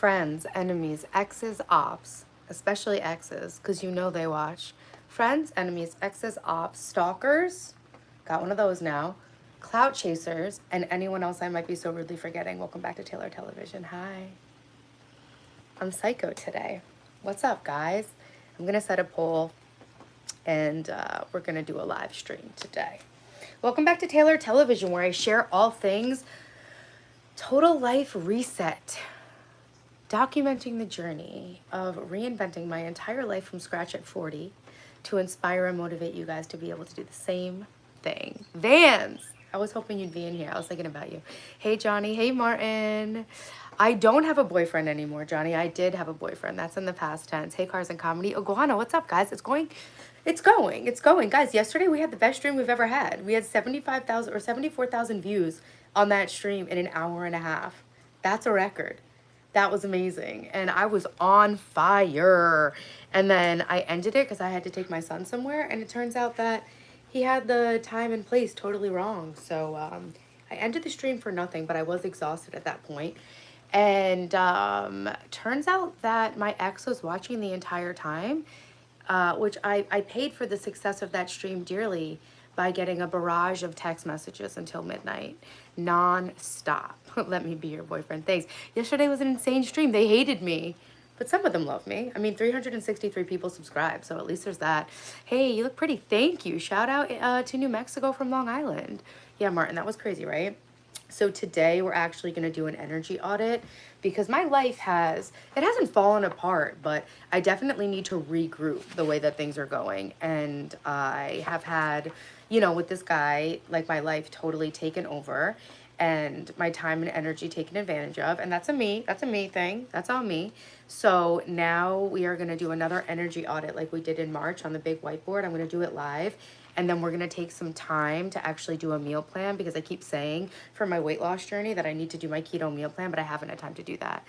friends, enemies, exes, ops, especially exes, because you know they watch. Friends, enemies, exes, ops, stalkers, got one of those now, clout chasers, and anyone else I might be so rudely forgetting. Welcome back to Taylor Television. Hi. I'm psycho today. What's up, guys? I'm going to set a poll, and we're going to do a live stream today. Welcome back to Taylor Television, where I share all things total life reset, documenting the journey of reinventing my entire life from scratch at 40 to inspire and motivate you guys to be able to do the same thing. Vans! I was hoping you'd be in here. I was thinking about you. Hey, Johnny. Hey, Martin. I don't have a boyfriend anymore, Johnny. I did have a boyfriend. That's in the past tense. Hey, Cars and Comedy. Iguana, what's up, guys? It's going. Guys, yesterday we had the best stream we've ever had. We had 75,000 or 74,000 views on that stream in an hour and a half. That's a record. That was amazing. And I was on fire. And then I ended it because I had to take my son somewhere. And it turns out that he had the time and place totally wrong. So I ended the stream for nothing, but I was exhausted at that point. And turns out that my ex was watching the entire time, which I paid for the success of that stream dearly by getting a barrage of text messages until midnight, non-stop. Let me be your boyfriend. Thanks. Yesterday was an insane stream. They hated me, but some of them love me. I mean, 363 people subscribed, so at least there's that. Hey, you look pretty. Thank you. Shout out to New Mexico from Long Island. Yeah, Martin, that was crazy, right? So today we're actually going to do an energy audit because my life hasn't fallen apart, but I definitely need to regroup the way that things are going. And I have had, with this guy, like my life totally taken over and my time and energy taken advantage of. And that's a me thing. That's all me. So now we are going to do another energy audit like we did in March on the big whiteboard. I'm going to do it live. And then we're going to take some time to actually do a meal plan because I keep saying for my weight loss journey that I need to do my keto meal plan, but I haven't had time to do that.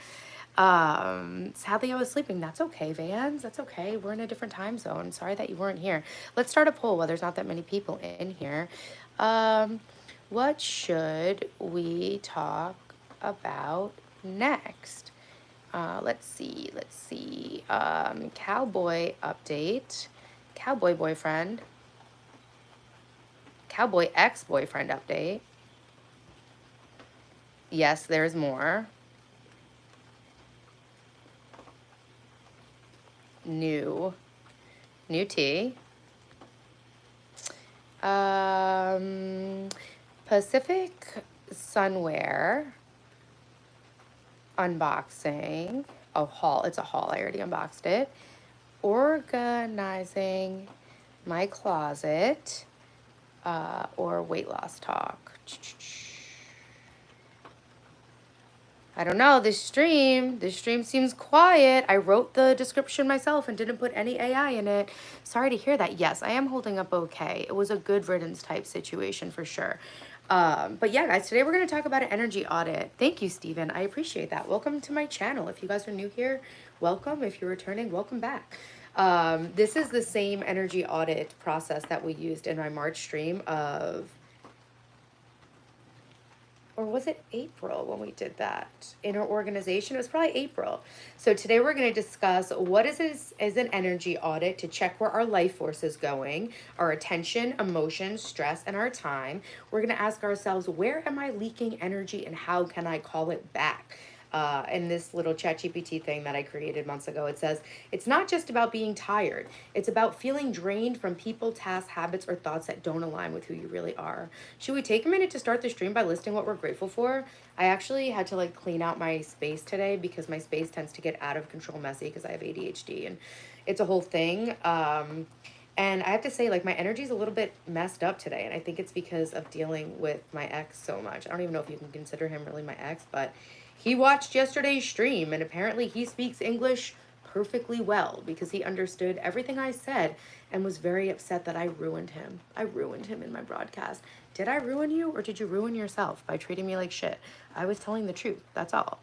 Sadly, I was sleeping. That's okay, Vans. That's okay. We're in a different time zone. Sorry that you weren't here. Let's start a poll while there's not that many people in here. What should we talk about next? Let's see. Cowboy update. Cowboy boyfriend. Cowboy ex-boyfriend update. Yes, there's more. New tea. Pacific Sunwear unboxing. Oh, haul. It's a haul. I already unboxed it. Organizing my closet. Or weight loss talk. I don't know, this stream seems quiet. I wrote the description myself and didn't put any AI in it. Sorry to hear that. Yes, I am holding up okay. It was a good riddance type situation for sure. But yeah, guys, today we're going to talk about an energy audit. Thank you, Steven. I appreciate that. Welcome to my channel. If you guys are new here, welcome. If you're returning, welcome back. This is the same energy audit process that we used in my March stream or was it April when we did that? In our organization, it was probably April. So today we're going to discuss what is an energy audit to check where our life force is going, our attention, emotions, stress, and our time. We're going to ask ourselves, where am I leaking energy and how can I call it back? In this little ChatGPT thing that I created months ago, it says, it's not just about being tired. It's about feeling drained from people, tasks, habits, or thoughts that don't align with who you really are. Should we take a minute to start the stream by listing what we're grateful for? I actually had to clean out my space today because my space tends to get out of control messy because I have ADHD and it's a whole thing. And I have to say, my energy is a little bit messed up today. And I think it's because of dealing with my ex so much. I don't even know if you can consider him really my ex, but he watched yesterday's stream and apparently he speaks English perfectly well because he understood everything I said and was very upset that I ruined him. I ruined him in my broadcast. Did I ruin you or did you ruin yourself by treating me like shit? I was telling the truth. That's all.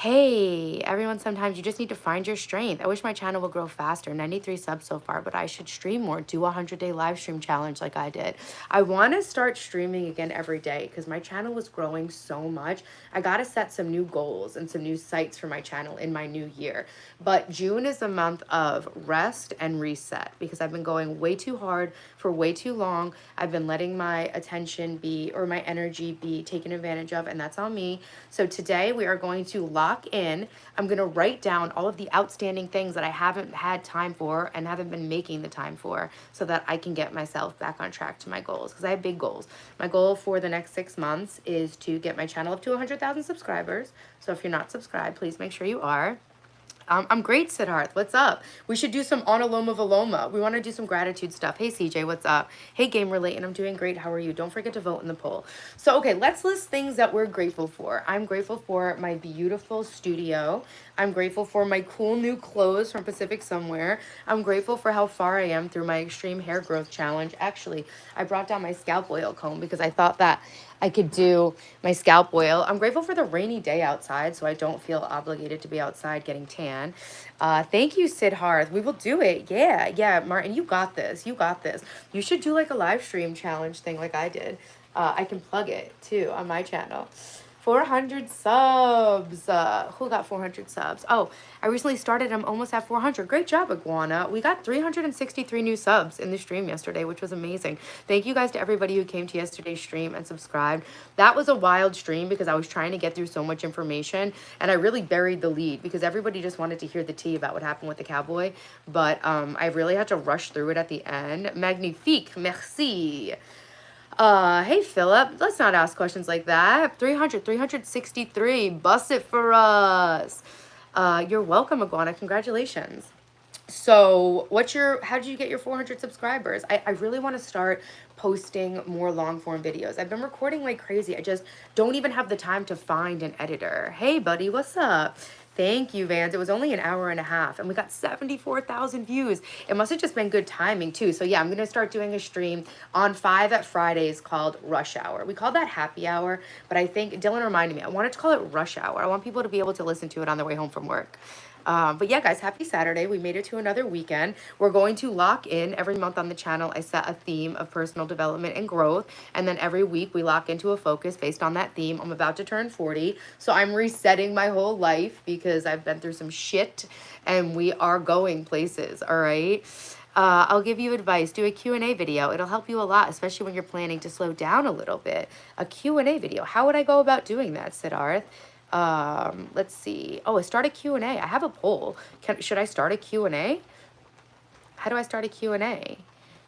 Hey, everyone, sometimes you just need to find your strength. I wish my channel would grow faster. 93 subs so far, but I should stream more. Do a 100-day live stream challenge like I did. I want to start streaming again every day because my channel was growing so much. I got to set some new goals and some new sights for my channel in my new year. But June is a month of rest and reset because I've been going way too hard for way too long. I've been letting my attention be, or my energy be taken advantage of, and that's on me. So today we are going to lock in. I'm going to write down all of the outstanding things that I haven't had time for and haven't been making the time for so that I can get myself back on track to my goals because I have big goals. My goal for the next 6 months is to get my channel up to 100,000 subscribers. So if you're not subscribed, please make sure you are. I'm great, Siddharth. What's up? We should do some Analoma Viloma. We want to do some gratitude stuff. Hey, CJ, what's up? Hey, Game Relate, and I'm doing great. How are you? Don't forget to vote in the poll. So, okay, let's list things that we're grateful for. I'm grateful for my beautiful studio. I'm grateful for my cool new clothes from Pacific Somewhere. I'm grateful for how far I am through my extreme hair growth challenge. Actually, I brought down my scalp oil comb because I thought that I could do my scalp oil. I'm grateful for the rainy day outside, so I don't feel obligated to be outside getting tan. Thank you, Siddharth. We will do it. Yeah, Martin, you got this. You got this. You should do like a live stream challenge thing like I did. I can plug it too on my channel. 400 subs. Who got 400 subs? Oh, I recently started. I'm almost at 400. Great job, Iguana. We got 363 new subs in the stream yesterday, which was amazing. Thank you guys to everybody who came to yesterday's stream and subscribed. That was a wild stream because I was trying to get through so much information and I really buried the lead because everybody just wanted to hear the tea about what happened with the Cowboy. But I really had to rush through it at the end. Magnifique. Merci. Hey, Philip, let's not ask questions like that. 363, bust it for us. You're welcome, Iguana, congratulations. So how did you get your 400 subscribers? I really want to start posting more long form videos. I've been recording like crazy. I just don't even have the time to find an editor. Hey, buddy, what's up? Thank you, Vans. It was only an hour and a half and we got 74,000 views. It must have just been good timing too. So yeah, I'm going to start doing a stream on 5 at Fridays called Rush Hour. We call that Happy Hour, but I think Dylan reminded me, I wanted to call it Rush Hour. I want people to be able to listen to it on their way home from work. But yeah, guys, happy Saturday. We made it to another weekend. We're going to lock in every month on the channel. I set a theme of personal development and growth. And then every week we lock into a focus based on that theme. I'm about to turn 40. So I'm resetting my whole life because I've been through some shit and we are going places. All right. I'll give you advice. Do a Q&A video. It'll help you a lot, especially when you're planning to slow down a little bit. A Q&A video. How would I go about doing that, Siddharth? Let's see. Oh, I start a Q&A. I have a poll. Should I start a Q&A? How do I start a Q&A?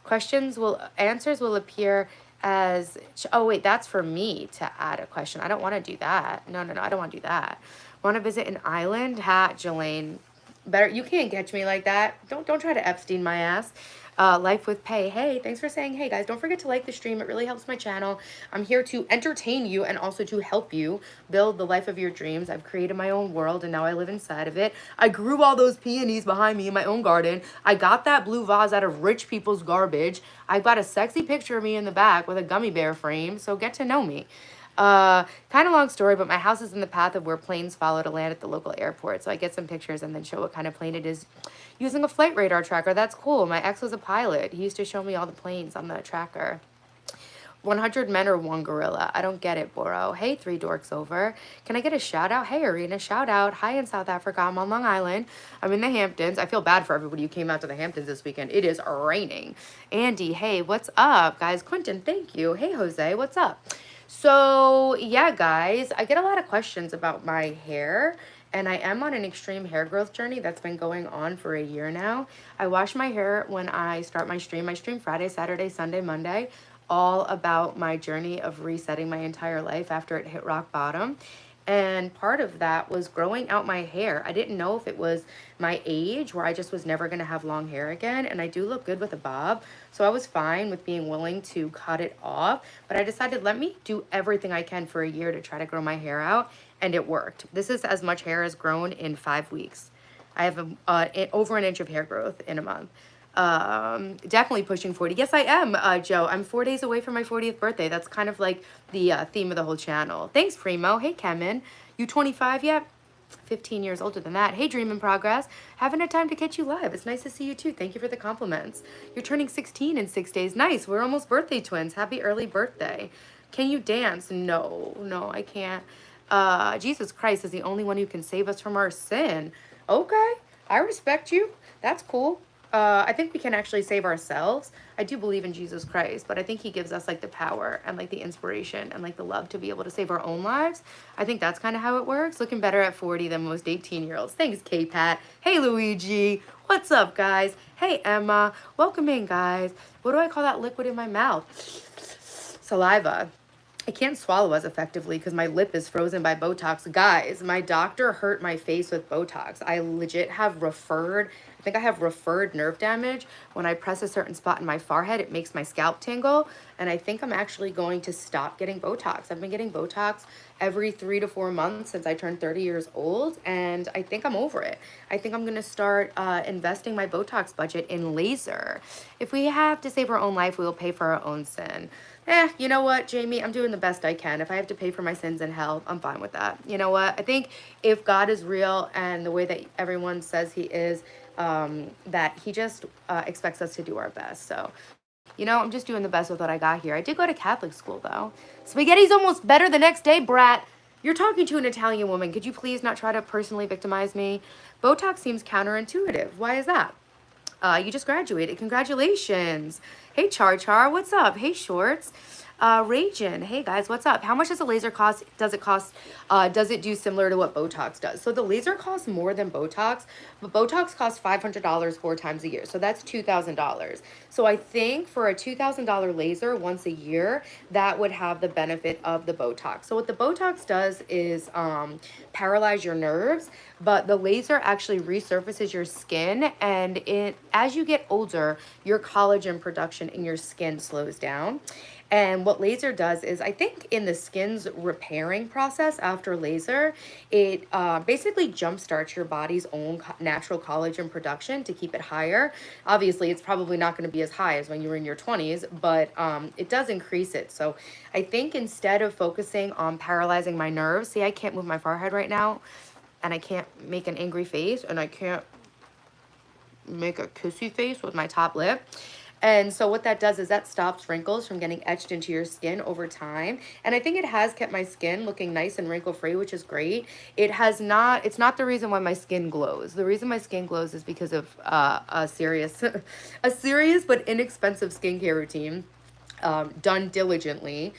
Answers will appear as, oh wait, that's for me to add a question. I don't want to do that. No, I don't want to do that. Want to visit an island? Jelaine. Better, you can't catch me like that. Don't try to Epstein my ass. Life with Pay. Hey, thanks for saying hey, guys. Don't forget to like the stream. It really helps my channel. I'm here to entertain you and also to help you build the life of your dreams. I've created my own world and now I live inside of it. I grew all those peonies behind me in my own garden. I got that blue vase out of rich people's garbage. I've got a sexy picture of me in the back with a gummy bear frame, so get to know me. Kind of long story, but my house is in the path of where planes follow to land at the local airport. So I get some pictures and then show what kind of plane it is using a flight radar tracker. That's cool. My ex was a pilot. He used to show me all the planes on the tracker. 100 men or one gorilla. I don't get it, Boro. Hey, 3 dorks over. Can I get a shout out? Hey, Arena, shout out. Hi in South Africa. I'm on Long Island. I'm in the Hamptons. I feel bad for everybody who came out to the Hamptons this weekend. It is raining. Andy, hey, what's up? Guys, Quentin, thank you. Hey, Jose, what's up? So yeah, guys, I get a lot of questions about my hair and I am on an extreme hair growth journey that's been going on for a year now. I wash my hair when I start my stream. I stream Friday, Saturday, Sunday, Monday, all about my journey of resetting my entire life after it hit rock bottom. And part of that was growing out my hair. I didn't know if it was my age where I just was never going to have long hair again. And I do look good with a bob. So I was fine with being willing to cut it off. But I decided, let me do everything I can for a year to try to grow my hair out. And it worked. This is as much hair as grown in 5 weeks. I have over an inch of hair growth in a month. Definitely pushing 40. Yes, I am, Joe. I'm 4 days away from my 40th birthday. That's kind of like the theme of the whole channel. Thanks, Primo. Hey, Kemin. You 25 yet? 15 years older than that. Hey, Dream in Progress. Haven't had time to catch you live. It's nice to see you too. Thank you for the compliments. You're turning 16 in 6 days. Nice. We're almost birthday twins. Happy early birthday. Can you dance? No, I can't. Jesus Christ is the only one who can save us from our sin. Okay, I respect you. That's cool. I think we can actually save ourselves. I do believe in Jesus Christ, but I think he gives us like the power and like the inspiration and like the love to be able to save our own lives. I think that's kind of how it works. Looking better at 40 than most 18-year-olds. Thanks, K-Pat. Hey, Luigi. What's up, guys? Hey, Emma. Welcome in, guys. What do I call that liquid in my mouth? Saliva. I can't swallow as effectively because my lip is frozen by Botox. Guys, my doctor hurt my face with Botox. I legit have I think I have referred nerve damage. When I press a certain spot in my forehead, it makes my scalp tingle. And I think I'm actually going to stop getting Botox. I've been getting Botox every 3 to 4 months since I turned 30 years old. And I think I'm over it. I think I'm going to start investing my Botox budget in laser. If we have to save our own life, we will pay for our own sin. You know what, Jamie? I'm doing the best I can. If I have to pay for my sins in hell, I'm fine with that. You know what? I think if God is real and the way that everyone says he is, that he just expects us to do our best. So, you know, I'm just doing the best with what I got here. I did go to Catholic school, though. Spaghetti's almost better the next day, brat. You're talking to an Italian woman. Could you please not try to personally victimize me? Botox seems counterintuitive. Why is that? You just graduated. Congratulations. Hey, Char, what's up? Hey, Shorts. Ragin, hey guys, what's up? How much does a laser cost? Does it cost, does it do similar to what Botox does? So the laser costs more than Botox, but Botox costs $500 4 times a year. So that's $2,000. So I think for a $2,000 laser once a year, that would have the benefit of the Botox. So what the Botox does is paralyze your nerves, but the laser actually resurfaces your skin, and as you get older, your collagen production in your skin slows down. And what laser does is, I think in the skin's repairing process after laser, it basically jumpstarts your body's own natural collagen production to keep it higher. Obviously, it's probably not going to be as high as when you were in your 20s, but it does increase it. So I think instead of focusing on paralyzing my nerves, see, I can't move my forehead right now, and I can't make an angry face, and I can't make a kissy face with my top lip. And so what that does is that stops wrinkles from getting etched into your skin over time. And I think it has kept my skin looking nice and wrinkle-free, which is great. It's not the reason why my skin glows. The reason my skin glows is because of a serious but inexpensive skincare routine done diligently.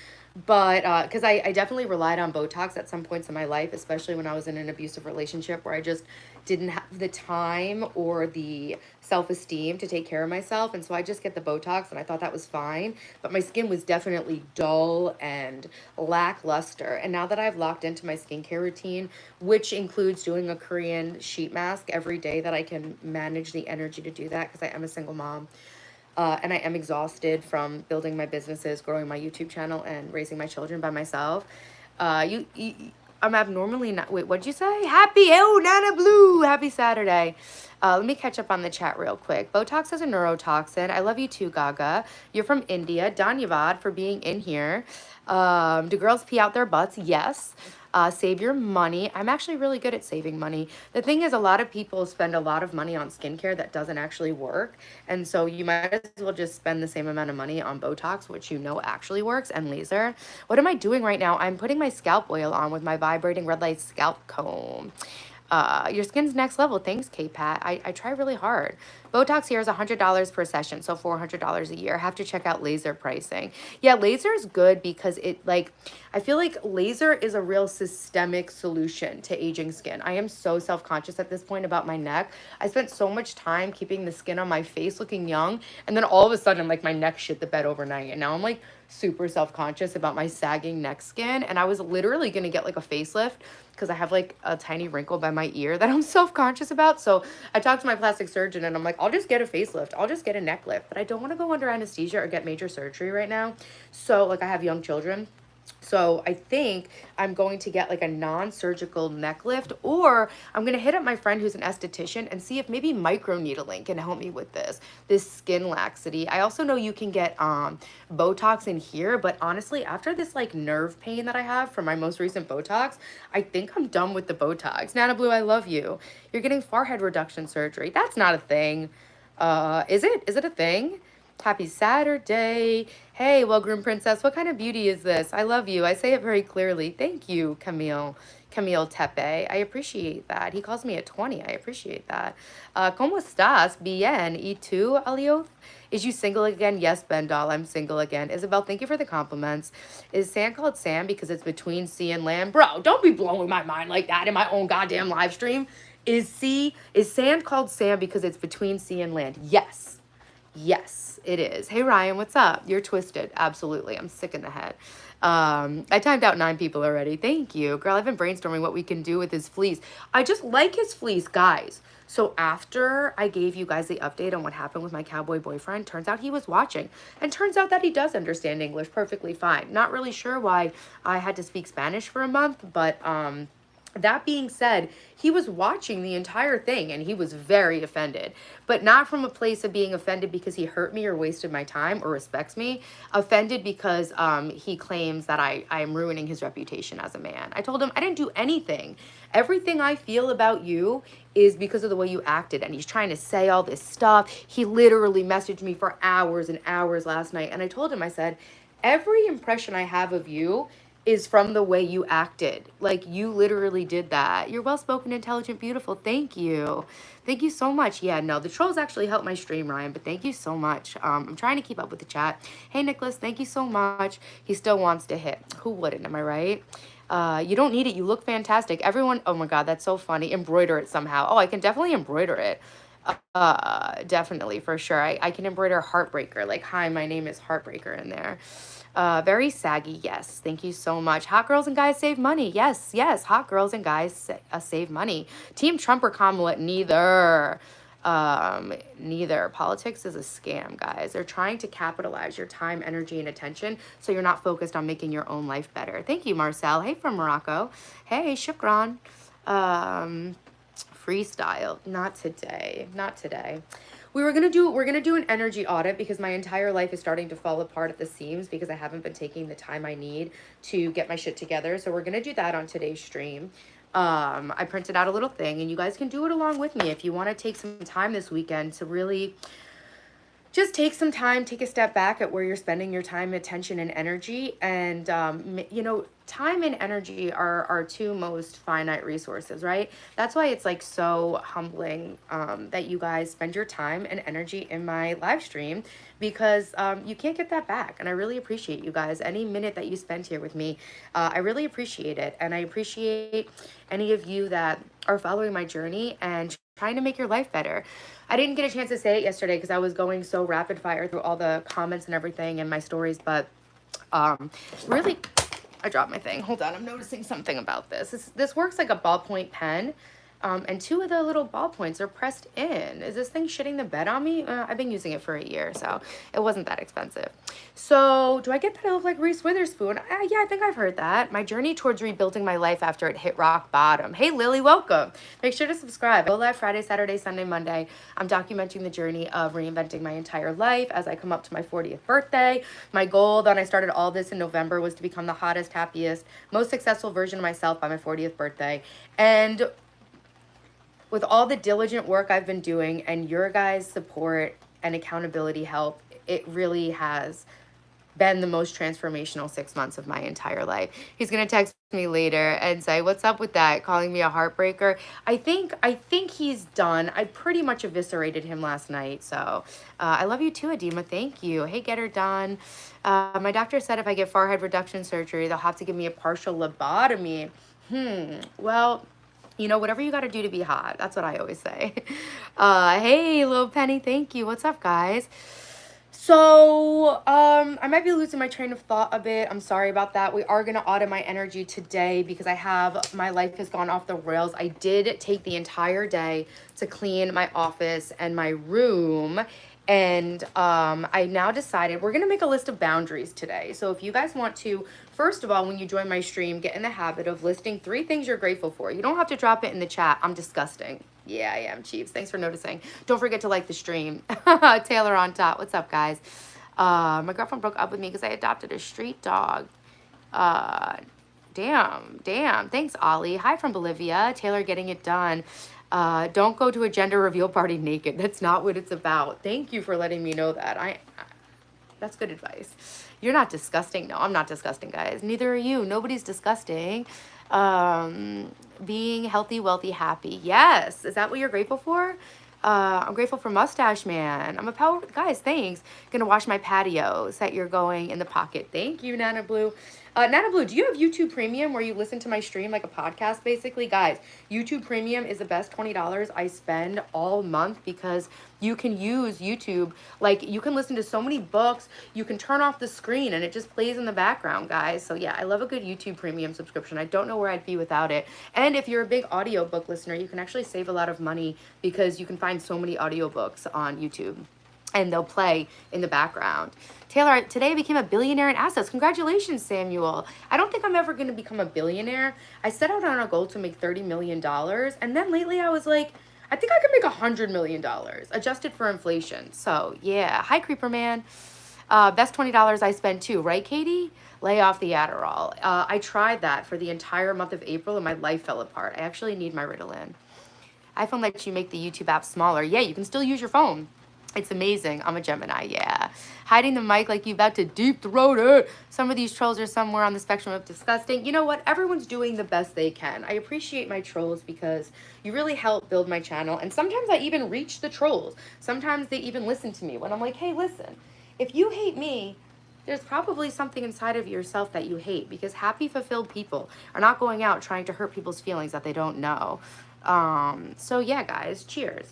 But because I definitely relied on Botox at some points in my life, especially when I was in an abusive relationship where I just didn't have the time or the self-esteem to take care of myself. And so I just get the Botox, and I thought that was fine. But my skin was definitely dull and lackluster. And now that I've locked into my skincare routine, which includes doing a Korean sheet mask every day, that I can manage the energy to do that because I am a single mom. And I am exhausted from building my businesses, growing my YouTube channel, and raising my children by myself. I'm abnormally not. Wait, what'd you say? Nana Blue. Happy Saturday. Let me catch up on the chat real quick. Botox is a neurotoxin. I love you too, Gaga. You're from India. Dhanyavad for being in here. Do girls pee out their butts? Yes. Save your money. I'm actually really good at saving money. The thing is, a lot of people spend a lot of money on skincare that doesn't actually work. And so you might as well just spend the same amount of money on Botox, which you know actually works, and laser. What am I doing right now? I'm putting my scalp oil on with my vibrating red light scalp comb. Your skin's next level. Thanks, K-Pat. I try really hard. Botox here is $100 per session, so $400 a year. Have to check out laser pricing. Yeah, laser is good because I feel like laser is a real systemic solution to aging skin. I am so self-conscious at this point about my neck. I spent so much time keeping the skin on my face looking young, and then all of a sudden, like, my neck shit the bed overnight, and now I'm like super self-conscious about my sagging neck skin, and I was literally gonna get like a facelift because I have like a tiny wrinkle by my ear that I'm self-conscious about. So I talked to my plastic surgeon, and I'm like, I'll just get a facelift. I'll just get a neck lift, but I don't want to go under anesthesia or get major surgery right now. So like, I have young children. So I think I'm going to get like a non-surgical neck lift, or I'm going to hit up my friend who's an esthetician and see if maybe microneedling can help me with this skin laxity. I also know you can get Botox in here, but honestly, after this like nerve pain that I have from my most recent Botox, I think I'm done with the Botox. Nana Blue, I love you. You're getting forehead reduction surgery. That's not a thing. Is it? Is it a thing? Happy Saturday. Hey, well, Groom Princess, what kind of beauty is this? I love you. I say it very clearly. Thank you, Camille. Camille Tepe. I appreciate that. He calls me at 20. I appreciate that. ¿Cómo estás? Bien. ¿Y tú, Alioth? Is you single again? Yes, Ben Doll, I'm single again. Isabel, thank you for the compliments. Is Sam called Sam because it's between sea and land? Bro, don't be blowing my mind like that in my own goddamn live stream. Is sand called Sam because it's between sea and land? Yes. Yes, it is. Hey, Ryan, what's up? You're twisted. Absolutely. I'm sick in the head. I timed out 9 people already. Thank you. Girl, I've been brainstorming what we can do with his fleece. I just like his fleece, guys. So after I gave you guys the update on what happened with my cowboy boyfriend, turns out he was watching. And turns out that he does understand English perfectly fine. Not really sure why I had to speak Spanish for a month, but that being said, he was watching the entire thing and he was very offended, but not from a place of being offended because he hurt me or wasted my time or respects me. Offended because he claims that I'm ruining his reputation as a man. I told him I didn't do anything. Everything I feel about you is because of the way you acted. And he's trying to say all this stuff. He literally messaged me for hours and hours last night. And I told him, I said, every impression I have of you is from the way you acted. Like, you literally did that. You're well-spoken, intelligent, beautiful. Thank you. Thank you so much. Yeah, no, the trolls actually helped my stream, Ryan, but thank you so much. I'm trying to keep up with the chat. Hey, Nicholas, thank you so much. He still wants to hit. Who wouldn't, am I right? You don't need it. You look fantastic. Everyone, oh my God, that's so funny. Embroider it somehow. Oh, I can definitely embroider it. Definitely, for sure. I can embroider Heartbreaker. Like, hi, my name is Heartbreaker in there. Very saggy. Yes. Thank you so much. Hot girls and guys save money. Yes. Yes. Hot girls and guys save money. Team Trump or Kamala? Neither. Neither. Politics is a scam, guys. They're trying to capitalize your time, energy, and attention so you're not focused on making your own life better. Thank you, Marcel. Hey, from Morocco. Hey, shukran. Freestyle. Not today. Not today. We're gonna do an energy audit because my entire life is starting to fall apart at the seams because I haven't been taking the time I need to get my shit together. So we're gonna do that on today's stream. I printed out a little thing and you guys can do it along with me if you want to take some time this weekend to really just take some time, take a step back at where you're spending your time, attention, and energy. And, you know, time and energy are our 2 most finite resources, right? That's why it's like so humbling that you guys spend your time and energy in my live stream because you can't get that back. And I really appreciate you guys. Any minute that you spend here with me, I really appreciate it. And I appreciate any of you that are following my journey and trying to make your life better. I didn't get a chance to say it yesterday because I was going so rapid fire through all the comments and everything and my stories, but really, I dropped my thing. Hold on, I'm noticing something about this. This works like a ballpoint pen, and 2 of the little ballpoints are pressed in. Is this thing shitting the bed on me? I've been using it for a year, so it wasn't that expensive. So do I get that I look like Reese Witherspoon? Yeah, I think I've heard that. My journey towards rebuilding my life after it hit rock bottom. Hey, Lily, welcome. Make sure to subscribe. Go live Friday, Saturday, Sunday, Monday. I'm documenting the journey of reinventing my entire life as I come up to my 40th birthday. My goal when I started all this in November was to become the hottest, happiest, most successful version of myself by my 40th birthday. And with all the diligent work I've been doing and your guys' support and accountability help, it really has been the most transformational 6 months of my entire life. He's gonna text me later and say, what's up with that? Calling me a heartbreaker. I think he's done. I pretty much eviscerated him last night. So I love you too, Adima. Thank you. Hey, get her done. My doctor said if I get forehead reduction surgery, they'll have to give me a partial lobotomy. Well, you know, whatever you got to do to be hot. That's what I always say. Hey, little Penny. Thank you. What's up, guys? So, I might be losing my train of thought a bit. I'm sorry about that. We are going to audit my energy today because my life has gone off the rails. I did take the entire day to clean my office and my room. And I now decided we're going to make a list of boundaries today. So if you guys want to, first of all, when you join my stream, get in the habit of listing 3 things you're grateful for. You don't have to drop it in the chat. I'm disgusting. Yeah, I am, Chiefs. Thanks for noticing. Don't forget to like the stream. Taylor on top. What's up, guys? My girlfriend broke up with me because I adopted a street dog. Damn. Thanks, Ollie. Hi from Bolivia. Taylor getting it done. Don't go to a gender reveal party naked. That's not what it's about. Thank you for letting me know that. That's good advice. You're not disgusting. No, I'm not disgusting, guys. Neither are you. Nobody's disgusting. Being healthy, wealthy, happy. Yes. Is that what you're grateful for? I'm grateful for Mustache Man. I'm a power, guys, thanks. Gonna wash my patio. Set your going in the pocket. Thank you, Nana Blue. Nana Blue, do you have YouTube Premium where you listen to my stream like a podcast, basically? Guys, YouTube Premium is the best $20 I spend all month because you can use YouTube. Like, you can listen to so many books. You can turn off the screen and it just plays in the background, guys. So, yeah, I love a good YouTube Premium subscription. I don't know where I'd be without it. And if you're a big audiobook listener, you can actually save a lot of money because you can find so many audiobooks on YouTube and they'll play in the background. Taylor, today I became a billionaire in assets. Congratulations, Samuel. I don't think I'm ever going to become a billionaire. I set out on a goal to make $30 million. And then lately I was like, I think I could make $100 million adjusted for inflation. So yeah. Hi, Creeper Man. Best $20 I spent too, right, Katie? Lay off the Adderall. I tried that for the entire month of April and my life fell apart. I actually need my Ritalin. iPhone lets you make the YouTube app smaller. Yeah, you can still use your phone. It's amazing. I'm a Gemini, yeah. Hiding the mic like you about to deep throat it. Some of these trolls are somewhere on the spectrum of disgusting. You know what? Everyone's doing the best they can. I appreciate my trolls because you really help build my channel. And sometimes I even reach the trolls. Sometimes they even listen to me when I'm like, hey, listen, if you hate me, there's probably something inside of yourself that you hate because happy, fulfilled people are not going out trying to hurt people's feelings that they don't know. So yeah, guys, cheers.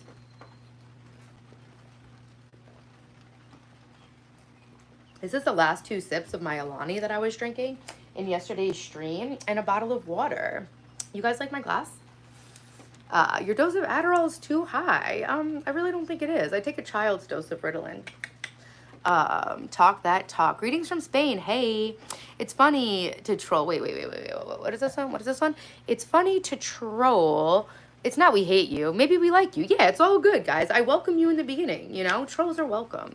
This is the last 2 sips of my Alani that I was drinking in yesterday's stream and a bottle of water. You guys like my glass? Your dose of Adderall is too high. I really don't think it is. I take a child's dose of Ritalin. Talk that talk. Greetings from Spain. Hey, it's funny to troll. Wait. What is this one? What is this one? It's funny to troll. It's not we hate you. Maybe we like you. Yeah, it's all good, guys. I welcome you in the beginning. You know, trolls are welcome.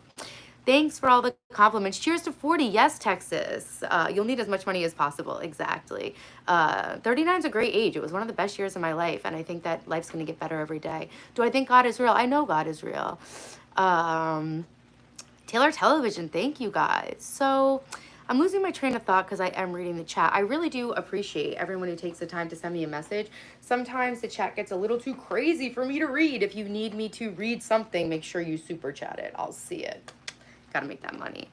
Thanks for all the compliments. Cheers to 40. Yes, Texas. You'll need as much money as possible. Exactly. 39 is a great age. It was one of the best years of my life. And I think that life's going to get better every day. Do I think God is real? I know God is real. Taylor Television. Thank you, guys. So I'm losing my train of thought because I am reading the chat. I really do appreciate everyone who takes the time to send me a message. Sometimes the chat gets a little too crazy for me to read. If you need me to read something, make sure you super chat it. I'll see it. Gotta make that money.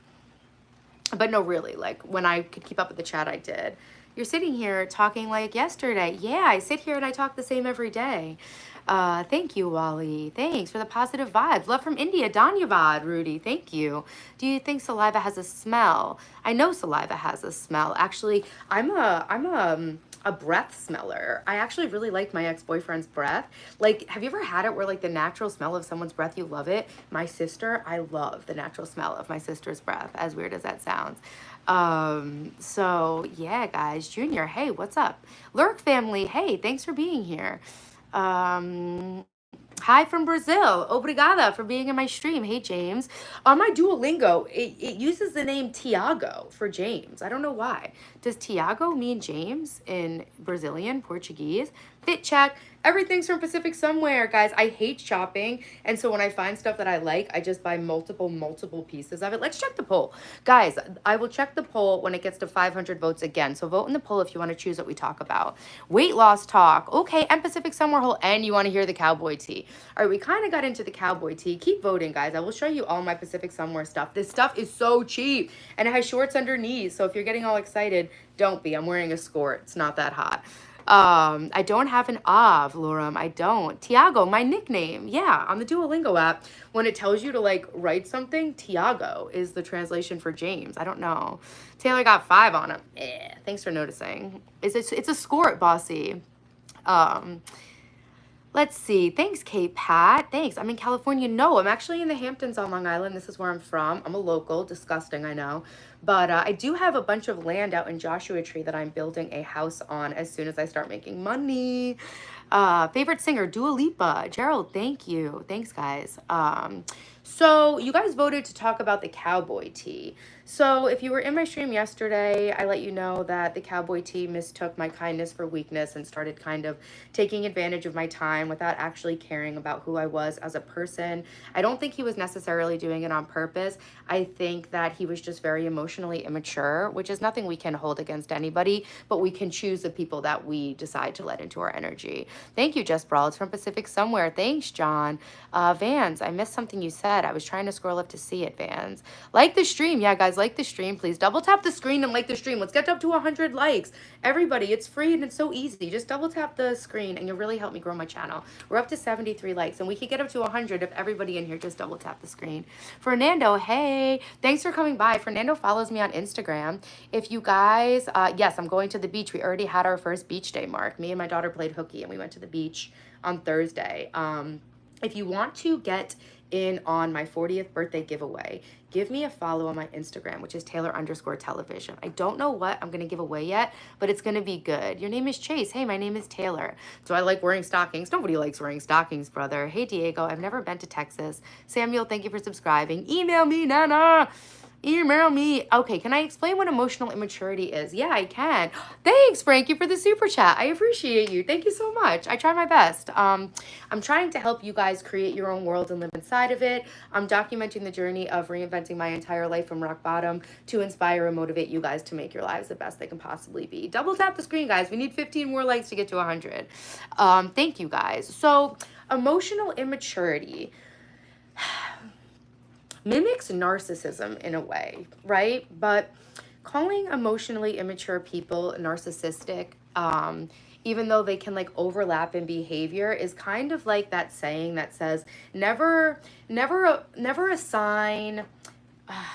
But no, really, like when I could keep up with the chat, I did. You're sitting here talking like yesterday. Yeah, I sit here and I talk the same every day. Thank you, Wally. Thanks for the positive vibes. Love from India. Dhanyavad, Rudy. Thank you. Do you think saliva has a smell? I know saliva has a smell. Actually, I'm a breath smeller. I actually really like my ex-boyfriend's breath. Like, have you ever had it where like the natural smell of someone's breath, you love it? My sister, I love the natural smell of my sister's breath, as weird as that sounds. So yeah, guys, Junior, hey, what's up? Lurk family, hey, thanks for being here. Hi from Brazil. Obrigada for being in my stream. Hey, James. On my Duolingo, it uses the name Tiago for James. I don't know why. Does Tiago mean James in Brazilian, Portuguese? Fit check. Everything's from Pacific somewhere, guys. I hate shopping. And so when I find stuff that I like, I just buy multiple pieces of it. Let's check the poll. Guys, I will check the poll when it gets to 500 votes again. So vote in the poll if you want to choose what we talk about. Weight loss talk. Okay, and Pacific somewhere whole. And you want to hear the cowboy tea. All right, we kind of got into the cowboy tea. Keep voting, guys. I will show you all my Pacific somewhere stuff. This stuff is so cheap. And it has shorts underneath. So if you're getting all excited, don't be. I'm wearing a skirt. It's not that hot. I don't have an Av, Lauren. I don't. Tiago, my nickname. Yeah, on the Duolingo app, when it tells you to like write something, Tiago is the translation for James. I don't know. Taylor got 5 on him. Thanks for noticing. It's a score at Bossy. Let's see. Thanks, Kate Pat. Thanks. I'm in California. No, I'm actually in the Hamptons on Long Island. This is where I'm from. I'm a local. Disgusting, I know. But I do have a bunch of land out in Joshua Tree that I'm building a house on as soon as I start making money. Favorite singer, Dua Lipa. Gerald, thank you. Thanks, guys. So you guys voted to talk about the Cowboy tea. So if you were in my stream yesterday, I let you know that the Cowboy tea mistook my kindness for weakness and started kind of taking advantage of my time without actually caring about who I was as a person. I don't think he was necessarily doing it on purpose. I think that he was just very emotionally immature, which is nothing we can hold against anybody, but we can choose the people that we decide to let into our energy. Thank you, Jess Brawl. It's from Pacific Somewhere. Thanks, John. Vans, I missed something you said. I was trying to scroll up to see it, Vans. Like the stream. Yeah, guys, like the stream, please. Double tap the screen and like the stream. Let's get up to 100 likes. Everybody, it's free and it's so easy. Just double tap the screen and you'll really help me grow my channel. We're up to 73 likes and we could get up to 100 if everybody in here just double tap the screen. Fernando, hey, thanks for coming by. Fernando follows me on Instagram. If you guys, yes, I'm going to the beach. We already had our first beach day, Mark. Me and my daughter played hooky and we went to the beach on Thursday. If you want to get in on my 40th birthday giveaway, give me a follow on my Instagram, which is Taylor_television. I don't know what I'm going to give away yet, but it's going to be good. Your name is Chase. Hey, my name is Taylor. Do I like wearing stockings? Nobody likes wearing stockings, brother. Hey, Diego, I've never been to Texas. Samuel, thank you for subscribing. Email me, Nana. Email me. Okay, can I explain what emotional immaturity is? Yeah, I can. Thanks, Frankie, for the super chat. I appreciate you. Thank you so much. I try my best. I'm trying to help you guys create your own world and live inside of it. I'm documenting the journey of reinventing my entire life from rock bottom to inspire and motivate you guys to make your lives the best they can possibly be. Double tap the screen, guys. We need 15 more likes to get to 100. Thank you, guys. So, emotional immaturity mimics narcissism in a way, right? But calling emotionally immature people narcissistic, even though they can like overlap in behavior, is kind of like that saying that says, never assign,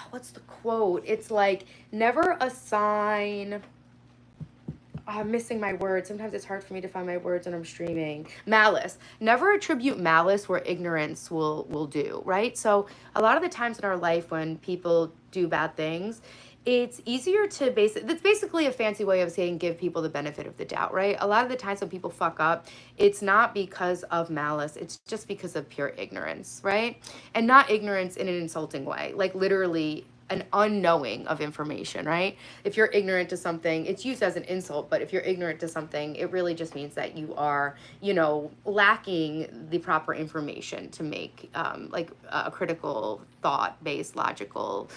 what's the quote? It's like, never assign, I'm missing my words. Sometimes it's hard for me to find my words when I'm streaming. Malice. Never attribute malice where ignorance will do, right? So a lot of the times in our life when people do bad things, it's easier to that's basically a fancy way of saying give people the benefit of the doubt, right? A lot of the times when people fuck up, it's not because of malice, it's just because of pure ignorance, right? And not ignorance in an insulting way, like literally an unknowing of information, right? If you're ignorant to something, it's used as an insult, but if you're ignorant to something, it really just means that you are, you know, lacking the proper information to make like a critical thought-based logical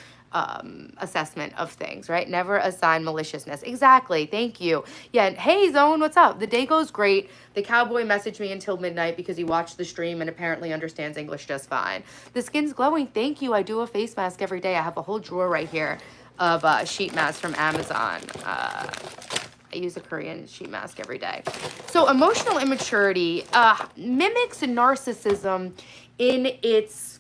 assessment of things, right? Never assign maliciousness. Exactly. Thank you. Yeah. Hey, Zone, what's up? The day goes great. The Cowboy messaged me until midnight because he watched the stream and apparently understands English just fine. The skin's glowing. Thank you. I do a face mask every day. I have a whole drawer right here of sheet masks from Amazon. I use a Korean sheet mask every day. So emotional immaturity mimics narcissism in its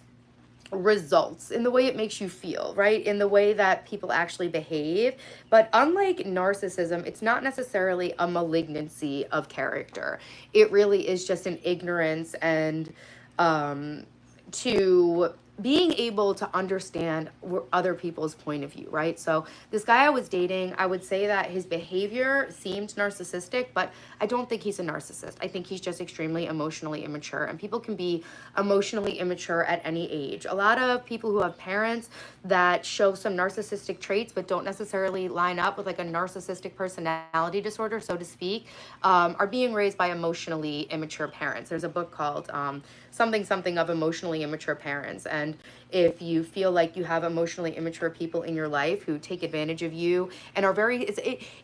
results, in the way it makes you feel, right? In the way that people actually behave. But unlike narcissism, it's not necessarily a malignancy of character. It really is just an ignorance and to being able to understand other people's point of view, right? So this guy I was dating, I would say that his behavior seemed narcissistic, but I don't think he's a narcissist. I think he's just extremely emotionally immature, and people can be emotionally immature at any age. A lot of people who have parents that show some narcissistic traits but don't necessarily line up with like a narcissistic personality disorder, so to speak, are being raised by emotionally immature parents. There's a book called something of emotionally immature parents, and if you feel like you have emotionally immature people in your life who take advantage of you and are very,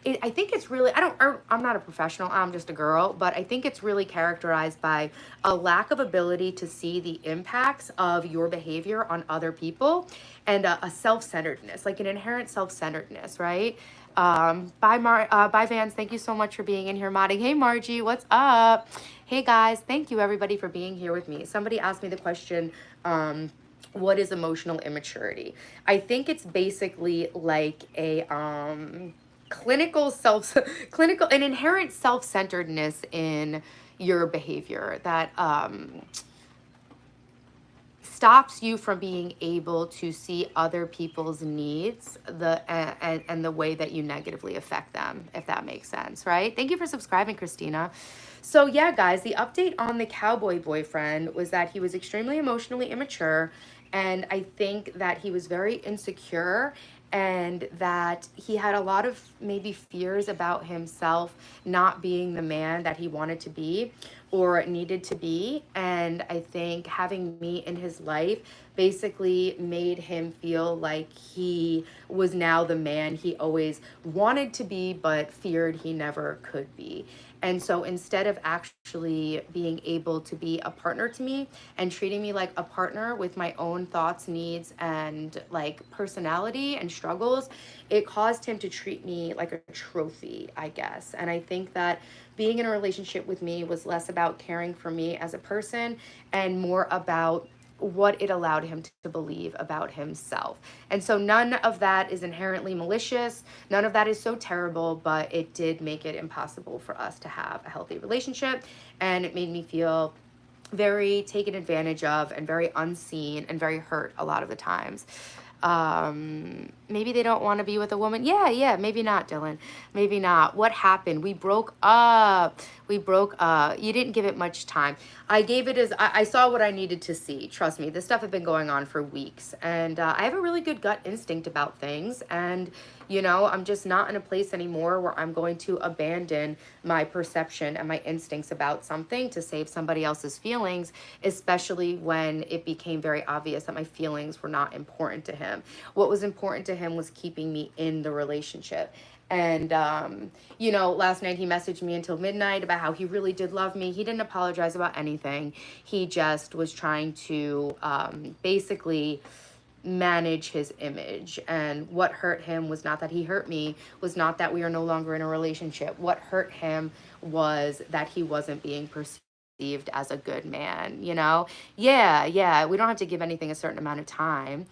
I think it's really, I'm not a professional, I'm just a girl, but I think it's really characterized by a lack of ability to see the impacts of your behavior on other people and a self-centeredness, like an inherent self-centeredness, right? Bye Vans. Thank you so much for being in here modding. Hey Margie, what's up? Hey guys, thank you everybody for being here with me. Somebody asked me the question, what is emotional immaturity? I think it's basically like a clinical an inherent self-centeredness in your behavior that stops you from being able to see other people's needs and the way that you negatively affect them, if that makes sense, right? Thank you for subscribing, Christina. So yeah, guys, the update on the cowboy boyfriend was that he was extremely emotionally immature, and I think that he was very insecure, and that he had a lot of maybe fears about himself not being the man that he wanted to be or needed to be. And I think having me in his life basically made him feel like he was now the man he always wanted to be, but feared he never could be. And so instead of actually being able to be a partner to me and treating me like a partner with my own thoughts, needs, and like personality and struggles, it caused him to treat me like a trophy, I guess. And I think that being in a relationship with me was less about caring for me as a person and more about what it allowed him to believe about himself. And so none of that is inherently malicious. None of that is so terrible, but it did make it impossible for us to have a healthy relationship. And it made me feel very taken advantage of and very unseen and very hurt a lot of the times. Maybe they don't want to be with a woman. Yeah, maybe not, Dylan. Maybe not. What happened? We broke up. You didn't give it much time. I gave it as I saw what I needed to see. Trust me, this stuff had been going on for weeks, and I have a really good gut instinct about things. And I'm just not in a place anymore where I'm going to abandon my perception and my instincts about something to save somebody else's feelings, especially when it became very obvious that my feelings were not important to him. What was important to him was keeping me in the relationship. And, last night he messaged me until midnight about how he really did love me. He didn't apologize about anything. He just was trying to basically manage his image. And what hurt him was not that he hurt me, was not that we are no longer in a relationship. What hurt him was that he wasn't being perceived as a good man, Yeah, we don't have to give anything a certain amount of time.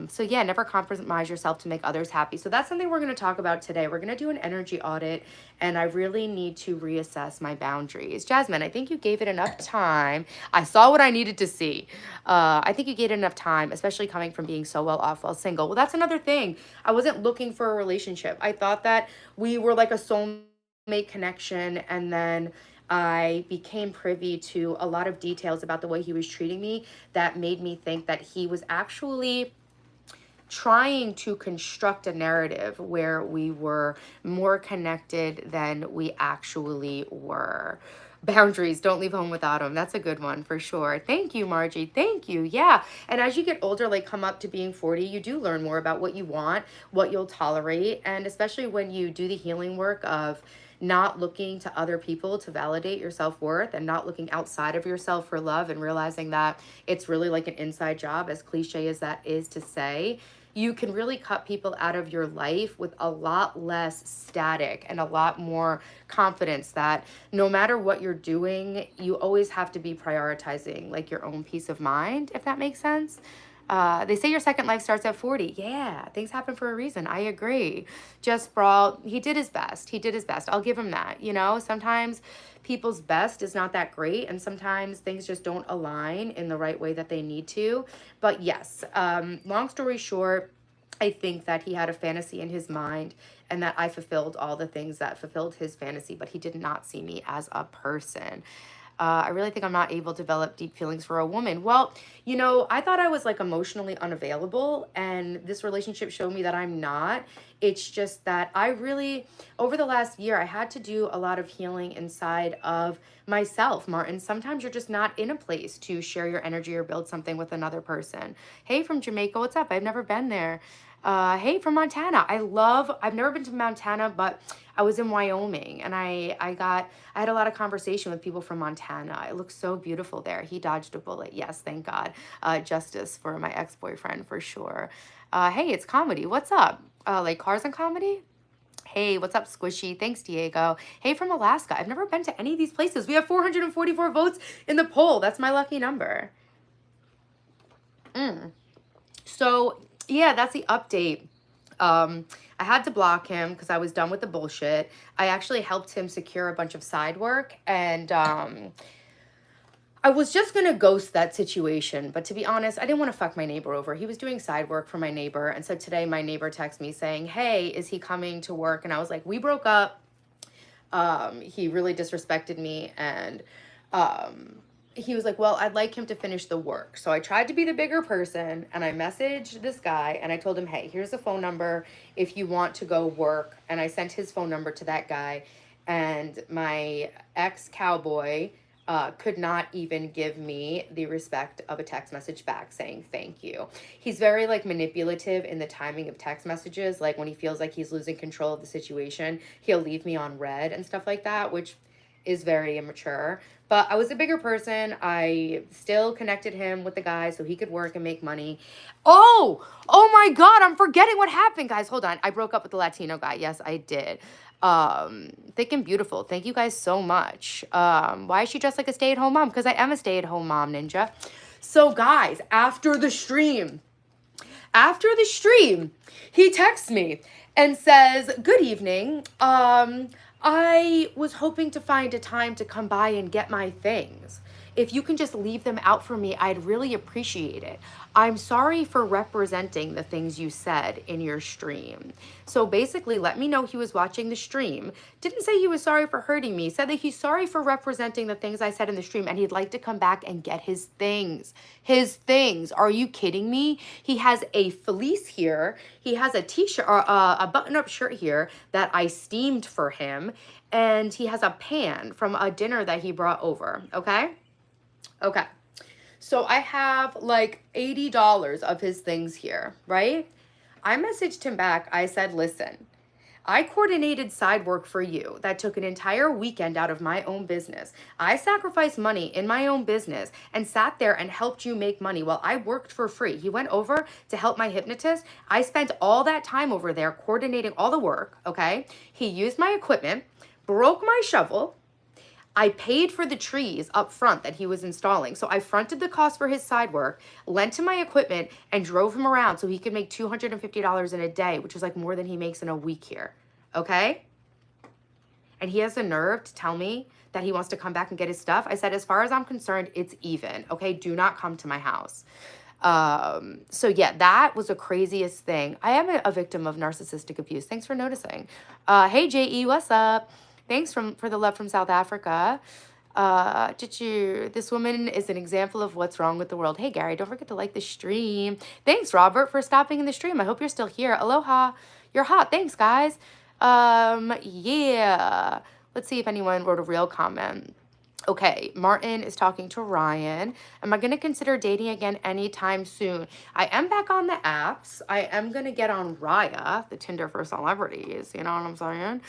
So yeah, never compromise yourself to make others happy. So that's something we're going to talk about today. We're going to do an energy audit, and I really need to reassess my boundaries. Jasmine, I think you gave it enough time. I saw what I needed to see. I think you gave it enough time, especially coming from being so well off while single. Well, that's another thing. I wasn't looking for a relationship. I thought that we were like a soulmate connection, and then I became privy to a lot of details about the way he was treating me that made me think that he was actually trying to construct a narrative where we were more connected than we actually were. Boundaries, don't leave home without them. That's a good one for sure. Thank you, Margie. Thank you. Yeah. And as you get older, like come up to being 40, you do learn more about what you want, what you'll tolerate. And especially when you do the healing work of not looking to other people to validate your self-worth and not looking outside of yourself for love, and realizing that it's really like an inside job, as cliche as that is to say, you can really cut people out of your life with a lot less static and a lot more confidence that no matter what you're doing, you always have to be prioritizing like your own peace of mind, if that makes sense. They say your second life starts at 40. Yeah, things happen for a reason. I agree. Just Brawl, he did his best. He did his best. I'll give him that. Sometimes people's best is not that great, and sometimes things just don't align in the right way that they need to. But yes, long story short, I think that he had a fantasy in his mind, and that I fulfilled all the things that fulfilled his fantasy, but he did not see me as a person. I really think I'm not able to develop deep feelings for a woman. Well, I thought I was like emotionally unavailable, and this relationship showed me that I'm not. It's just that I really, over the last year, I had to do a lot of healing inside of myself, Martin. Sometimes you're just not in a place to share your energy or build something with another person. Hey, from Jamaica, what's up? I've never been there. Hey, from Montana. I've never been to Montana, but I was in Wyoming, and I had a lot of conversation with people from Montana. It looks so beautiful there. He dodged a bullet. Yes, thank God. Justice for my ex-boyfriend for sure. Hey, it's comedy. What's up? Like cars and comedy? Hey, what's up, Squishy? Thanks, Diego. Hey, from Alaska. I've never been to any of these places. We have 444 votes in the poll. That's my lucky number. So, yeah, that's the update. I had to block him because I was done with the bullshit. I actually helped him secure a bunch of side work, and I was just gonna ghost that situation, but to be honest, I didn't want to fuck my neighbor over. He was doing side work for my neighbor, and so today my neighbor texted me saying, "Hey, is he coming to work?" And I was like, "We broke up. He really disrespected me," and he was like, "Well, I'd like him to finish the work." So I tried to be the bigger person, and I messaged this guy, and I told him, "Hey, here's a phone number if you want to go work." And I sent his phone number to that guy, and my ex Cowboy could not even give me the respect of a text message back saying thank you. He's very like manipulative in the timing of text messages. Like when he feels like he's losing control of the situation, he'll leave me on red and stuff like that, which is very immature. But I was a bigger person. I still connected him with the guy so he could work and make money. Oh my God, I'm forgetting what happened, guys. Hold on. I broke up with the Latino guy. Yes, I did. Thick and beautiful. Thank you guys so much. Why is she dressed like a stay-at-home mom? Because I am a stay-at-home mom, Ninja. So guys, after the stream, he texts me and says, "Good evening. I was hoping to find a time to come by and get my things. If you can just leave them out for me, I'd really appreciate it. I'm sorry for representing the things you said in your stream." So basically, let me know he was watching the stream. Didn't say he was sorry for hurting me. Said that he's sorry for representing the things I said in the stream and he'd like to come back and get his things. His things. Are you kidding me? He has a fleece here. He has a t-shirt or a button-up shirt here that I steamed for him. And he has a pan from a dinner that he brought over. Okay? Okay. So I have like $80 of his things here, right? I messaged him back. I said, "Listen, I coordinated side work for you that took an entire weekend out of my own business. I sacrificed money in my own business and sat there and helped you make money while I worked for free." He went over to help my hypnotist. I spent all that time over there coordinating all the work, okay? He used my equipment, broke my shovel. I paid for the trees up front that he was installing. So I fronted the cost for his side work, lent him my equipment, and drove him around so he could make $250 in a day, which is like more than he makes in a week here. Okay? And he has the nerve to tell me that he wants to come back and get his stuff. I said, as far as I'm concerned, it's even. Okay? Do not come to my house. So yeah, that was the craziest thing. I am a victim of narcissistic abuse. Thanks for noticing. Hey, JE, what's up? Thanks for the love from South Africa. This woman is an example of what's wrong with the world. Hey, Gary, don't forget to like the stream. Thanks, Robert, for stopping in the stream. I hope you're still here. Aloha. You're hot. Thanks, guys. Yeah. Let's see if anyone wrote a real comment. Okay, Martin is talking to Ryan. Am I going to consider dating again anytime soon? I am back on the apps. I am going to get on Raya, the Tinder for celebrities. You know what I'm saying?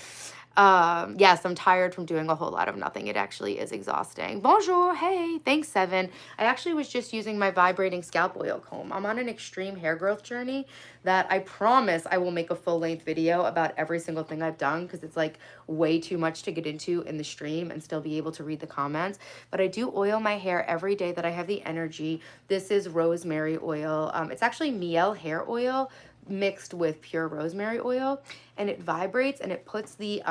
Yes, I'm tired from doing a whole lot of nothing. It actually is exhausting. Bonjour. Hey, thanks, Seven. I actually was just using my vibrating scalp oil comb. I'm on an extreme hair growth journey that I promise I will make a full-length video about every single thing I've done because it's like way too much to get into in the stream and still be able to read the comments. But I do oil my hair every day that I have the energy. This is rosemary oil. It's actually miel hair oil mixed with pure rosemary oil, and it vibrates and it puts the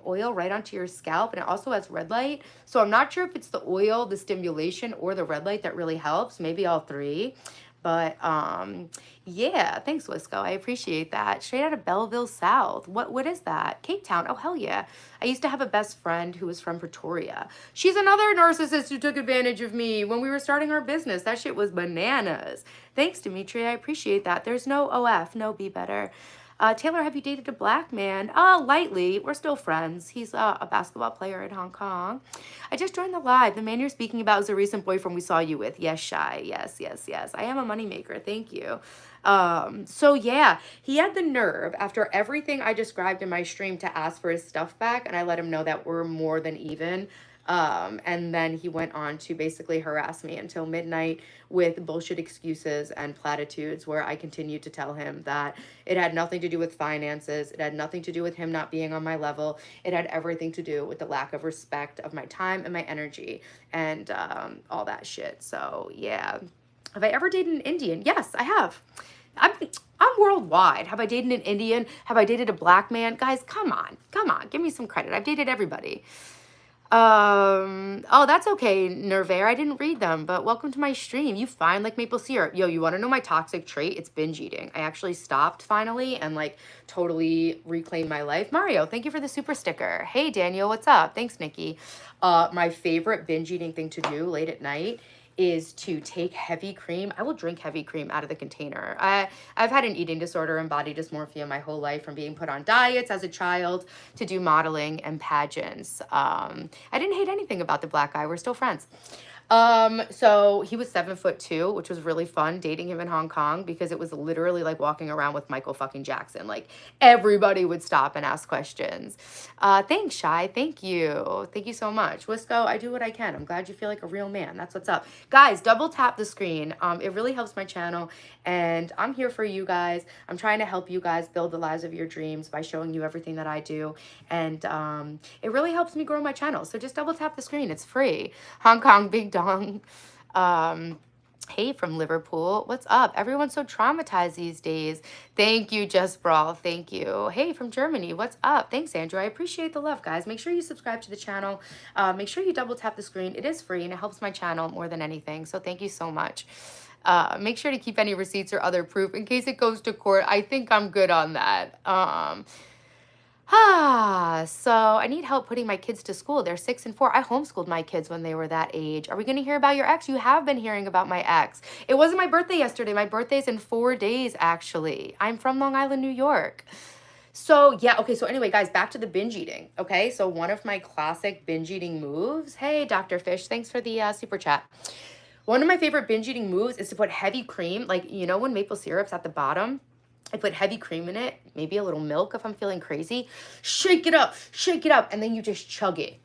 oil right onto your scalp, and it also has red light. So I'm not sure if it's the oil, the stimulation, or the red light that really helps. Maybe all three. But yeah, thanks, Wisco. I appreciate that. Straight out of Belleville South. What is that? Cape Town. Oh, hell yeah. I used to have a best friend who was from Pretoria. She's another narcissist who took advantage of me when we were starting our business. That shit was bananas. Thanks, Dimitri. I appreciate that. There's no OF, no be better. Taylor, have you dated a black man? Lightly. We're still friends. He's a basketball player in Hong Kong. I just joined the live. The man you're speaking about is a recent boyfriend we saw you with. Yes, Shy. Yes. I am a moneymaker. Thank you. So yeah, he had the nerve after everything I described in my stream to ask for his stuff back, and I let him know that we're more than even. And then he went on to basically harass me until midnight with bullshit excuses and platitudes, where I continued to tell him that it had nothing to do with finances. It had nothing to do with him not being on my level. It had everything to do with the lack of respect of my time and my energy and all that shit. So yeah. Have I ever dated an Indian? Yes, I have. I'm worldwide. Have I dated an Indian? Have I dated a black man? Guys, come on. Come on. Give me some credit. I've dated everybody. Oh, that's okay, Nervair. I didn't read them, but welcome to my stream. You fine like maple syrup. Yo, you want to know my toxic trait? It's binge eating. I actually stopped finally and like totally reclaimed my life. Mario, thank you for the super sticker. Hey, Daniel, what's up? Thanks, Nikki. My favorite binge eating thing to do late at night is to take heavy cream. I will drink heavy cream out of the container. I've had an eating disorder and body dysmorphia my whole life, from being put on diets as a child to do modeling and pageants. I didn't hate anything about the black guy. We're still friends. So he was 7'2", which was really fun dating him in Hong Kong, because it was literally like walking around with Michael fucking Jackson. Like everybody would stop and ask questions. Thanks, Shy. Thank you. Thank you so much. Wisco, I do what I can. I'm glad you feel like a real man. That's what's up. Guys, double tap the screen. It really helps my channel, and I'm here for you guys. I'm trying to help you guys build the lives of your dreams by showing you everything that I do. And it really helps me grow my channel. So just double tap the screen. It's free. Hong Kong, big dong. Hey, from Liverpool. What's up? Everyone's so traumatized these days. Thank you, Just Brawl. Thank you. Hey, from Germany. What's up? Thanks, Andrew. I appreciate the love, guys. Make sure you subscribe to the channel. Make sure you double tap the screen. It is free and it helps my channel more than anything. So thank you so much. Make sure to keep any receipts or other proof in case it goes to court. I think I'm good on that. So I need help putting my kids to school. They're 6 and 4. I homeschooled my kids when they were that age. Are we going to hear about your ex? You have been hearing about my ex. It wasn't my birthday yesterday. My birthday's in 4 days, actually. I'm from Long Island, New York. So yeah, okay, so anyway, guys, back to the binge eating, okay? So one of my classic binge eating moves, hey, Dr. Fish, thanks for the super chat. One of my favorite binge eating moves is to put heavy cream, like, you know when maple syrup's at the bottom? I put heavy cream in it, maybe a little milk if I'm feeling crazy. Shake it up, and then you just chug it.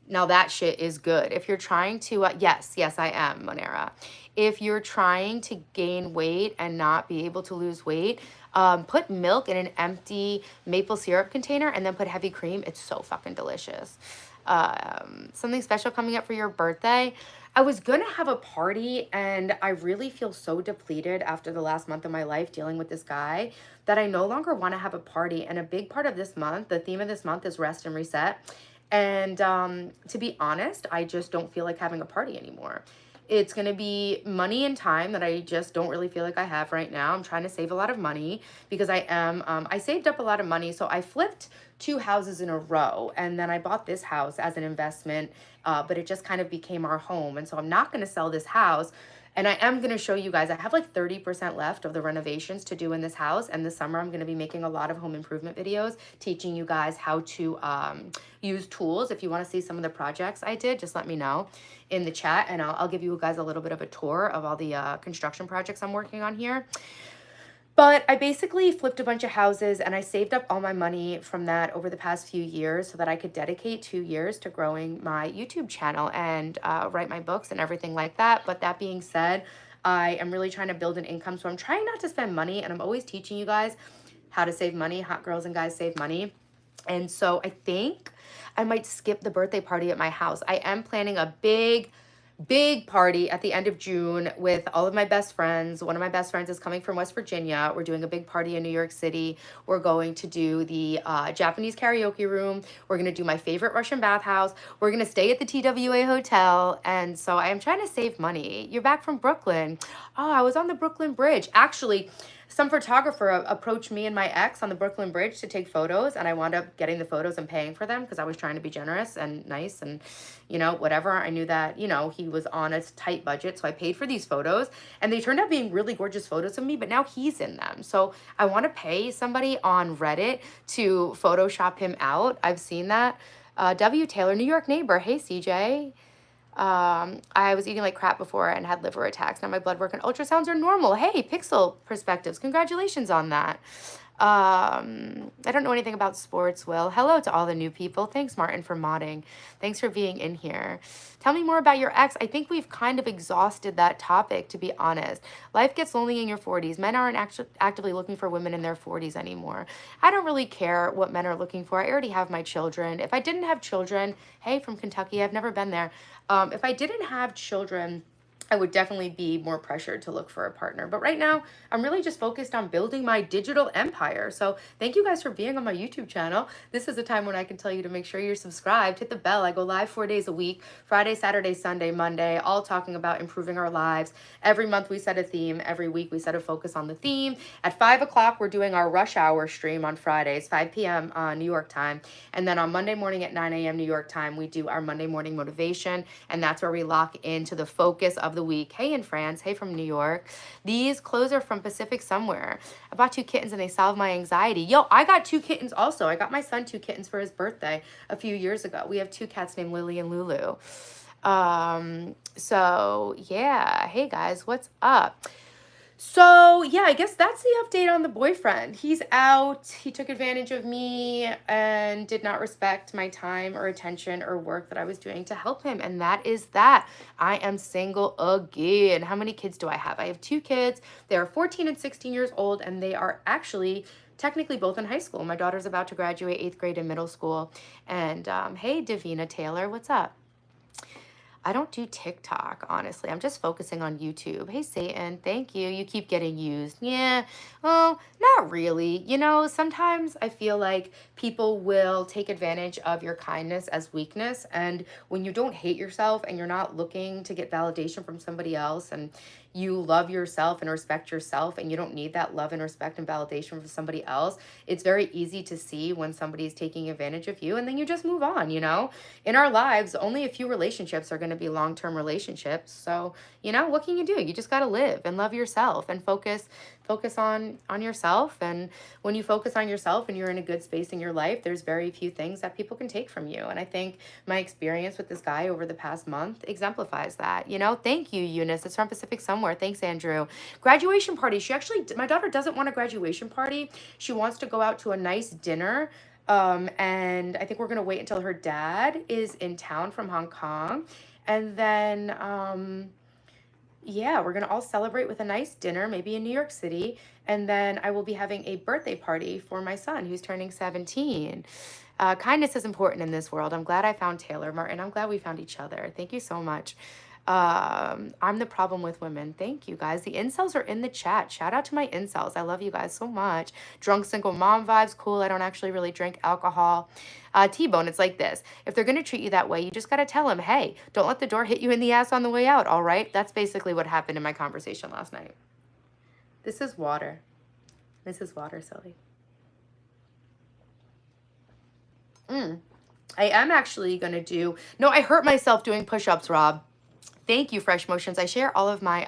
Now that shit is good. If you're trying to, yes, I am, Monera. If you're trying to gain weight and not be able to lose weight, put milk in an empty maple syrup container and then put heavy cream. It's so fucking delicious. Something special coming up for your birthday. I was gonna have a party, and I really feel so depleted after the last month of my life dealing with this guy that I no longer want to have a party. And a big part of this month, the theme of this month, is rest and reset. And to be honest, I just don't feel like having a party anymore. It's going to be money and time that I just don't really feel like I have right now. I'm trying to save a lot of money because I saved up a lot of money. So I flipped 2 houses in a row, and then I bought this house as an investment, but it just kind of became our home. And so I'm not going to sell this house. And I am going to show you guys, I have like 30% left of the renovations to do in this house. And this summer, I'm going to be making a lot of home improvement videos, teaching you guys how to use tools. If you want to see some of the projects I did, just let me know in the chat. And I'll give you guys a little bit of a tour of all the construction projects I'm working on here. But I basically flipped a bunch of houses, and I saved up all my money from that over the past few years so that I could dedicate 2 years to growing my YouTube channel and write my books and everything like that. But that being said, I am really trying to build an income. So I'm trying not to spend money, and I'm always teaching you guys how to save money. Hot girls and guys save money. And so I think I might skip the birthday party at my house. I am planning a big party at the end of June with all of my best friends. One of my best friends is coming from West Virginia. We're doing a big party in New York City. We're going to do the Japanese karaoke room. We're going to do my favorite Russian bathhouse. We're going to stay at the TWA hotel. And so I am trying to save money. You're back from Brooklyn. Oh, I was on the Brooklyn Bridge. Actually, some photographer approached me and my ex on the Brooklyn Bridge to take photos, and I wound up getting the photos and paying for them because I was trying to be generous and nice and, you know, whatever. I knew that, you know, he was on a tight budget, so I paid for these photos, and they turned out being really gorgeous photos of me, but now he's in them. So I want to pay somebody on Reddit to Photoshop him out. I've seen that. W. Taylor, New York neighbor. Hey, CJ. I was eating like crap before and had liver attacks. Now my blood work and ultrasounds are normal. Hey, Pixel Perspectives. Congratulations on that. I don't know anything about sports, Will. Hello to all the new people. Thanks, Martin, for modding. Thanks for being in here. Tell me more about your ex. I think we've kind of exhausted that topic, to be honest. Life gets lonely in your 40s. Men aren't actively looking for women in their 40s anymore. I don't really care what men are looking for. I already have my children. If I didn't have children, hey, from Kentucky, I've never been there. If I didn't have children, I would definitely be more pressured to look for a partner. But right now, I'm really just focused on building my digital empire. So thank you guys for being on my YouTube channel. This is a time when I can tell you to make sure you're subscribed, hit the bell. I go live 4 days a week, Friday, Saturday, Sunday, Monday, all talking about improving our lives. Every month we set a theme. Every week we set a focus on the theme. At 5 o'clock, we're doing our rush hour stream on Fridays, 5 p.m. New York time. And then on Monday morning at 9 a.m. New York time, we do our Monday morning motivation. And that's where we lock into the focus of the week. Hey in France, hey from New York. These clothes are from Pacific somewhere. I bought 2 kittens and they solved my anxiety. Yo, I got 2 kittens also. I got my son 2 kittens for his birthday a few years ago. We have 2 cats named Lily and Lulu. So yeah, hey guys, what's up? So yeah, I guess that's the update on the boyfriend. He's out. He took advantage of me and did not respect my time or attention or work that I was doing to help him. And that is that. I am single again. How many kids do I have? I have 2 kids. They are 14 and 16 years old, and they are actually technically both in high school. My daughter's about to graduate 8th grade in middle school. And hey, Davina Taylor, what's up? I don't do TikTok, honestly. I'm just focusing on YouTube. Hey, Satan, thank you. You keep getting used. Yeah, well, not really. You know, sometimes I feel like people will take advantage of your kindness as weakness. And when you don't hate yourself and you're not looking to get validation from somebody else, and you love yourself and respect yourself, and you don't need that love and respect and validation from somebody else, it's very easy to see when somebody's taking advantage of you, and then you just move on, you know? In our lives, only a few relationships are going to be long-term relationships. So, you know, what can you do? You just got to live and love yourself and focus on yourself. And when you focus on yourself and you're in a good space in your life, there's very few things that people can take from you. And I think my experience with this guy over the past month exemplifies that. You know, thank you, Eunice. It's from Pacific somewhere. Thanks, Andrew. Graduation party. My daughter doesn't want a graduation party. She wants to go out to a nice dinner. And I think we're going to wait until her dad is in town from Hong Kong. And then, yeah, we're going to all celebrate with a nice dinner, maybe in New York City. And then I will be having a birthday party for my son who's turning 17. Kindness is important in this world. I'm glad I found Taylor. Martin, I'm glad we found each other. Thank you so much. I'm the problem with women. Thank you guys. The incels are in the chat. Shout out to my incels. I love you guys so much. Drunk single mom vibes. Cool. I don't actually really drink alcohol. T-Bone, it's like this. If they're going to treat you that way, you just got to tell them, hey, don't let the door hit you in the ass on the way out. All right. That's basically what happened in my conversation last night. This is water. This is water, silly. I am actually going to do, no, I hurt myself doing push-ups, Rob. Thank you, Fresh Motions. I share all of my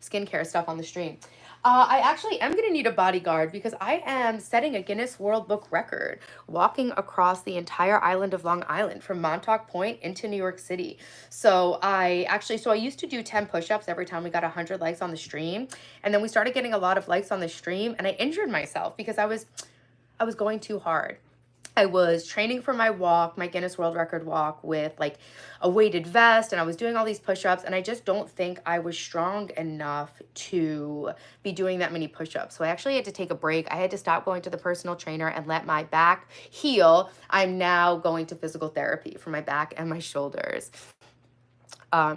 skincare stuff on the stream. I actually am going to need a bodyguard because I am setting a Guinness World Book record walking across the entire island of Long Island from Montauk Point into New York City. So I used to do 10 push-ups every time we got 100 likes on the stream. And then we started getting a lot of likes on the stream, and I injured myself because I was going too hard. I was training for my walk, my Guinness World Record walk, with like a weighted vest, and I was doing all these push-ups, and I just don't think I was strong enough to be doing that many push-ups. So I actually had to take a break. I had to stop going to the personal trainer and let my back heal. I'm now going to physical therapy for my back and my shoulders.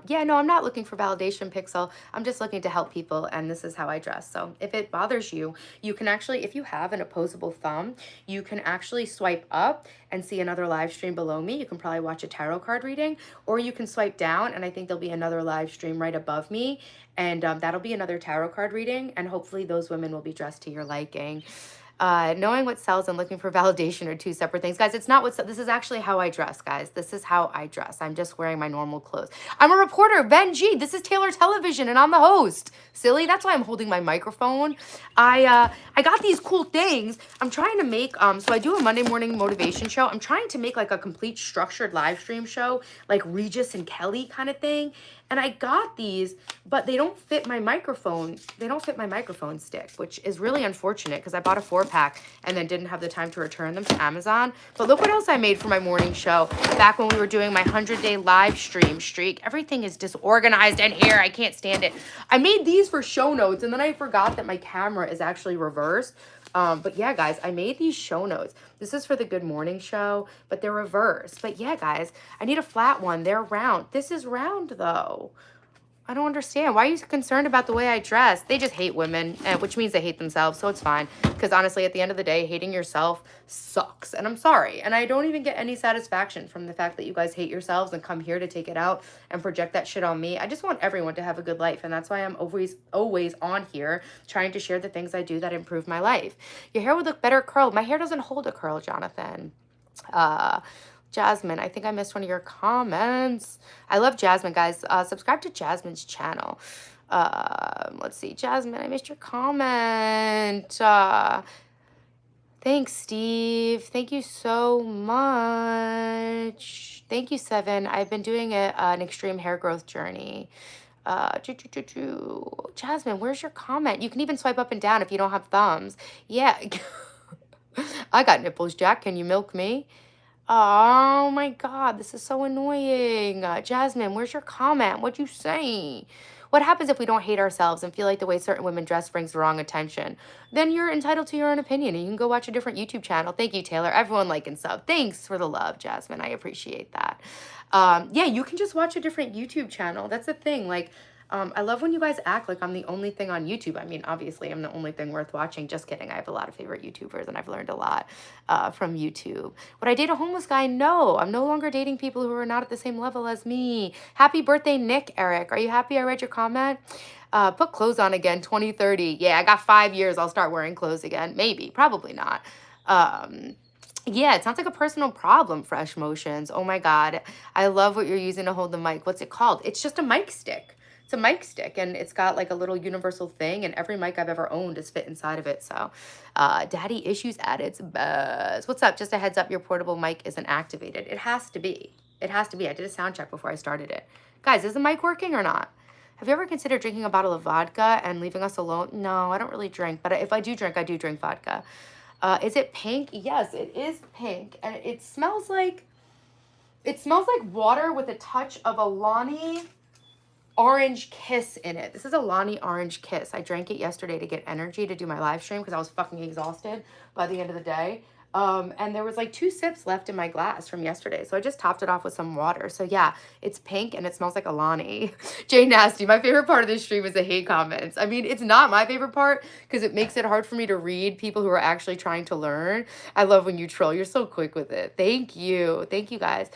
Yeah, no, I'm not looking for validation, Pixel. I'm just looking to help people, and this is how I dress. So if it bothers you, you can actually, if you have an opposable thumb, you can actually swipe up and see another live stream below me. You can probably watch a tarot card reading, or you can swipe down, and I think there'll be another live stream right above me, and that'll be another tarot card reading, and hopefully those women will be dressed to your liking. Knowing what sells and looking for validation are two separate things. Guys, it's not what this is actually how I dress, guys. This is how I dress. I'm just wearing my normal clothes. I'm a reporter, Ben G. This is Taylor Television, and I'm the host. Silly, that's why I'm holding my microphone. I got these cool things. I'm trying to make, so I do a Monday morning motivation show. I'm trying to make like a complete structured live stream show, like Regis and Kelly kind of thing. And I got these, but they don't fit my microphone. They don't fit my microphone stick, which is really unfortunate because I bought a 4-pack and then didn't have the time to return them to Amazon. But look what else I made for my morning show back when we were doing my 100-day live stream streak. Everything is disorganized in here. I can't stand it. I made these for show notes, and then I forgot that my camera is actually reversed. But yeah, guys, I made these show notes. This is for the Good Morning Show, but they're reversed. But yeah, guys, I need a flat one. They're round. This is round, though. I don't understand. Why are you concerned about the way I dress? They just hate women, which means they hate themselves, so it's fine. Because honestly, at the end of the day, hating yourself sucks. And I'm sorry. And I don't even get any satisfaction from the fact that you guys hate yourselves and come here to take it out and project that shit on me. I just want everyone to have a good life. And that's why I'm always on here trying to share the things I do that improve my life. Your hair would look better curled. My hair doesn't hold a curl, Jonathan. Jasmine, I think I missed one of your comments. I love Jasmine, guys. Subscribe to Jasmine's channel. Let's see. Jasmine, I missed your comment. Thanks, Steve. Thank you so much. Thank you, Seven. I've been doing an extreme hair growth journey. Jasmine, where's your comment? You can even swipe up and down if you don't have thumbs. Yeah. I got nipples, Jack. Can you milk me? Oh my God, this is so annoying. Jasmine, where's your comment? What'd you say? What happens if we don't hate ourselves and feel like the way certain women dress brings the wrong attention? Then you're entitled to your own opinion and you can go watch a different YouTube channel. Thank you, Taylor. Everyone like and sub. Thanks for the love, Jasmine. I appreciate that. Yeah, you can just watch a different YouTube channel. That's the thing. Like, I love when you guys act like I'm the only thing on YouTube. I mean, obviously, I'm the only thing worth watching. Just kidding. I have a lot of favorite YouTubers, and I've learned a lot from YouTube. Would I date a homeless guy? No. I'm no longer dating people who are not at the same level as me. Happy birthday, Nick, Eric. Are you happy I read your comment? Put clothes on again, 2030. Yeah, I got 5 years. I'll start wearing clothes again. Maybe. Probably not. Yeah, it sounds like a personal problem, Fresh Motions. Oh my God. I love what you're using to hold the mic. What's it called? It's just a mic stick. It's a mic stick, and it's got like a little universal thing, and every mic I've ever owned is fit inside of it. So daddy issues at its best. What's up? Just a heads up, your portable mic isn't activated. It has to be. It has to be. I did a sound check before I started it. Guys, is the mic working or not? Have you ever considered drinking a bottle of vodka and leaving us alone? No, I don't really drink, but if I do drink, I do drink vodka. Is it pink? Yes, it is pink, and it smells like water with a touch of Alani Orange Kiss in it. This is a Alani Orange Kiss. I drank it yesterday to get energy to do my live stream because I was fucking exhausted by the end of the day. And there was like 2 sips left in my glass from yesterday. So I just topped it off with some water. So yeah, it's pink and it smells like Alani. Jay Nasty, my favorite part of this stream is the hate comments. I mean, it's not my favorite part because it makes it hard for me to read people who are actually trying to learn. I love when you troll. You're so quick with it. Thank you. Thank you, guys.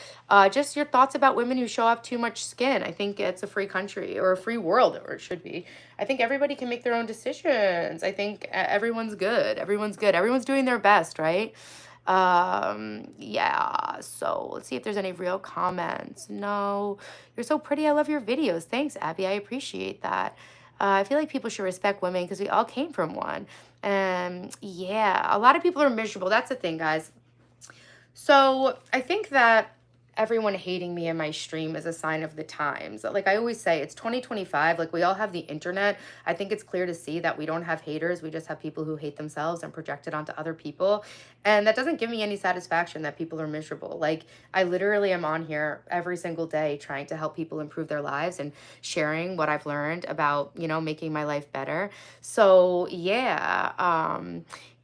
Just your thoughts about women who show off too much skin. I think it's a free country or a free world, or it should be. I think everybody can make their own decisions. I think everyone's good. Everyone's good. Everyone's doing their best, right? Yeah, so let's see if there's any real comments. No, you're so pretty. I love your videos. Thanks, Abby. I appreciate that. I feel like people should respect women because we all came from one. Yeah, a lot of people are miserable. That's the thing, guys. So I think that everyone hating me in my stream is a sign of the times. Like I always say, it's 2025. Like we all have the internet. I think it's clear to see that we don't have haters. We just have people who hate themselves and project it onto other people. And that doesn't give me any satisfaction that people are miserable. Like I literally am on here every single day trying to help people improve their lives and sharing what I've learned about, you know, making my life better. So yeah,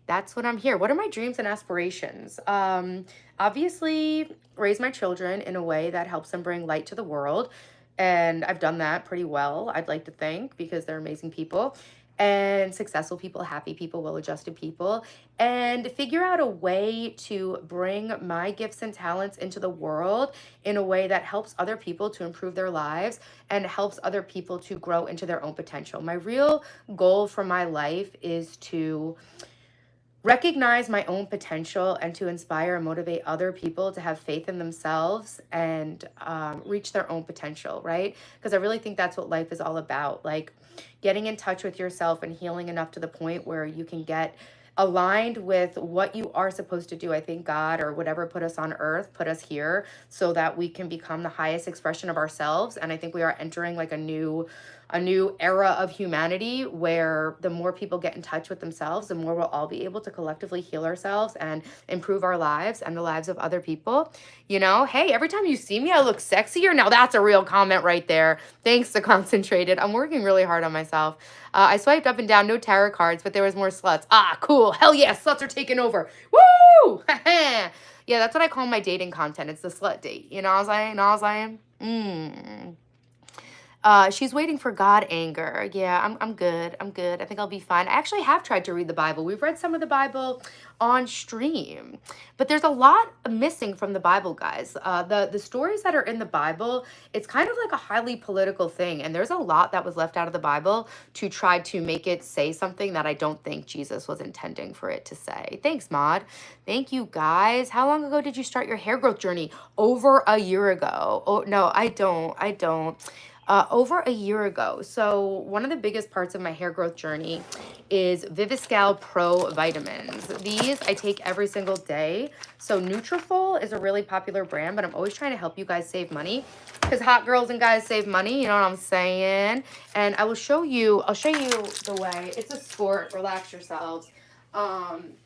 that's what I'm here. What are my dreams and aspirations? Obviously, raise my children in a way that helps them bring light to the world. And I've done that pretty well, I'd like to think, because they're amazing people and successful people, happy people, well-adjusted people, and figure out a way to bring my gifts and talents into the world in a way that helps other people to improve their lives and helps other people to grow into their own potential. My real goal for my life is to recognize my own potential and to inspire and motivate other people to have faith in themselves and reach their own potential, right? Because I really think that's what life is all about. Like getting in touch with yourself and healing enough to the point where you can get aligned with what you are supposed to do. I think God or whatever put us on earth, put us here so that we can become the highest expression of ourselves. And I think we are entering like a new era of humanity where the more people get in touch with themselves, the more we'll all be able to collectively heal ourselves and improve our lives and the lives of other people. You know, hey, every time you see me, I look sexier. Now that's a real comment right there. Thanks to Concentrated. I'm working really hard on myself. I swiped up and down, no tarot cards, but there was more sluts. Ah, cool. Hell yeah, sluts are taking over. Woo! Yeah, that's what I call my dating content. It's the slut date. You know what I'm saying? She's waiting for God anger. Yeah, I'm good. I'm good. I think I'll be fine. I actually have tried to read the Bible. We've read some of the Bible on stream, but there's a lot missing from the Bible, guys. The stories that are in the Bible, it's kind of like a highly political thing, and there's a lot that was left out of the Bible to try to make it say something that I don't think Jesus was intending for it to say. Thanks, Maud. Thank you, guys. How long ago did you start your hair growth journey? Over a year ago. Oh, no, I don't. Over a year ago. So one of the biggest parts of my hair growth journey is Viviscal Pro vitamins. These I take every single day. So Nutrafol is a really popular brand, but I'm always trying to help you guys save money because hot girls and guys save money. You know what I'm saying? And I'll show you the way. It's a sport. Relax yourselves.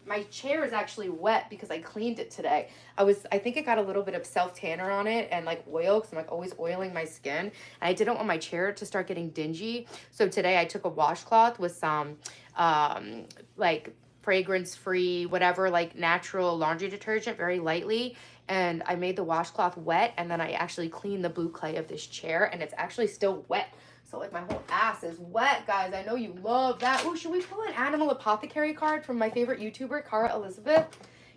My chair is actually wet because I cleaned it today. I think it got a little bit of self tanner on it and like oil because I'm like always oiling my skin. And I didn't want my chair to start getting dingy. So today I took a washcloth with some, like fragrance free, whatever, like natural laundry detergent very lightly. And I made the washcloth wet. And then I actually cleaned the blue clay of this chair and it's actually still wet. So like my whole ass is wet, guys. I know you love that. Oh, should we pull an animal apothecary card from my favorite YouTuber, Cara Elizabeth?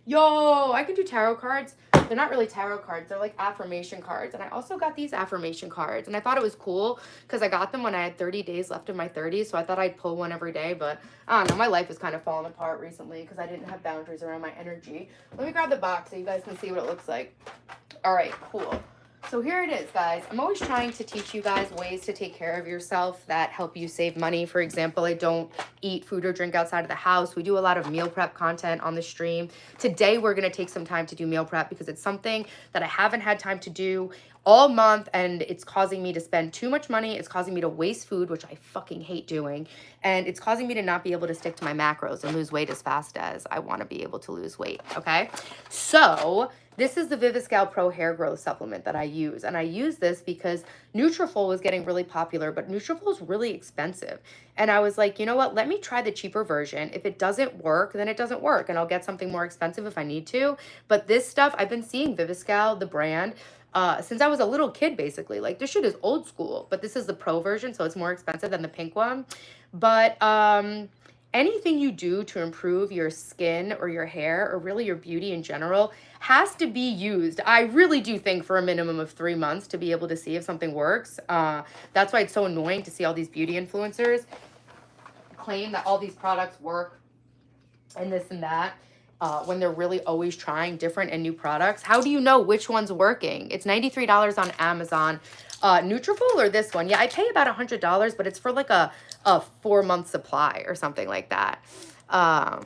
Yo, I can do tarot cards. They're not really tarot cards. They're like affirmation cards. And I also got these affirmation cards. And I thought it was cool because I got them when I had 30 days left in my 30s. So I thought I'd pull one every day. But I don't know. My life has kind of fallen apart recently because I didn't have boundaries around my energy. Let me grab the box so you guys can see what it looks like. All right, cool. So here it is, guys. I'm always trying to teach you guys ways to take care of yourself that help you save money. For example, I don't eat food or drink outside of the house. We do a lot of meal prep content on the stream. Today, we're going to take some time to do meal prep because it's something that I haven't had time to do all month and it's causing me to spend too much money. It's causing me to waste food, which I fucking hate doing. And it's causing me to not be able to stick to my macros and lose weight as fast as I want to be able to lose weight, okay? So this is the Viviscal Pro hair growth supplement that I use. And I use this because Nutrafol was getting really popular, but Nutrafol is really expensive. And I was like, you know what? Let me try the cheaper version. If it doesn't work, then it doesn't work. And I'll get something more expensive if I need to. But this stuff, I've been seeing Viviscal, the brand, since I was a little kid, basically. Like, this shit is old school, but this is the pro version, so it's more expensive than the pink one. But anything you do to improve your skin or your hair or really your beauty in general has to be used. I really do think for a minimum of 3 months to be able to see if something works. That's why it's so annoying to see all these beauty influencers claim that all these products work and this and that. When they're really always trying different and new products. How do you know which one's working? It's $93 on Amazon. Nutrafol or this one? Yeah, I pay about $100, but it's for like a 4-month supply or something like that. Yes,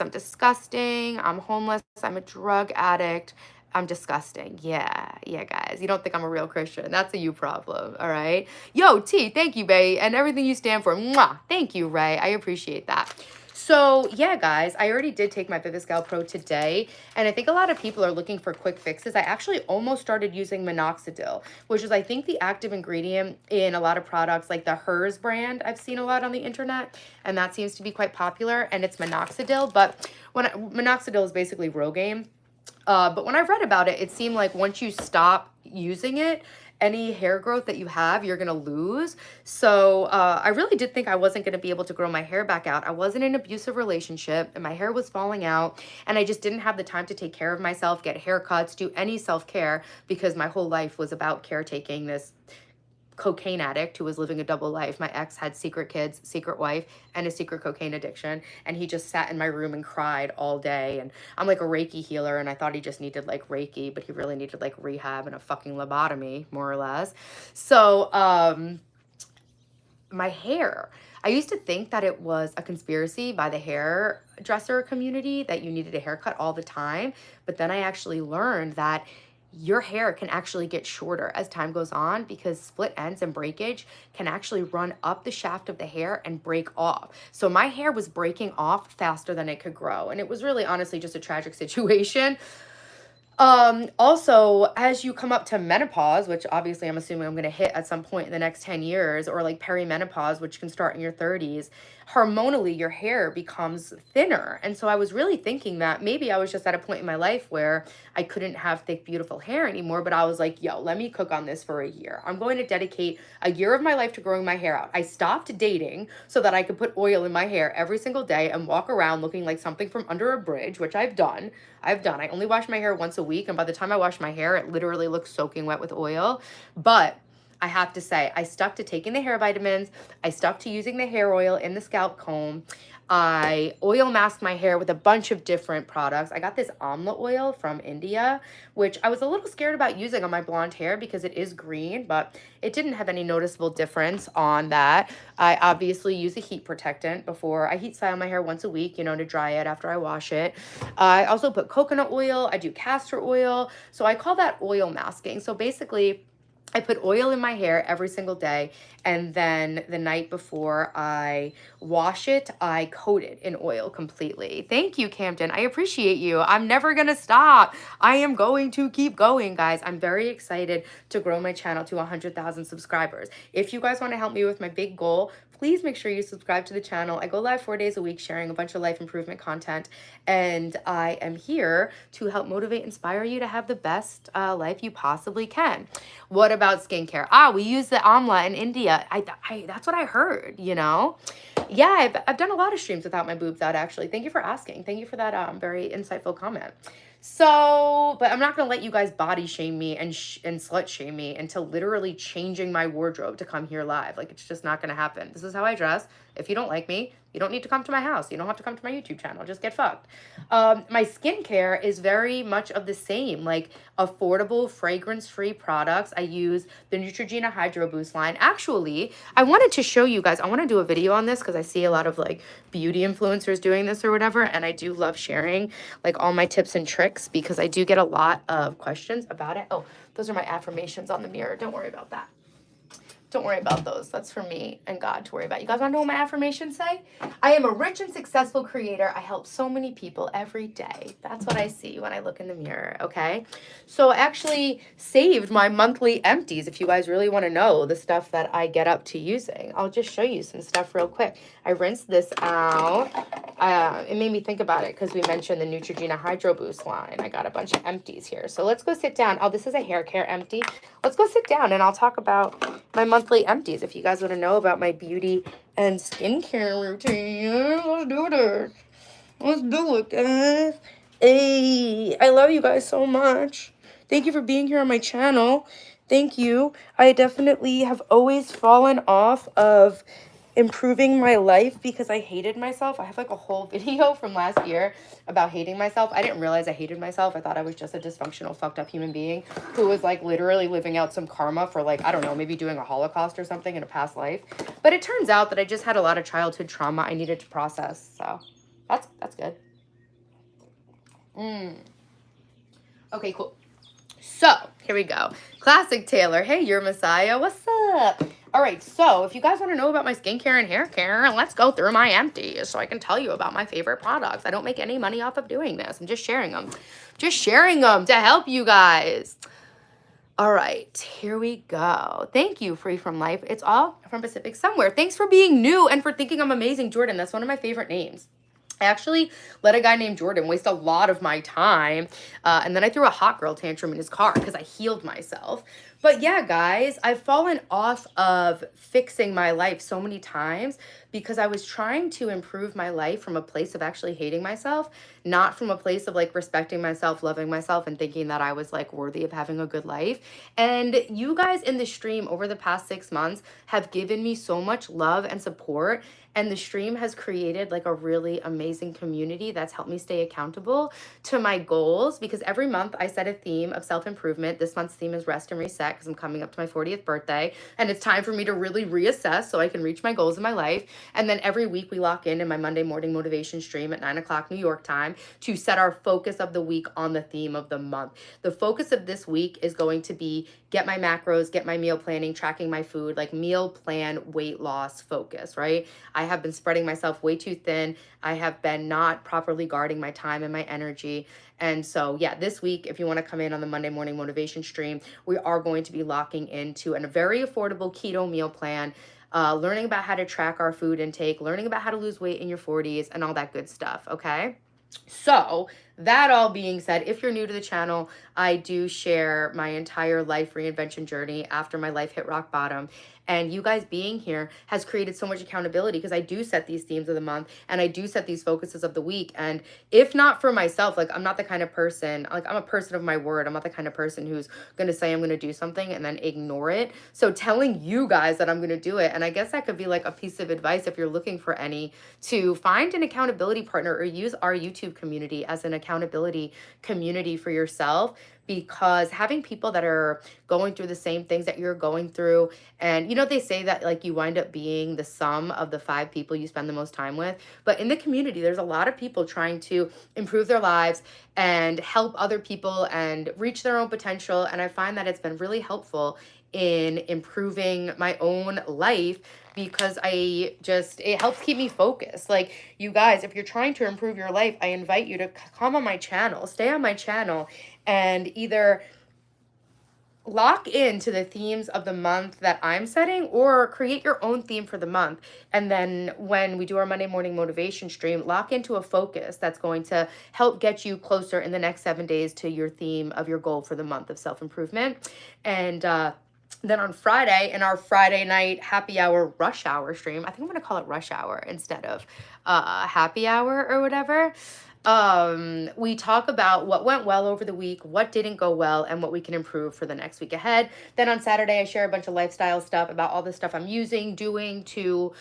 I'm disgusting. I'm homeless. I'm a drug addict. I'm disgusting. Yeah, guys. You don't think I'm a real Christian. That's a you problem, all right? Yo, T, thank you, babe, and everything you stand for. Mwah. Thank you, Ray. I appreciate that. So yeah, guys, I already did take my Viviscal Pro today, and I think a lot of people are looking for quick fixes. I actually almost started using minoxidil, which is, I think, the active ingredient in a lot of products, like the Hers brand I've seen a lot on the internet, and that seems to be quite popular, and it's minoxidil, but minoxidil is basically Rogaine. But when I read about it, it seemed like once you stop using it, any hair growth that you have, you're going to lose. So I really did think I wasn't going to be able to grow my hair back out. I was in an abusive relationship and my hair was falling out and I just didn't have the time to take care of myself, get haircuts, do any self-care because my whole life was about caretaking this cocaine addict who was living a double life. My ex had secret kids, secret wife, and a secret cocaine addiction. And he just sat in my room and cried all day. And I'm like a Reiki healer, and I thought he just needed like Reiki, but he really needed like rehab and a fucking lobotomy, more or less. So, my hair. I used to think that it was a conspiracy by the hairdresser community that you needed a haircut all the time. But then I actually learned that your hair can actually get shorter as time goes on because split ends and breakage can actually run up the shaft of the hair and break off. So my hair was breaking off faster than it could grow. And it was really honestly just a tragic situation. Also, as you come up to menopause, which obviously I'm assuming I'm going to hit at some point in the next 10 years, or like perimenopause, which can start in your 30s, hormonally, your hair becomes thinner. And so I was really thinking that maybe I was just at a point in my life where I couldn't have thick, beautiful hair anymore. But I was like, yo, let me cook on this for a year. I'm going to dedicate a year of my life to growing my hair out. I stopped dating so that I could put oil in my hair every single day and walk around looking like something from under a bridge, which I've done. I only wash my hair once a week, and by the time I wash my hair, it literally looks soaking wet with oil. But I have to say, I stuck to taking the hair vitamins. I stuck to using the hair oil in the scalp comb. I oil masked my hair with a bunch of different products. I got this amla oil from India, which I was a little scared about using on my blonde hair because it is green, but it didn't have any noticeable difference on that. I obviously use a heat protectant before I heat style my hair once a week, to dry it after I wash it. I also put coconut oil. I do castor oil. So I call that oil masking. So basically, I put oil in my hair every single day, and then the night before I wash it, I coat it in oil completely. Thank you, Camden. I appreciate you. I'm never going to stop. I am going to keep going, guys. I'm very excited to grow my channel to 100,000 subscribers. If you guys want to help me with my big goal, please make sure you subscribe to the channel. I go live 4 days a week sharing a bunch of life improvement content, and I am here to help motivate, inspire you to have the best life you possibly can. What about skincare? We use the amla in India. That's what I heard, Yeah, I've done a lot of streams without my boobs out, actually. Thank you for asking. Thank you for that very insightful comment. So, but I'm not going to let you guys body shame me and slut shame me into literally changing my wardrobe to come here live. Like, it's just not going to happen. This is how I dress. If you don't like me, you don't need to come to my house. You don't have to come to my YouTube channel. Just get fucked. My skincare is very much of the same, like affordable, fragrance-free products. I use the Neutrogena Hydro Boost line. Actually, I wanted to show you guys. I want to do a video on this because I see a lot of like beauty influencers doing this or whatever, and I do love sharing like all my tips and tricks because I do get a lot of questions about it. Oh, those are my affirmations on the mirror. Don't worry about that. Don't worry about those. That's for me and God to worry about. You guys want to know what my affirmations say? I am a rich and successful creator. I help so many people every day. That's what I see when I look in the mirror, okay? So I actually saved my monthly empties if you guys really want to know the stuff that I get up to using. I'll just show you some stuff real quick. I rinsed this out. It made me think about it because we mentioned the Neutrogena Hydro Boost line. I got a bunch of empties here. So let's go sit down. Oh, this is a hair care empty. Let's go sit down and I'll talk about my monthly empties if you guys want to know about my beauty and skincare routine. Let's do it. Let's do it, guys. Hey, I love you guys so much. Thank you for being here on my channel. Thank you. I definitely have always fallen off of improving my life because I hated myself. I have like a whole video from last year about hating myself. I didn't realize I hated myself. I thought I was just a dysfunctional, fucked up human being who was like literally living out some karma for like, I don't know, maybe doing a Holocaust or something in a past life. But it turns out that I just had a lot of childhood trauma I needed to process. So that's good. Okay, cool. So here we go. Classic Taylor. Hey, you're Messiah. What's up? All right, so if you guys want to know about my skincare and hair care, let's go through my empties so I can tell you about my favorite products. I don't make any money off of doing this. I'm just sharing them. Just sharing them to help you guys. All right, here we go. Thank you, Free From Life. It's all from Pacific Somewhere. Thanks for being new and for thinking I'm amazing, Jordan. That's one of my favorite names. I actually let a guy named Jordan waste a lot of my time, and then I threw a hot girl tantrum in his car because I healed myself. But yeah, guys, I've fallen off of fixing my life so many times because I was trying to improve my life from a place of actually hating myself, not from a place of like respecting myself, loving myself, and thinking that I was like worthy of having a good life. And you guys in the stream over the past 6 months have given me so much love and support. And the stream has created like a really amazing community that's helped me stay accountable to my goals because every month I set a theme of self-improvement. This month's theme is rest and reset. reset because I'm coming up to my 40th birthday, and it's time for me to really reassess so I can reach my goals in my life. And then every week we lock in my Monday morning motivation stream at 9 o'clock New York time to set our focus of the week on the theme of the month. The focus of this week is going to be get my macros, get my meal planning, tracking my food, like meal plan, weight loss focus, right? I have been spreading myself way too thin. I have been not properly guarding my time and my energy. And so, yeah, this week, if you want to come in on the Monday morning motivation stream, we are going to be locking into a very affordable keto meal plan, learning about how to track our food intake, learning about how to lose weight in your 40s and all that good stuff, okay? So that all being said, if you're new to the channel, I do share my entire life reinvention journey after my life hit rock bottom. And you guys being here has created so much accountability because I do set these themes of the month and I do set these focuses of the week. And if not for myself, like I'm not the kind of person, like I'm a person of my word. I'm not the kind of person who's going to say I'm going to do something and then ignore it. So telling you guys that I'm going to do it, and I guess that could be like a piece of advice if you're looking for any, to find an accountability partner or use our YouTube community as an accountability community for yourself, because having people that are going through the same things that you're going through, and you know, they say that like you wind up being the sum of the 5 people you spend the most time with, but in the community, there's a lot of people trying to improve their lives and help other people and reach their own potential. And I find that it's been really helpful in improving my own life because it helps keep me focused. Like, you guys, if you're trying to improve your life, I invite you to come on my channel, stay on my channel, and either lock into the themes of the month that I'm setting or create your own theme for the month. And then when we do our Monday morning motivation stream, lock into a focus that's going to help get you closer in the next 7 days to your theme of your goal for the month of self-improvement. And then on Friday, in our Friday night happy hour rush hour stream, I think I'm going to call it rush hour instead of happy hour or whatever. We talk about what went well over the week, what didn't go well, and what we can improve for the next week ahead. Then on Saturday, I share a bunch of lifestyle stuff about all the stuff I'm doing to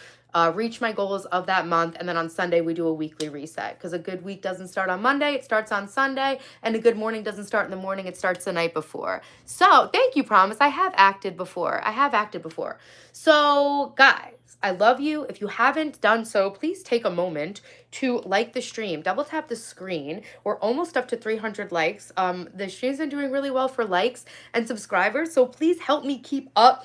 reach my goals of that month. And then on Sunday, we do a weekly reset, because a good week doesn't start on Monday, it starts on Sunday, and a good morning doesn't start in the morning, it starts the night before. So thank you, Promise. I have acted before. So guys, I love you. If you haven't done so, please take a moment to like the stream. Double tap the screen. We're almost up to 300 likes. The stream's been doing really well for likes and subscribers, so please help me keep up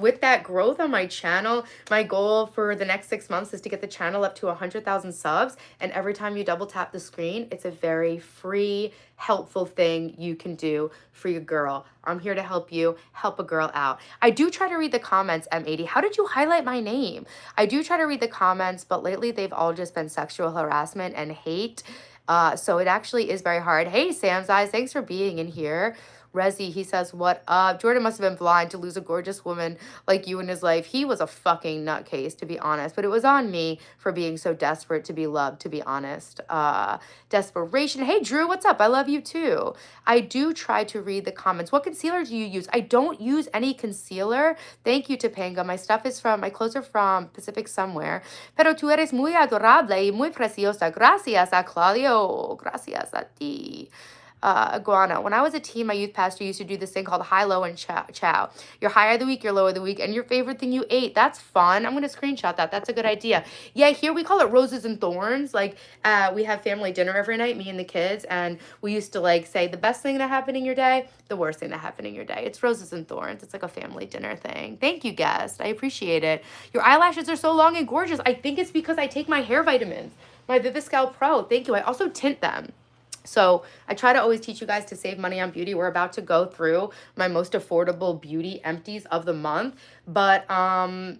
with that growth on my channel. My goal for the next 6 months is to get the channel up to 100,000 subs. And every time you double tap the screen, it's a very free, helpful thing you can do for your girl. I'm here to help you, help a girl out. I do try to read the comments, M80. How did you highlight my name? I do try to read the comments, but lately they've all just been sexual harassment and hate. So it actually is very hard. Hey, Sam's Eyes, thanks for being in here. Rezi, he says, what up? Jordan must have been blind to lose a gorgeous woman like you in his life. He was a fucking nutcase, to be honest. But it was on me for being so desperate to be loved, to be honest. Desperation. Hey, Drew, what's up? I love you too. I do try to read the comments. What concealer do you use? I don't use any concealer. Thank you, Topanga. My clothes are from Pacific somewhere. Pero tú eres muy adorable y muy preciosa. Gracias a Claudio. Gracias a ti. Iguana. When I was a teen, my youth pastor used to do this thing called high, low, and chow. Your high of the week, your low of the week, and your favorite thing you ate. That's fun. I'm going to screenshot that. That's a good idea. Yeah, here we call it roses and thorns. Like, we have family dinner every night, me and the kids, and we used to like say the best thing that happened in your day, the worst thing that happened in your day. It's roses and thorns. It's like a family dinner thing. Thank you, guest. I appreciate it. Your eyelashes are so long and gorgeous. I think it's because I take my hair vitamins, my Viviscal Pro. Thank you. I also tint them. So I try to always teach you guys to save money on beauty. We're about to go through my most affordable beauty empties of the month. But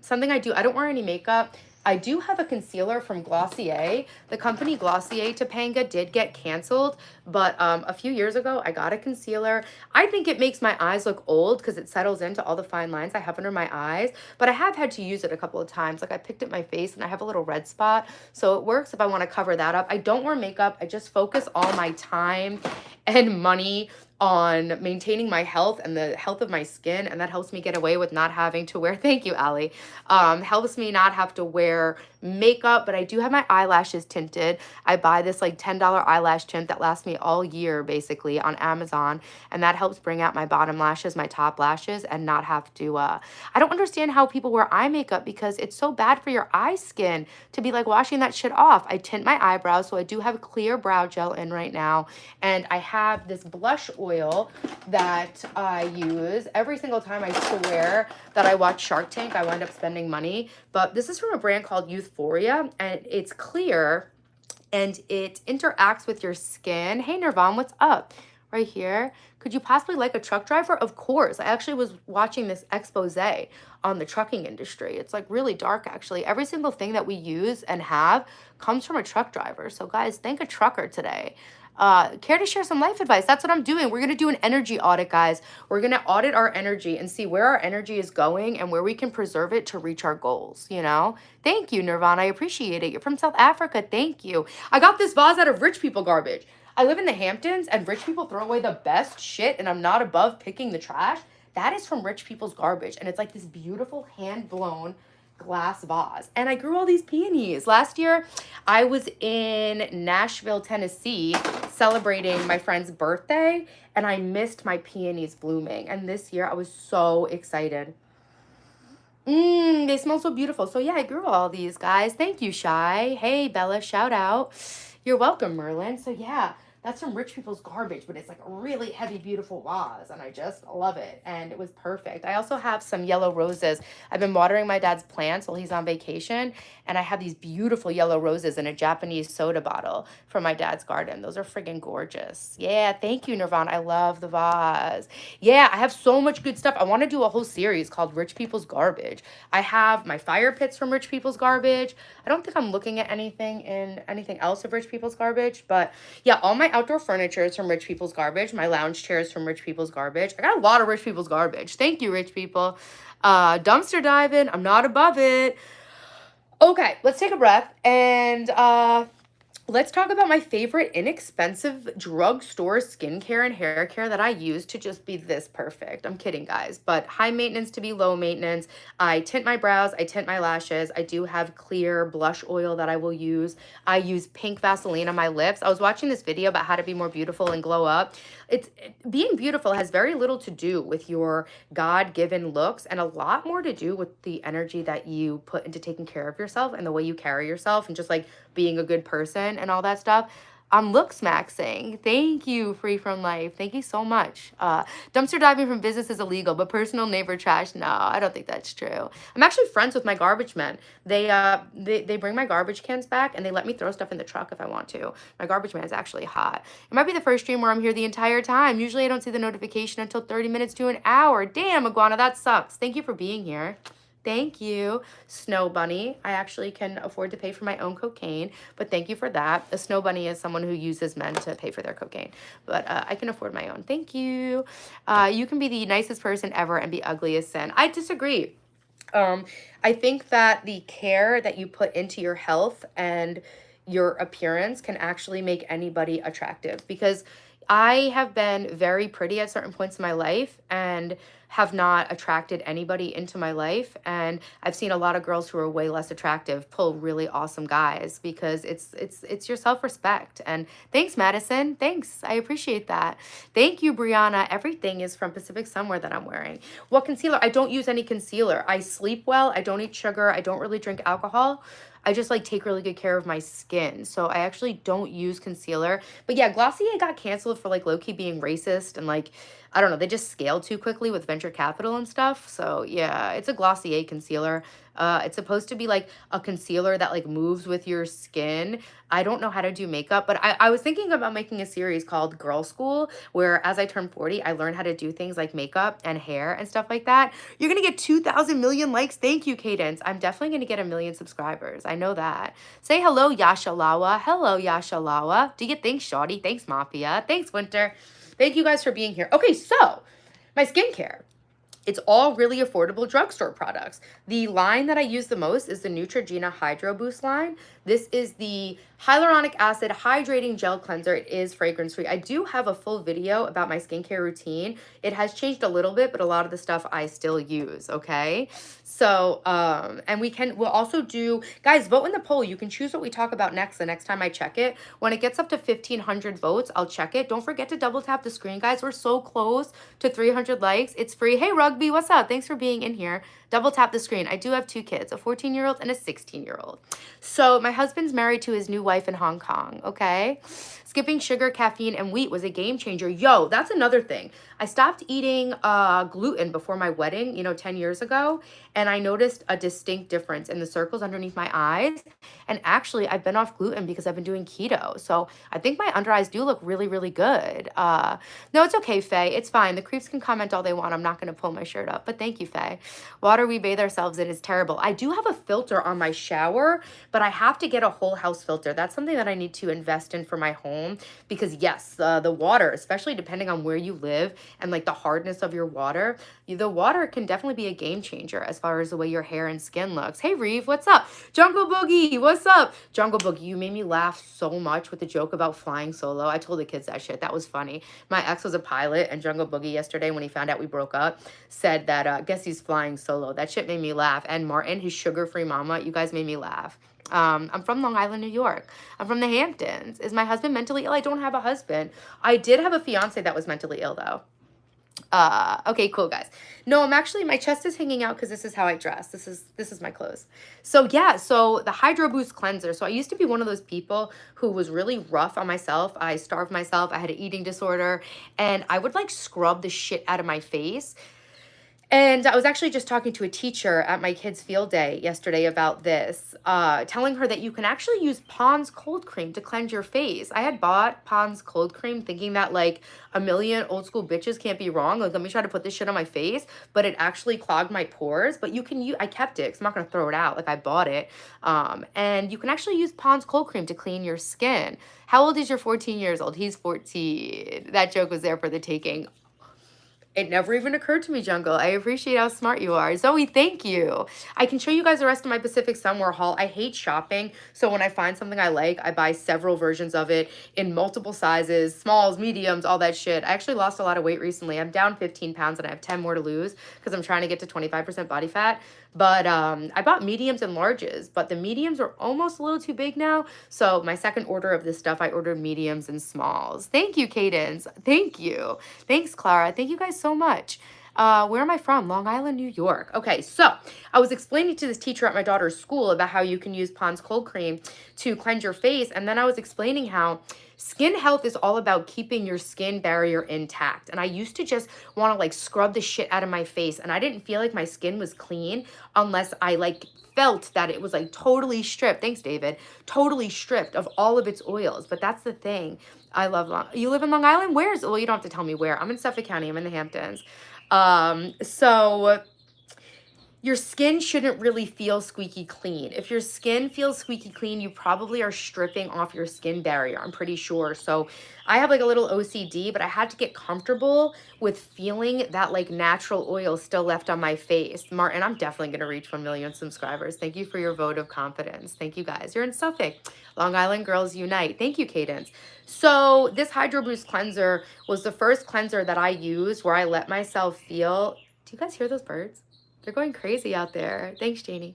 something I don't wear any makeup. I do have a concealer from Glossier. The company Glossier, Topanga, did get canceled, but a few years ago, I got a concealer. I think it makes my eyes look old because it settles into all the fine lines I have under my eyes, but I have had to use it a couple of times. Like, I picked at my face and I have a little red spot, so it works if I want to cover that up. I don't wear makeup. I just focus all my time and money on maintaining my health and the health of my skin, and that helps me get away with not having to wear, thank you, Allie, helps me not have to wear makeup, but I do have my eyelashes tinted. I buy this like $10 eyelash tint that lasts me all year basically on Amazon, and that helps bring out my bottom lashes, my top lashes, and not have to, I don't understand how people wear eye makeup because it's so bad for your eye skin to be like washing that shit off. I tint my eyebrows, so I do have clear brow gel in right now, and I have this blush oil that I use every single time I swear that I watch Shark Tank. I wind up spending money, but this is from a brand called Youthforia, and it's clear and it interacts with your skin. Hey Nirvan, what's up? Right here. Could you possibly like a truck driver? Of course. I actually was watching this expose on the trucking industry. It's like really dark actually. Every single thing that we use and have comes from a truck driver. So guys, thank a trucker today. Care to share some life advice? That's what I'm doing. We're going to do an energy audit, guys. We're going to audit our energy and see where our energy is going and where we can preserve it to reach our goals, you know? Thank you, Nirvana. I appreciate it. You're from South Africa. Thank you. I got this vase out of rich people garbage. I live in the Hamptons and rich people throw away the best shit and I'm not above picking the trash. That is from rich people's garbage. And it's like this beautiful hand-blown glass vase. And I grew all these peonies. Last year, I was in Nashville, Tennessee, celebrating my friend's birthday, and I missed my peonies blooming. And this year, I was so excited. They smell so beautiful. So yeah, I grew all these, guys. Thank you, Shy. Hey, Bella, shout out. You're welcome, Merlin. So yeah, that's from rich people's garbage, but it's like a really heavy, beautiful vase, and I just love it, and it was perfect. I also have some yellow roses. I've been watering my dad's plants while he's on vacation, and I have these beautiful yellow roses in a Japanese soda bottle from my dad's garden. Those are friggin' gorgeous. Yeah, thank you, Nirvana. I love the vase. Yeah, I have so much good stuff. I want to do a whole series called Rich People's Garbage. I have my fire pits from Rich People's Garbage. I don't think I'm looking at anything else of Rich People's Garbage, but yeah, all my outdoor furniture is from Rich People's Garbage. My lounge chair is from Rich People's Garbage. I got a lot of Rich People's Garbage. Thank you, rich people. Dumpster diving. I'm not above it. Okay, let's take a breath and let's talk about my favorite inexpensive drugstore skincare and hair care that I use to just be this perfect. I'm kidding, guys, but high maintenance to be low maintenance. I tint my brows, I tint my lashes. I do have clear blush oil that I will use. I use pink Vaseline on my lips. I was watching this video about how to be more beautiful and glow up. Being beautiful has very little to do with your God-given looks and a lot more to do with the energy that you put into taking care of yourself and the way you carry yourself and just like being a good person and all that stuff. I'm looks maxing. Thank you, Free From Life. Thank you so much. Dumpster diving from business is illegal, but personal neighbor trash, no, I don't think that's true. I'm actually friends with my garbage men. They bring my garbage cans back and they let me throw stuff in the truck if I want to. My garbage man is actually hot. It might be the first stream where I'm here the entire time. Usually I don't see the notification until 30 minutes to an hour. Damn, Iguana, that sucks. Thank you for being here. Thank you, Snow Bunny. I actually can afford to pay for my own cocaine, but thank you for that. A Snow Bunny is someone who uses men to pay for their cocaine, but I can afford my own. Thank you. You can be the nicest person ever and be ugly as sin. I disagree. I think that the care that you put into your health and your appearance can actually make anybody attractive, because I have been very pretty at certain points in my life and have not attracted anybody into my life. And I've seen a lot of girls who are way less attractive pull really awesome guys because it's your self-respect. And thanks, Madison. Thanks. I appreciate that. Thank you, Brianna. Everything is from Pacific Somewhere that I'm wearing. What concealer? I don't use any concealer. I sleep well. I don't eat sugar. I don't really drink alcohol. I just like take really good care of my skin. So I actually don't use concealer. But yeah, Glossier got canceled for like low-key being racist and like, I don't know, they just scaled too quickly with venture capital and stuff. So yeah, it's a Glossier concealer. It's supposed to be like a concealer that like moves with your skin. I don't know how to do makeup, but I was thinking about making a series called Girl School, where as I turn 40, I learn how to do things like makeup and hair and stuff like that. You're going to get 2,000 million likes. Thank you, Cadence. I'm definitely going to get 1 million subscribers. I know that. Say hello, Yasha Lawa. Hello, Yasha Lawa. Do you think, Shawty? Thanks, Mafia. Thanks, Winter. Thank you guys for being here. Okay, so my skincare. It's all really affordable drugstore products. The line that I use the most is the Neutrogena Hydro Boost line. This is the hyaluronic acid hydrating gel cleanser. It is fragrance free. I do have a full video about my skincare routine. It has changed a little bit, but a lot of the stuff I still use, okay? So, and we'll also do, guys, vote in the poll. You can choose what we talk about next the next time I check it. When it gets up to 1,500 votes, I'll check it. Don't forget to double tap the screen, guys. We're so close to 300 likes. It's free. Hey, Rugby, what's up? Thanks for being in here. Double tap the screen. I do have 2 kids, a 14-year-old and a 16-year-old. So my husband's married to his new wife in Hong Kong, okay? Skipping sugar, caffeine, and wheat was a game changer. Yo, that's another thing. I stopped eating gluten before my wedding, 10 years ago, and I noticed a distinct difference in the circles underneath my eyes. And actually, I've been off gluten because I've been doing keto. So I think my under eyes do look really, really good. No, it's okay, Faye. It's fine. The creeps can comment all they want. I'm not going to pull my shirt up, but thank you, Faye. Water we bathe ourselves in is terrible. I do have a filter on my shower, but I have to get a whole house filter. That's something that I need to invest in for my home because yes, the water, especially depending on where you live and like the hardness of your water, the water can definitely be a game changer as far as the way your hair and skin looks. Hey, Reeve, what's up? Jungle Boogie, what's up? Jungle Boogie, you made me laugh so much with the joke about flying solo. I told the kids that shit. That was funny. My ex was a pilot, and Jungle Boogie yesterday, when he found out we broke up, said that, guess he's flying solo. That shit made me laugh. And Martin, his sugar-free mama, you guys made me laugh. I'm from Long Island, New York. I'm from the Hamptons. Is my husband mentally ill? I don't have a husband. I did have a fiance that was mentally ill, though. Okay, cool, guys. No, my chest is hanging out because this is how I dress. This is my clothes. So yeah, so the Hydro Boost cleanser. So I used to be one of those people who was really rough on myself. I starved myself. I had an eating disorder, and I would like scrub the shit out of my face. And I was actually just talking to a teacher at my kids' field day yesterday about this, telling her that you can actually use Pond's cold cream to cleanse your face. I had bought Pond's cold cream thinking that like a million old school bitches can't be wrong. Like, let me try to put this shit on my face, but it actually clogged my pores. But you can use, I kept it because I'm not going to throw it out. Like I bought it. And you can actually use Pond's cold cream to clean your skin. How old is your 14 years old? He's 14. That joke was there for the taking. It never even occurred to me, Jungle. I appreciate how smart you are. Zoe, thank you. I can show you guys the rest of my Pacific Sunwear haul. I hate shopping, so when I find something I like, I buy several versions of it in multiple sizes, smalls, mediums, all that shit. I actually lost a lot of weight recently. I'm down 15 pounds and I have 10 more to lose because I'm trying to get to 25% body fat. But I bought mediums and larges, but the mediums are almost a little too big now. So my second order of this stuff, I ordered mediums and smalls. Thank you, Cadence. Thank you. Thanks, Clara. Thank you guys so much. Where am I from? Long Island, New York. Okay, so I was explaining to this teacher at my daughter's school about how you can use Pond's cold cream to cleanse your face. And then I was explaining how skin health is all about keeping your skin barrier intact. And I used to just want to like scrub the shit out of my face. And I didn't feel like my skin was clean unless I like felt that it was like totally stripped. Thanks, David. Totally stripped of all of its oils. But that's the thing. I love you live in Long Island? Where's, well, you don't have to tell me where. I'm in Suffolk County. I'm in the Hamptons. So your skin shouldn't really feel squeaky clean. If your skin feels squeaky clean, you probably are stripping off your skin barrier, I'm pretty sure. So I have like a little OCD, but I had to get comfortable with feeling that like natural oil still left on my face. Martin, I'm definitely going to reach 1 million subscribers. Thank you for your vote of confidence. Thank you guys. You're in Suffolk. Long Island Girls Unite. Thank you, Cadence. So this Hydro Boost cleanser was the first cleanser that I used where I let myself feel. Do you guys hear those birds? They're going crazy out there. Thanks, Janie.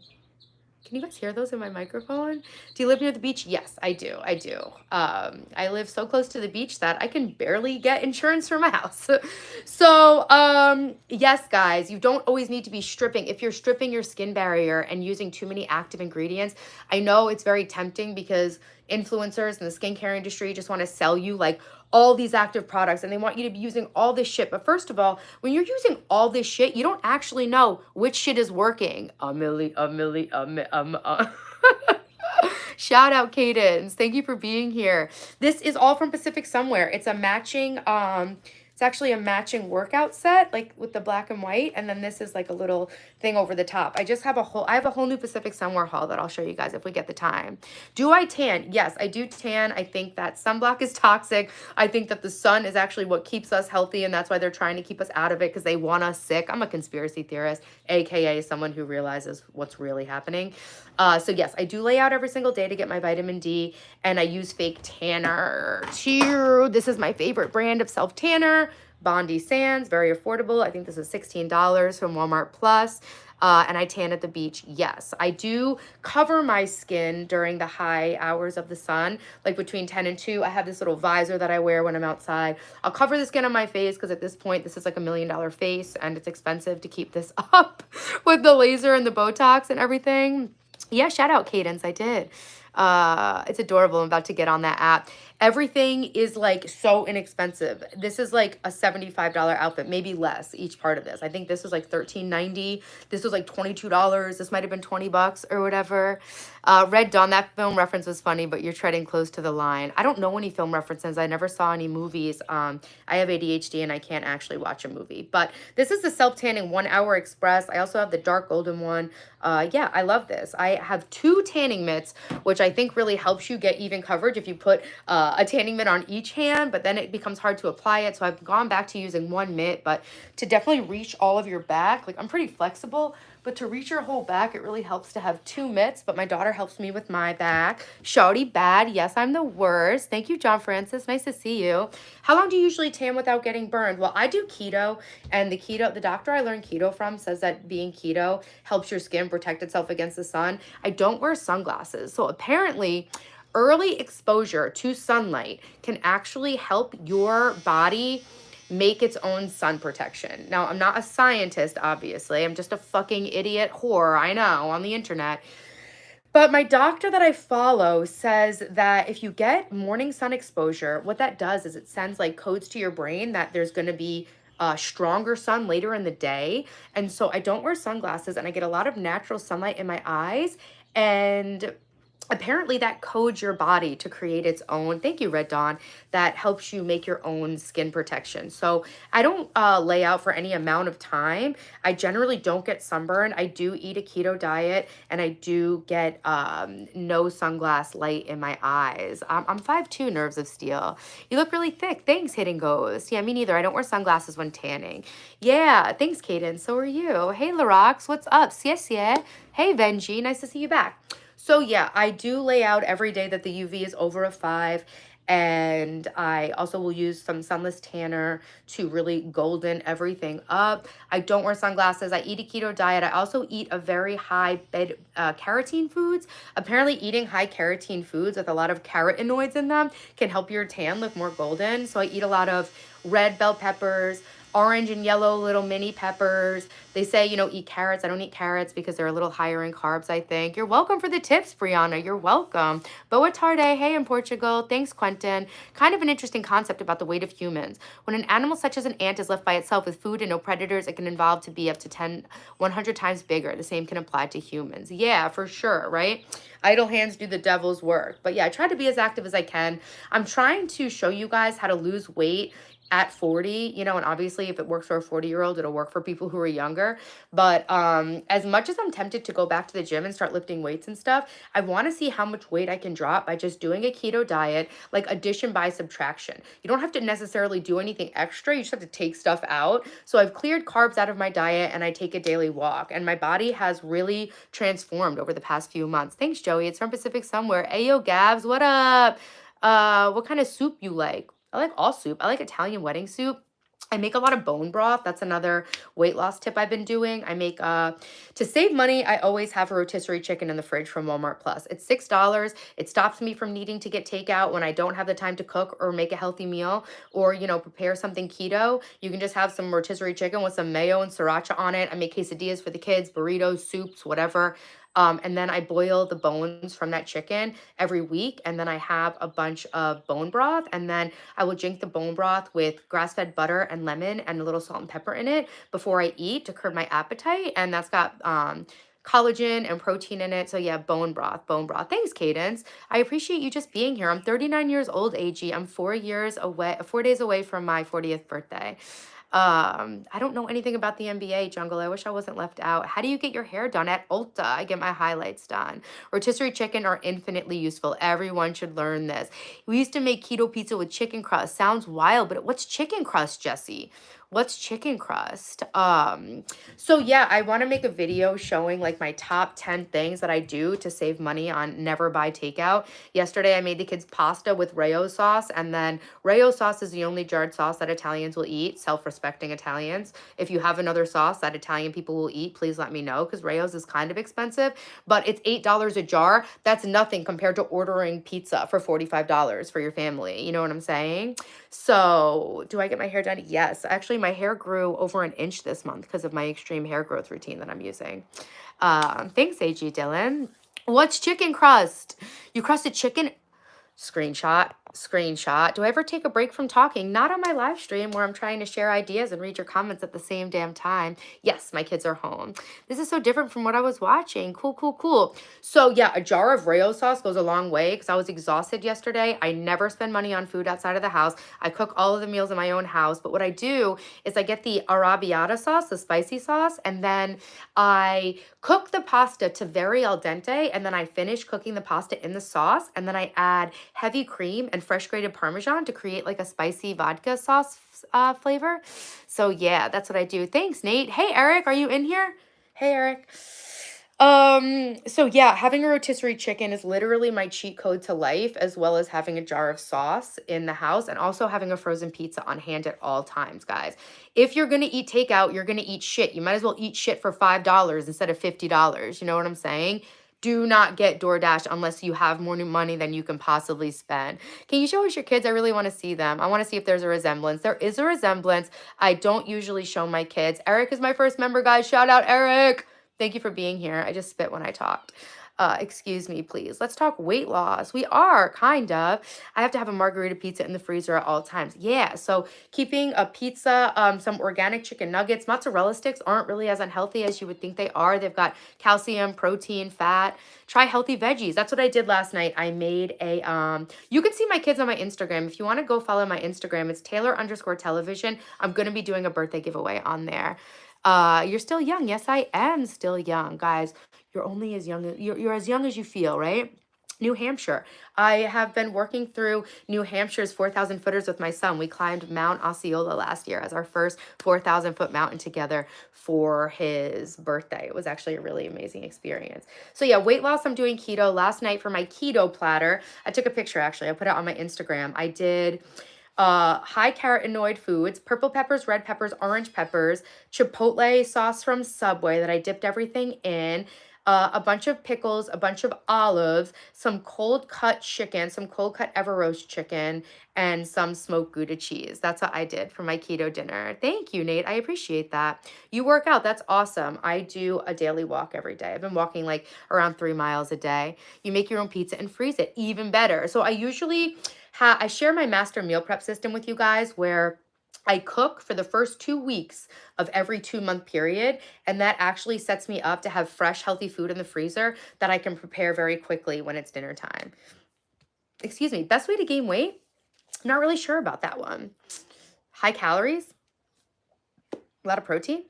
Can you guys hear those in my microphone? Do you live near the beach? Yes, I do. I do. I live so close to the beach that I can barely get insurance for my house. So, yes, guys, you don't always need to be stripping. If you're stripping your skin barrier and using too many active ingredients, I know it's very tempting because influencers in the skincare industry just want to sell you like all these active products and they want you to be using all this shit. But first of all, when you're using all this shit, you don't actually know which shit is working. Shout out, Cadence. Thank you for being here. This is all from Pacific Somewhere. It's a matching, it's actually a matching workout set, like with the black and white. And then this is like a little thing over the top. I have a whole new Pacific Sunwear haul that I'll show you guys if we get the time. Do I tan? Yes, I do tan. I think that sunblock is toxic. I think that the sun is actually what keeps us healthy, and that's why they're trying to keep us out of it because they want us sick. I'm a conspiracy theorist, aka someone who realizes what's really happening. So yes, I do lay out every single day to get my vitamin D, and I use fake tanner. Cheer. This is my favorite brand of self tanner. Bondi Sands, very affordable. I think this is $16 from Walmart Plus. And I tan at the beach. Yes, I do cover my skin during the high hours of the sun, like between 10 and 2. I have this little visor that I wear when I'm outside. I'll cover the skin on my face because at this point, this is like $1 million face and it's expensive to keep this up with the laser and the Botox and everything. Yeah, shout out Cadence. I did. It's adorable. I'm about to get on that app. Everything is like so inexpensive. This is like a $75 outfit, maybe less each part of this. I think this was like $13.90. This was like $22. This might have been 20 bucks or whatever. Red Dawn, that film reference was funny, but you're treading close to the line. I don't know any film references. I never saw any movies. I have ADHD and I can't actually watch a movie. But this is the self-tanning 1 Hour Express. I also have the dark golden one. Yeah, I love this. I have 2 tanning mitts, which I think really helps you get even coverage if you put a tanning mitt on each hand, but then it becomes hard to apply it. So I've gone back to using 1 mitt, but to definitely reach all of your back, like I'm pretty flexible, but to reach your whole back, it really helps to have 2 mitts, but my daughter helps me with my back. Shawty bad. Yes, I'm the worst. Thank you, John Francis. Nice to see you. How long do you usually tan without getting burned? Well, I do keto, and the doctor I learned keto from says that being keto helps your skin protect itself against the sun. I don't wear sunglasses. So apparently, early exposure to sunlight can actually help your body make its own sun protection. Now, I'm not a scientist, obviously. I'm just a fucking idiot whore, I know, on the internet. But my doctor that I follow says that if you get morning sun exposure, what that does is it sends like codes to your brain that there's going to be stronger sun later in the day. And so I don't wear sunglasses and I get a lot of natural sunlight in my eyes. And apparently that codes your body to create its own, thank you, Red Dawn, that helps you make your own skin protection. So I don't lay out for any amount of time. I generally don't get sunburn. I do eat a keto diet and I do get no sunglass light in my eyes. I'm 5'2", nerves of steel. You look really thick. Thanks, Hidden Ghost. Yeah, me neither. I don't wear sunglasses when tanning. Yeah, thanks, Kaden. So are you. Hey, Larox, what's up? Siya. Hey, Venji, nice to see you back. So yeah, I do lay out every day that the UV is over a 5, and I also will use some sunless tanner to really golden everything up. I don't wear sunglasses. I eat a keto diet. I also eat a very high carotene foods. Apparently eating high carotene foods with a lot of carotenoids in them can help your tan look more golden. So I eat a lot of red bell peppers, orange and yellow little mini peppers. They say, eat carrots. I don't eat carrots because they're a little higher in carbs, I think. You're welcome for the tips, Brianna. You're welcome. Boa tarde. Hey, in Portugal. Thanks, Quentin. Kind of an interesting concept about the weight of humans. When an animal such as an ant is left by itself with food and no predators, it can evolve to be up to 100 times bigger. The same can apply to humans. Yeah, for sure, right? Idle hands do the devil's work. But yeah, I try to be as active as I can. I'm trying to show you guys how to lose weight at 40, and obviously if it works for a 40-year-old, it'll work for people who are younger. But as much as I'm tempted to go back to the gym and start lifting weights and stuff, I want to see how much weight I can drop by just doing a keto diet, like addition by subtraction. You don't have to necessarily do anything extra. You just have to take stuff out. So I've cleared carbs out of my diet and I take a daily walk, and my body has really transformed over the past few months. Thanks, Joey. It's from Pacific Somewhere. Ayo, Gabs, what up? What kind of soup you like? I like all soup. I like Italian wedding soup. I make a lot of bone broth. That's another weight loss tip I've been doing. I make, to save money, I always have a rotisserie chicken in the fridge from Walmart Plus. It's $6. It stops me from needing to get takeout when I don't have the time to cook or make a healthy meal or, prepare something keto. You can just have some rotisserie chicken with some mayo and sriracha on it. I make quesadillas for the kids, burritos, soups, whatever. And then I boil the bones from that chicken every week. And then I have a bunch of bone broth. And then I will drink the bone broth with grass-fed butter and lemon and a little salt and pepper in it before I eat to curb my appetite. And that's got collagen and protein in it. So yeah, bone broth. Thanks, Cadence. I appreciate you just being here. I'm 39 years old, AG. I'm 4 days away from my 40th birthday. I don't know anything about the NBA, Jungle. I wish I wasn't left out. How do you get your hair done? At Ulta, I get my highlights done. Rotisserie chicken are infinitely useful. Everyone should learn this. We used to make keto pizza with chicken crust. Sounds wild, but what's chicken crust, Jesse? What's chicken crust? So yeah, I want to make a video showing like my top 10 things that I do to save money on never buy takeout. Yesterday, I made the kids pasta with Rayo sauce, and then Rayo sauce is the only jarred sauce that Italians will eat, self-respecting Italians. If you have another sauce that Italian people will eat, please let me know, because Rayo's is kind of expensive, but it's $8 a jar. That's nothing compared to ordering pizza for $45 for your family. You know what I'm saying? So do I get my hair done? Yes. Actually, my hair grew over an inch this month because of my extreme hair growth routine that I'm using. Thanks, AG Dylan. What's chicken crust? You crusted chicken? Screenshot. Do I ever take a break from talking? Not on my live stream where I'm trying to share ideas and read your comments at the same damn time. Yes, my kids are home. This is so different from what I was watching. Cool. So yeah, a jar of Rayo sauce goes a long way because I was exhausted yesterday. I never spend money on food outside of the house. I cook all of the meals in my own house. But what I do is I get the arrabbiata sauce, the spicy sauce, and then I cook the pasta to very al dente, and then I finish cooking the pasta in the sauce, and then I add heavy cream and fresh grated Parmesan to create like a spicy vodka sauce flavor. So yeah, that's what I do. Thanks, Nate. Hey, Eric, are you in here? Hey, Eric. So yeah, having a rotisserie chicken is literally my cheat code to life, as well as having a jar of sauce in the house and also having a frozen pizza on hand at all times, guys. If you're going to eat takeout, you're going to eat shit. You might as well eat shit for $5 instead of $50. You know what I'm saying? Do not get DoorDash unless you have more money than you can possibly spend. Can you show us your kids? I really want to see them. I want to see if there's a resemblance. There is a resemblance. I don't usually show my kids. Eric is my first member, guys. Shout out, Eric. Thank you for being here. I just spit when I talked. Excuse me, please. Let's talk weight loss. We are, kind of. I have to have a margarita pizza in the freezer at all times. Yeah, so keeping a pizza, some organic chicken nuggets. Mozzarella sticks aren't really as unhealthy as you would think they are. They've got calcium, protein, fat. Try healthy veggies. That's what I did last night. I made a, you can see my kids on my Instagram. If you want to go follow my Instagram, it's Taylor_television. I'm going to be doing a birthday giveaway on there. You're still young. Yes, I am still young, guys. You're only as young as you're as young as you feel, right? New Hampshire. I have been working through New Hampshire's 4,000 footers with my son. We climbed Mount Osceola last year as our first 4,000 foot mountain together for his birthday. It was actually a really amazing experience. So yeah, weight loss, I'm doing keto. Last night for my keto platter, I took a picture actually. I put it on my Instagram. I did high carotenoid foods, purple peppers, red peppers, orange peppers, chipotle sauce from Subway that I dipped everything in, a bunch of pickles, a bunch of olives, some cold cut chicken, some cold cut ever roast chicken, and some smoked Gouda cheese. That's what I did for my keto dinner. Thank you, Nate. I appreciate that. You work out. That's awesome. I do a daily walk every day. I've been walking like around 3 miles a day. You make your own pizza and freeze it. Even better. So I usually I share my master meal prep system with you guys where I cook for the first 2 weeks of every 2-month period, and that actually sets me up to have fresh, healthy food in the freezer that I can prepare very quickly when it's dinner time. Excuse me, best way to gain weight? I'm not really sure about that one. High calories, a lot of protein.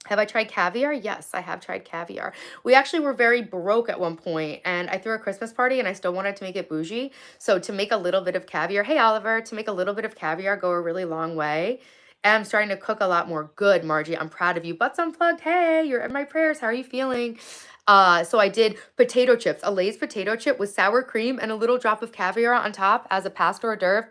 Have I tried caviar? Yes, I have tried caviar. We actually were very broke at one point, and I threw a Christmas party and I still wanted to make it bougie. So to make a little bit of caviar, hey Oliver, to make a little bit of caviar go a really long way. And I'm starting to cook a lot more. Good, Margie. I'm proud of you. Butts unplugged. Hey, you're in my prayers. How are you feeling? So I did potato chips, a Lay's potato chip with sour cream and a little drop of caviar on top as a pasta hors d'oeuvre.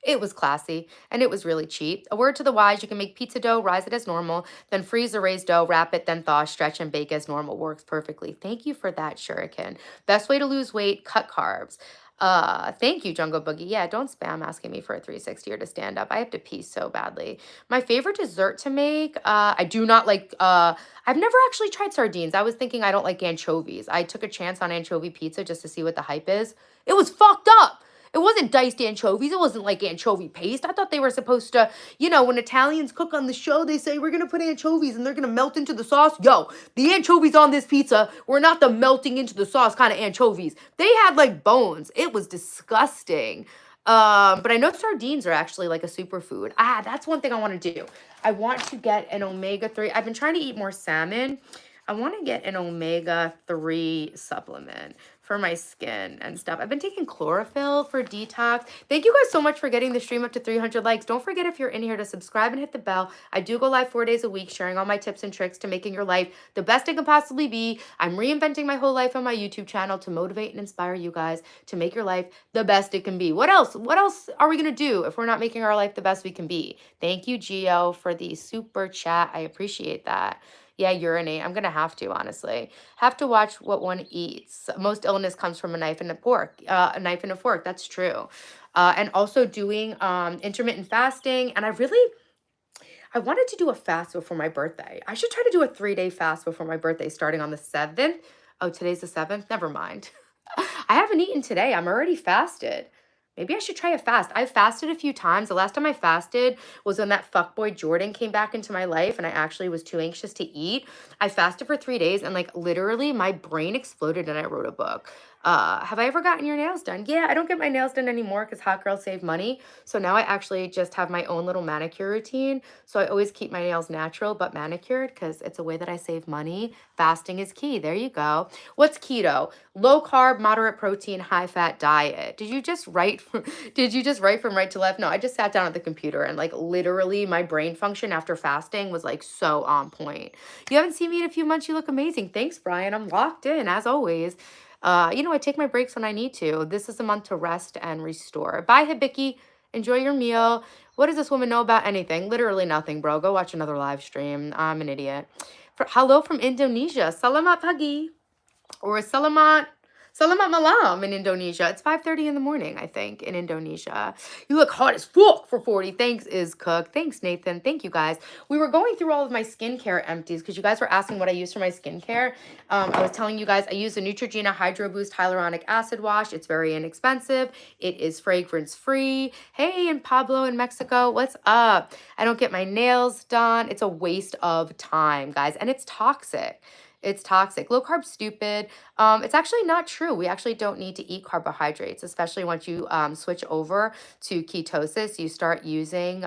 It was classy, and it was really cheap. A word to the wise, you can make pizza dough, rise it as normal, then freeze the raised dough, wrap it, then thaw, stretch, and bake as normal. Works perfectly. Thank you for that, Shuriken. Best way to lose weight, cut carbs. Thank you, Jungle Boogie. Yeah, don't spam asking me for a 360 or to stand up. I have to pee so badly. My favorite dessert to make, I do not like, I've never actually tried sardines. I was thinking I don't like anchovies. I took a chance on anchovy pizza just to see what the hype is. It was fucked up. It wasn't diced anchovies. It wasn't like anchovy paste. I thought they were supposed to, you know, when Italians cook on the show, they say, we're going to put anchovies and they're going to melt into the sauce. Yo, the anchovies on this pizza were not the melting into the sauce kind of anchovies. They had like bones. It was disgusting. But I know sardines are actually like a superfood. That's one thing I want to do. I want to get an omega-3. I've been trying to eat more salmon. I want to get an omega-3 supplement for my skin and stuff. I've been taking chlorophyll for detox. Thank you guys so much for getting the stream up to 300 likes. Don't forget, if you're in here, to subscribe and hit the bell. I do go live 4 days a week, sharing all my tips and tricks to making your life the best it can possibly be. I'm reinventing my whole life on my YouTube channel to motivate and inspire you guys to make your life the best it can be. What else? What else are we going to do if we're not making our life the best we can be? Thank you, Gio, for the super chat. I appreciate that. Yeah, urinate. I'm going to have to, honestly. Have to watch what one eats. Most illness comes from a knife and a knife and a fork. That's true. And also doing intermittent fasting. And I wanted to do a fast before my birthday. I should try to do a 3-day fast before my birthday, starting on the 7th. Oh, today's the 7th? Never mind. I haven't eaten today. I'm already fasted. Maybe I should try a fast. I've fasted a few times. The last time I fasted was when that fuckboy Jordan came back into my life and I actually was too anxious to eat. I fasted for 3 days and like literally my brain exploded and I wrote a book. Have I ever gotten your nails done? Yeah, I don't get my nails done anymore because hot girls save money. So now I actually just have my own little manicure routine. So I always keep my nails natural but manicured because it's a way that I save money. Fasting is key. There you go. What's keto? Low carb, moderate protein, high fat diet. Did you just write from right to left? No, I just sat down at the computer and like literally my brain function after fasting was like so on point. You haven't seen me in a few months. You look amazing. Thanks, Brian. I'm locked in as always. I take my breaks when I need to. This is a month to rest and restore. Bye, Hibiki. Enjoy your meal. What does this woman know about anything? Literally nothing, bro. Go watch another live stream. I'm an idiot. Hello from Indonesia. Salamat pagi. Or Salamat malam in Indonesia. It's 5:30 in the morning, I think, in Indonesia. You look hot as fuck for 40. Thanks, Is Cook. Thanks, Nathan. Thank you, guys. We were going through all of my skincare empties because you guys were asking what I use for my skincare. I was telling you guys I use the Neutrogena Hydro Boost Hyaluronic Acid Wash. It's very inexpensive. It is fragrance-free. Hey, and Pablo in Mexico, what's up? I don't get my nails done. It's a waste of time, guys, and it's toxic. It's toxic. Low carb stupid. It's actually not true. We actually don't need to eat carbohydrates, especially once you switch over to ketosis. You start using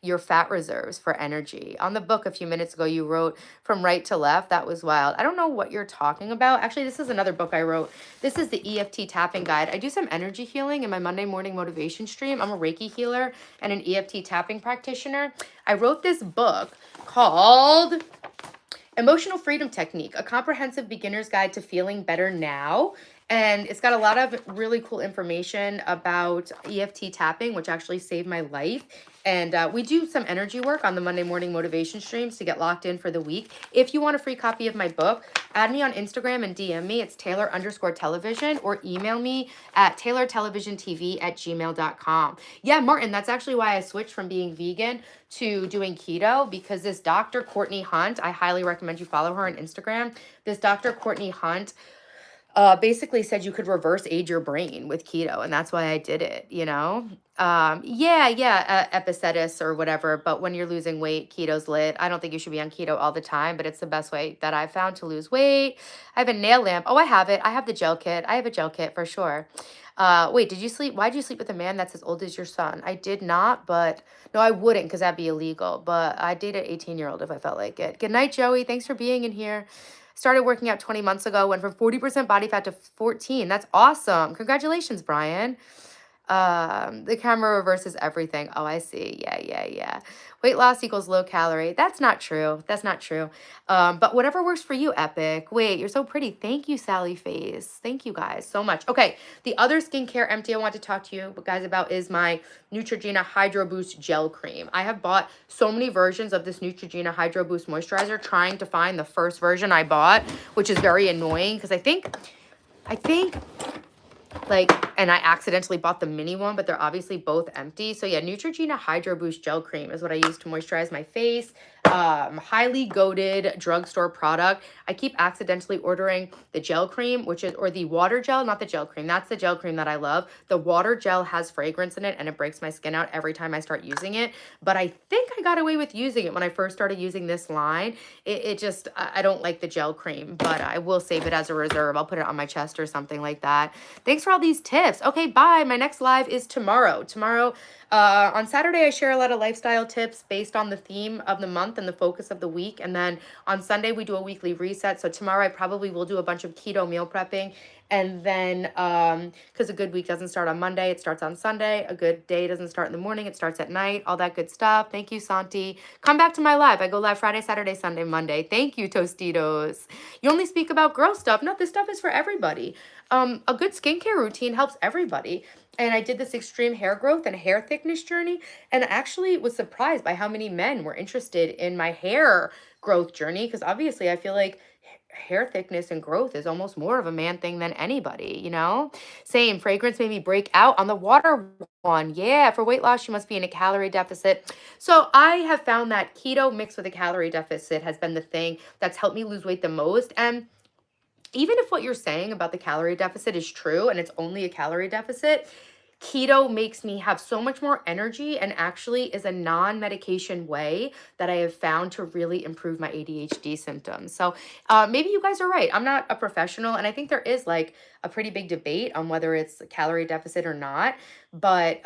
your fat reserves for energy. On the book a few minutes ago, you wrote from right to left. That was wild. I don't know what you're talking about. Actually, this is another book I wrote. This is the EFT tapping guide. I do some energy healing in my Monday morning motivation stream. I'm a Reiki healer and an EFT tapping practitioner. I wrote this book called Emotional Freedom Technique, a comprehensive beginner's guide to feeling better now. And it's got a lot of really cool information about EFT tapping, which actually saved my life. And we do some energy work on the Monday morning motivation streams to get locked in for the week. If you want a free copy of my book, add me on Instagram and DM me. It's Taylor_television, or email me at taylortelevisiontv@gmail.com. Yeah, Martin, that's actually why I switched from being vegan to doing keto, because this Dr. Courtney Hunt, I highly recommend you follow her on Instagram. This Dr. Courtney Hunt basically said you could reverse age your brain with keto, and that's why I did it, Epicetus or whatever, but when you're losing weight, keto's lit. I don't think you should be on keto all the time, but it's the best way that I've found to lose weight. I have a nail lamp. Oh, I have it. I have the gel kit. I have a gel kit for sure. Wait, why'd you sleep with a man that's as old as your son? I did not, but no, I wouldn't, because that'd be illegal, but I date an 18-year-old if I felt like it. Good night, Joey. Thanks for being in here. Started working out 20 months ago, went from 40% body fat to 14. That's awesome. Congratulations, Brian. The camera reverses everything. Oh, I see. Yeah. Weight loss equals low calorie. That's not true. But whatever works for you, Epic. Wait, you're so pretty. Thank you, Sally Face. Thank you guys so much. Okay, the other skincare empty I want to talk to you guys about is my Neutrogena Hydro Boost Gel Cream. I have bought so many versions of this Neutrogena Hydro Boost Moisturizer, trying to find the first version I bought, which is very annoying because I think and I accidentally bought the mini one, but they're obviously both empty. So yeah, Neutrogena Hydro Boost Gel Cream is what I use to moisturize my face. Highly goated drugstore product. I keep accidentally ordering the gel cream, or the water gel, not the gel cream. That's the gel cream that I love. The water gel has fragrance in it and it breaks my skin out every time I start using it. But I think I got away with using it when I first started using this line. I don't like the gel cream, but I will save it as a reserve. I'll put it on my chest or something like that. Thanks Thanks for all these tips. Okay, bye. My next live is tomorrow. On Saturday, I share a lot of lifestyle tips based on the theme of the month and the focus of the week. And then on Sunday, we do a weekly reset. So tomorrow, I probably will do a bunch of keto meal prepping. And then, because a good week doesn't start on Monday, it starts on Sunday. A good day doesn't start in the morning, it starts at night. All that good stuff. Thank you, Santi. Come back to my live. I go live Friday, Saturday, Sunday, Monday. Thank you, Tostitos. You only speak about girl stuff. No, this stuff is for everybody. A good skincare routine helps everybody. And I did this extreme hair growth and hair thickness journey, and actually was surprised by how many men were interested in my hair growth journey, because obviously I feel like hair thickness and growth is almost more of a man thing than anybody, you know? Same, fragrance made me break out on the water one. Yeah, for weight loss, you must be in a calorie deficit. So I have found that keto mixed with a calorie deficit has been the thing that's helped me lose weight the most. And even if what you're saying about the calorie deficit is true and it's only a calorie deficit, keto makes me have so much more energy and actually is a non-medication way that I have found to really improve my ADHD symptoms. So maybe you guys are right. I'm not a professional, and I think there is like a pretty big debate on whether it's a calorie deficit or not. But,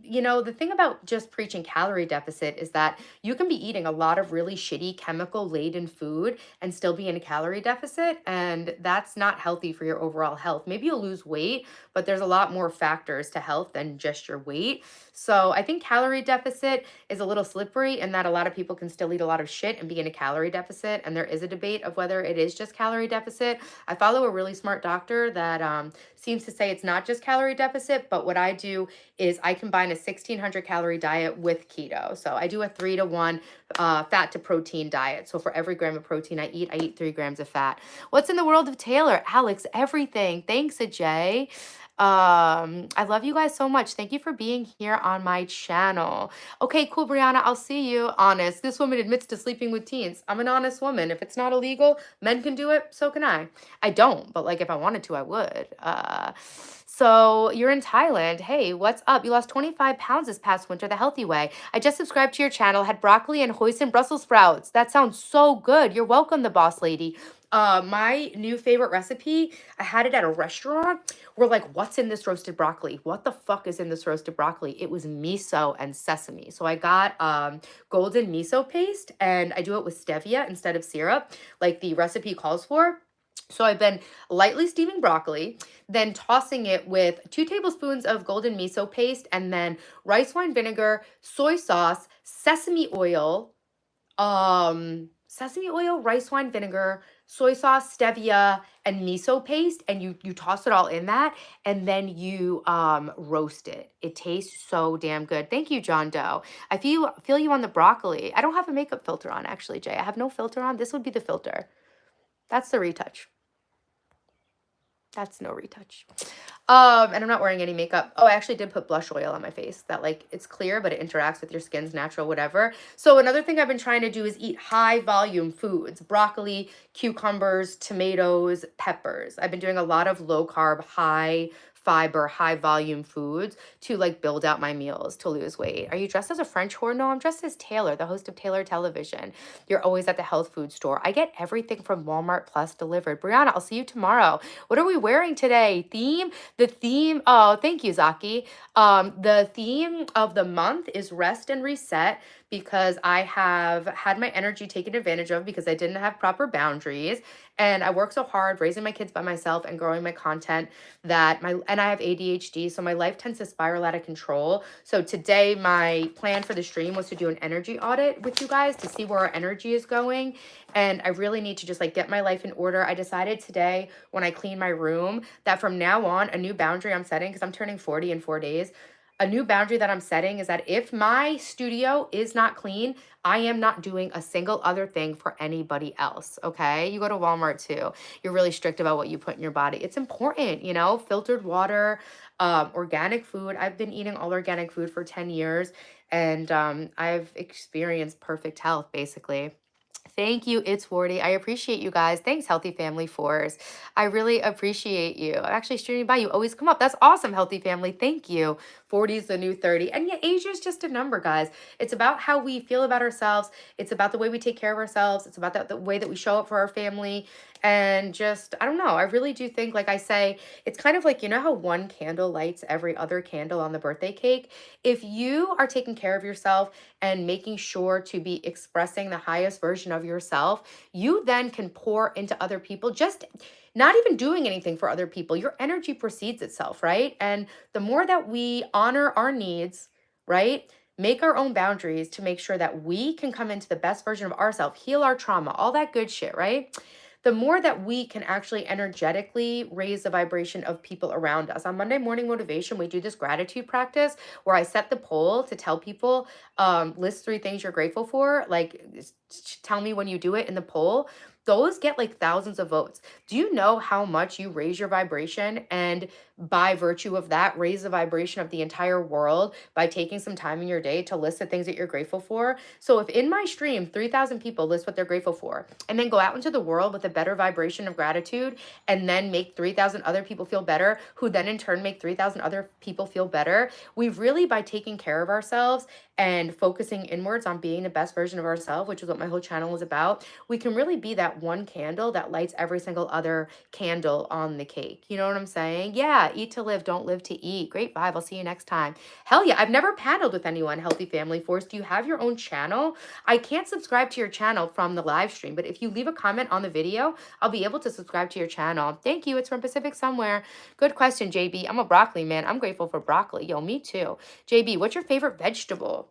you know, the thing about just preaching calorie deficit is that you can be eating a lot of really shitty chemical laden food and still be in a calorie deficit. And that's not healthy for your overall health. Maybe you'll lose weight, but there's a lot more factors to health than just your weight. So I think calorie deficit is a little slippery in that a lot of people can still eat a lot of shit and be in a calorie deficit. And there is a debate of whether it is just calorie deficit. I follow a really smart doctor that seems to say it's not just calorie deficit, but what I do is I combine a 1600 calorie diet with keto. So I do a 3-to-1 fat to protein diet. So for every gram of protein I eat 3 grams of fat. What's in the world of Taylor? Alex, everything. Thanks, Ajay. I love you guys so much. Thank you for being here on my channel. Okay, cool, Brianna. I'll see you. Honest. This woman admits to sleeping with teens. I'm an honest woman. If it's not illegal, men can do it, so can I. I don't, but like if I wanted to, I would. So you're in Thailand. Hey, what's up? You lost 25 pounds this past winter the healthy way. I just subscribed to your channel, had broccoli and hoisin Brussels sprouts. That sounds so good. You're welcome, the boss lady. My new favorite recipe, I had it at a restaurant. We're like, what's in this roasted broccoli? What the fuck is in this roasted broccoli? It was miso and sesame. So I got golden miso paste, and I do it with stevia instead of syrup, like the recipe calls for. So I've been lightly steaming broccoli, then tossing it with 2 tablespoons of golden miso paste, and then rice wine vinegar, soy sauce, sesame oil, rice wine vinegar, soy sauce, stevia, and miso paste, and you toss it all in that, and then you roast it. It tastes so damn good. Thank you, John Doe. I feel you on the broccoli. I don't have a makeup filter on, actually, Jay. I have no filter on. This would be the filter. That's the retouch. That's no retouch. And I'm not wearing any makeup. Oh, I actually did put blush oil on my face. That like, it's clear, but it interacts with your skin's natural, whatever. So another thing I've been trying to do is eat high volume foods, broccoli, cucumbers, tomatoes, peppers. I've been doing a lot of low carb, high fiber, high volume foods to like build out my meals to lose weight. Are you dressed as a French whore? No, I'm dressed as Taylor, the host of Taylor Television. You're always at the health food store. I get everything from Walmart Plus delivered. Brianna, I'll see you tomorrow. What are we wearing today? Theme? The theme, oh, thank you, Zaki. The theme of the month is rest and reset, because I have had my energy taken advantage of because I didn't have proper boundaries. And I work so hard raising my kids by myself and growing my content and I have ADHD, so my life tends to spiral out of control. So today my plan for the stream was to do an energy audit with you guys to see where our energy is going. And I really need to just like get my life in order. I decided today when I clean my room that from now on, a new boundary I'm setting, because I'm turning 40 in 4 days, a new boundary that I'm setting is that if my studio is not clean, I am not doing a single other thing for anybody else, okay? You go to Walmart too. You're really strict about what you put in your body. It's important, you know, filtered water, organic food. I've been eating all organic food for 10 years, and I've experienced perfect health, basically. Thank you, It's 40. I appreciate you guys. Thanks, Healthy Family Force. I really appreciate you. I'm actually streaming by. You always come up. That's awesome, Healthy Family. Thank you. 40 is the new 30. And yeah, age is just a number, guys. It's about how we feel about ourselves. It's about the way we take care of ourselves. It's about the way that we show up for our family. And just, I don't know, I really do think, like I say, it's kind of like, you know how one candle lights every other candle on the birthday cake? If you are taking care of yourself and making sure to be expressing the highest version of yourself, you then can pour into other people, just not even doing anything for other people. Your energy precedes itself, right? And the more that we honor our needs, right? Make our own boundaries to make sure that we can come into the best version of ourselves, heal our trauma, all that good shit, right? The more that we can actually energetically raise the vibration of people around us. On Monday Morning Motivation, we do this gratitude practice where I set the poll to tell people, list 3 things you're grateful for. Like, tell me when you do it in the poll. Those get like thousands of votes. Do you know how much you raise your vibration, and by virtue of that, raise the vibration of the entire world by taking some time in your day to list the things that you're grateful for? So if in my stream, 3,000 people list what they're grateful for, and then go out into the world with a better vibration of gratitude, and then make 3,000 other people feel better, who then in turn make 3,000 other people feel better, we've really, by taking care of ourselves and focusing inwards on being the best version of ourselves, which is what my whole channel is about, we can really be that one candle that lights every single other candle on the cake. You know what I'm saying? Yeah, eat to live, don't live to eat. Great vibe. I'll see you next time. Hell yeah. I've never paneled with anyone, Healthy Family Force. Do you have your own channel? I can't subscribe to your channel from the live stream, but if you leave a comment on the video, I'll be able to subscribe to your channel. Thank you. It's from Pacific Somewhere. Good question, JB. I'm a broccoli man. I'm grateful for broccoli. Yo, me too. JB, what's your favorite vegetable?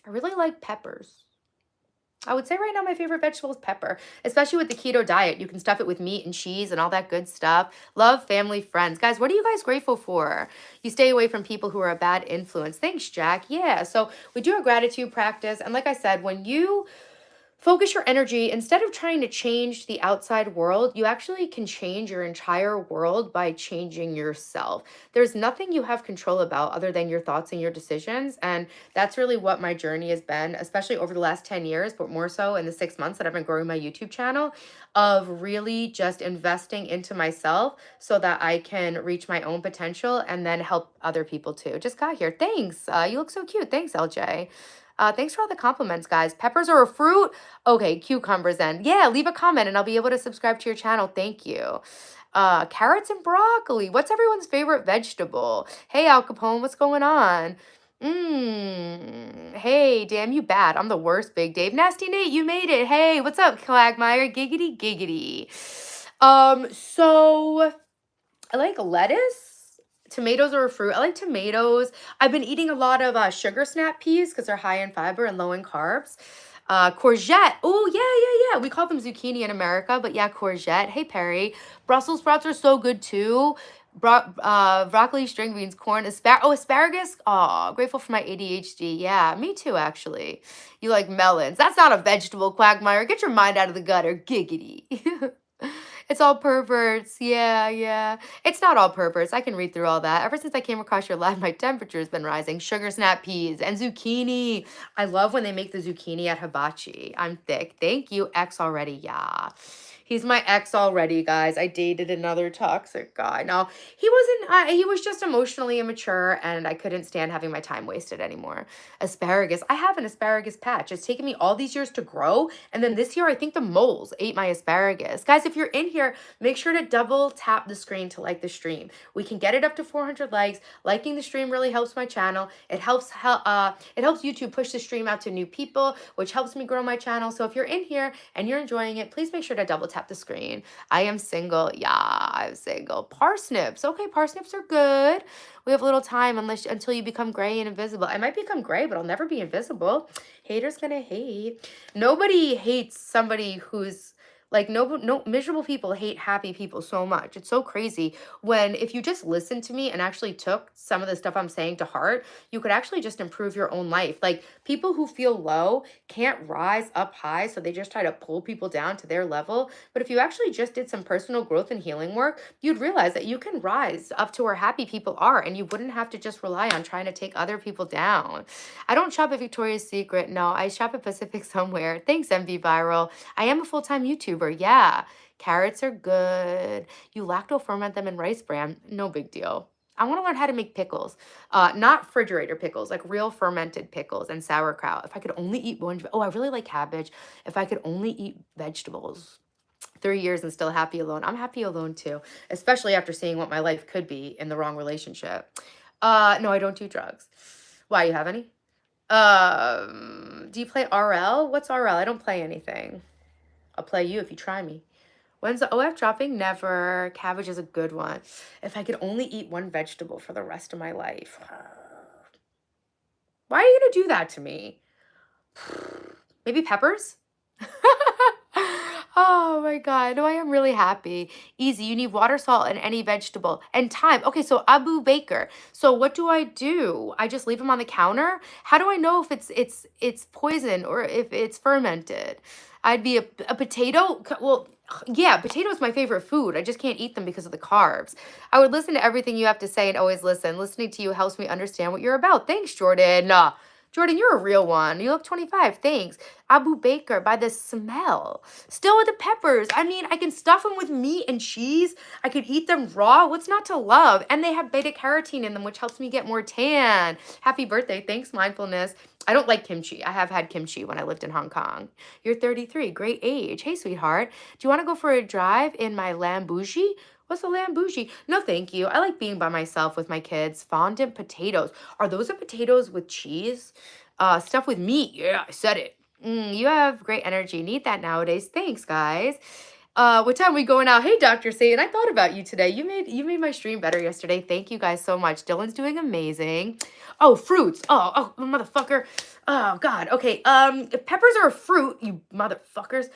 I really like peppers. I would say right now my favorite vegetable is pepper, especially with the keto diet. You can stuff it with meat and cheese and all that good stuff. Love, family, friends. Guys, what are you guys grateful for? You stay away from people who are a bad influence. Thanks, Jack. Yeah, so we do a gratitude practice. And like I said, when you focus your energy, instead of trying to change the outside world, you actually can change your entire world by changing yourself. There's nothing you have control about other than your thoughts and your decisions. And that's really what my journey has been, especially over the last 10 years, but more so in the 6 months that I've been growing my YouTube channel, of really just investing into myself so that I can reach my own potential and then help other people too. Just got here. Thanks. You look so cute. Thanks, LJ. Thanks for all the compliments, guys. Peppers are a fruit? Okay, cucumbers then. Yeah, leave a comment and I'll be able to subscribe to your channel. Thank you. Carrots and broccoli. What's everyone's favorite vegetable? Hey, Al Capone, what's going on? Hey, damn you bad. I'm the worst, Big Dave. Nasty Nate, you made it. Hey, what's up, Quagmire? Giggity, giggity. So I like lettuce. Tomatoes are a fruit. I like tomatoes. I've been eating a lot of sugar snap peas because they're high in fiber and low in carbs. Courgette. Oh, yeah. We call them zucchini in America, but yeah, courgette. Hey, Perry. Brussels sprouts are so good too. Broccoli, string beans, corn, asparagus. Oh, grateful for my ADHD. Yeah, me too, actually. You like melons. That's not a vegetable, Quagmire. Get your mind out of the gutter. Giggity. It's all perverts. Yeah. It's not all perverts. I can read through all that. Ever since I came across your live, my temperature has been rising. Sugar snap peas and zucchini. I love when they make the zucchini at hibachi. I'm thick. Thank you, ex already. Yeah. He's my ex already, guys. I dated another toxic guy. No, he wasn't, he was just emotionally immature and I couldn't stand having my time wasted anymore. Asparagus. I have an asparagus patch. It's taken me all these years to grow. And then this year, I think the moles ate my asparagus. Guys, if you're in here, make sure to double tap the screen to like the stream. We can get it up to 400 likes. Liking the stream really helps my channel. It helps YouTube push the stream out to new people, which helps me grow my channel. So if you're in here and you're enjoying it, please make sure to double tap the screen. I am single. Yeah, I'm single. Parsnips. Okay, parsnips are good. We have a little time until you become gray and invisible. I might become gray, but I'll never be invisible. Haters gonna hate. Nobody hates somebody who's like, no miserable people hate happy people so much. It's so crazy when, if you just listened to me and actually took some of the stuff I'm saying to heart, you could actually just improve your own life. Like, people who feel low can't rise up high, so they just try to pull people down to their level. But if you actually just did some personal growth and healing work, you'd realize that you can rise up to where happy people are, and you wouldn't have to just rely on trying to take other people down. I don't shop at Victoria's Secret. No, I shop at Pacific Somewhere. Thanks, MV Viral. I am a full-time YouTuber. Yeah. Carrots are good. You lacto ferment them in rice bran. No big deal. I want to learn how to make pickles. Not refrigerator pickles, like real fermented pickles and sauerkraut. If I could only eat one, oh, I really like cabbage. If I could only eat vegetables 3 years and still happy alone. I'm happy alone too, especially after seeing what my life could be in the wrong relationship. No, I don't do drugs. Why, you have any? Do you play RL? What's RL? I don't play anything. I'll play you if you try me. When's the OF dropping? Never. Cabbage is a good one. If I could only eat one vegetable for the rest of my life. Why are you gonna do that to me? Maybe peppers? Oh my God. No, I am really happy. Easy. You need water, salt, and any vegetable. And time. Okay, so Abu Baker. So what do? I just leave them on the counter? How do I know if it's poison or if it's fermented? I'd be a potato. Well, yeah, potato is my favorite food. I just can't eat them because of the carbs. I would listen to everything you have to say and always listen. Listening to you helps me understand what you're about. Thanks, Jordan. Jordan, you're a real one. You look 25. Thanks. Abu Baker, by the smell. Still with the peppers. I mean, I can stuff them with meat and cheese. I could eat them raw. What's not to love? And they have beta carotene in them, which helps me get more tan. Happy birthday. Thanks, mindfulness. I don't like kimchi. I have had kimchi when I lived in Hong Kong. You're 33. Great age. Hey, sweetheart. Do you want to go for a drive in my Lamborghini? What's a Lamborghini? No, thank you. I like being by myself with my kids. Fondant potatoes. Are those the potatoes with cheese? Stuff with meat. Yeah, I said it. You have great energy. Need that nowadays. Thanks, guys. What time are we going out? Hey, Dr. Satan, I thought about you today. You made my stream better yesterday. Thank you guys so much. Dylan's doing amazing. Oh, fruits. Oh, motherfucker. Oh, God. Okay. If peppers are a fruit, you motherfuckers.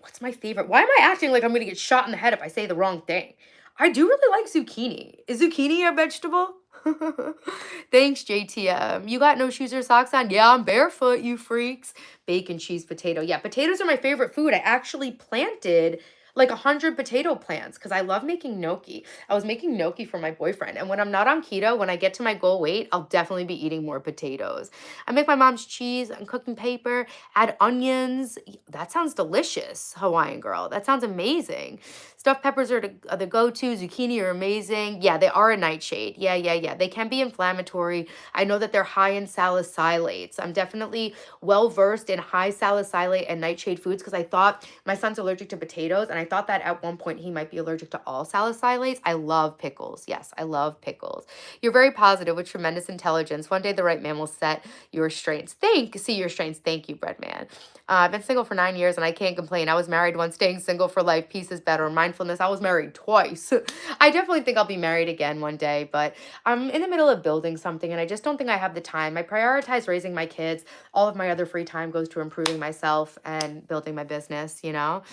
What's my favorite? Why am I acting like I'm gonna get shot in the head if I say the wrong thing? I do really like zucchini. Is zucchini a vegetable? Thanks, JTM. You got no shoes or socks on? Yeah, I'm barefoot, you freaks. Bacon, cheese, potato. Yeah, potatoes are my favorite food. I actually planted like 100 potato plants because I love making gnocchi. I was making gnocchi for my boyfriend. And when I'm not on keto, when I get to my goal weight, I'll definitely be eating more potatoes. I make my mom's cheese and cooking paper, add onions. That sounds delicious, Hawaiian girl. That sounds amazing. Stuffed peppers are the go-to. Zucchini are amazing. Yeah, they are a nightshade. Yeah. They can be inflammatory. I know that they're high in salicylates. I'm definitely well-versed in high salicylate and nightshade foods because I thought my son's allergic to potatoes, and I thought that at one point he might be allergic to all salicylates. I love pickles. Yes, I love pickles. You're very positive with tremendous intelligence. One day the right man will set your strengths. See your strengths. Thank you, Breadman. I've been single for 9 years and I can't complain. I was married once, staying single for life. Peace is better. Mindfulness. I was married twice. I definitely think I'll be married again one day, but I'm in the middle of building something and I just don't think I have the time. I prioritize raising my kids. All of my other free time goes to improving myself and building my business, you know?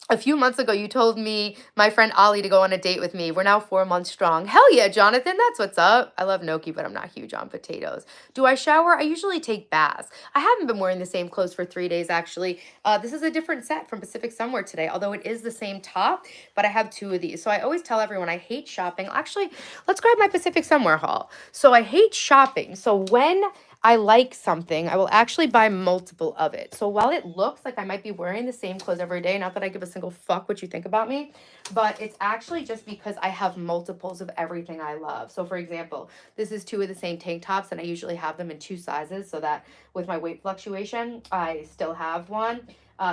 A few months ago, you told me, my friend Ollie, to go on a date with me. We're now 4 months strong. Hell yeah, Jonathan, that's what's up. I love gnocchi, but I'm not huge on potatoes. Do I shower? I usually take baths. I haven't been wearing the same clothes for 3 days, actually. This is a different set from Pacific Somewhere today, although it is the same top, but I have 2 of these. So I always tell everyone I hate shopping. Actually, let's grab my Pacific Somewhere haul. So I hate shopping. So when I like something, I will actually buy multiple of it. So while it looks like I might be wearing the same clothes every day, not that I give a single fuck what you think about me, but it's actually just because I have multiples of everything I love. So for example, this is 2 of the same tank tops and I usually have them in 2 sizes so that with my weight fluctuation, I still have one.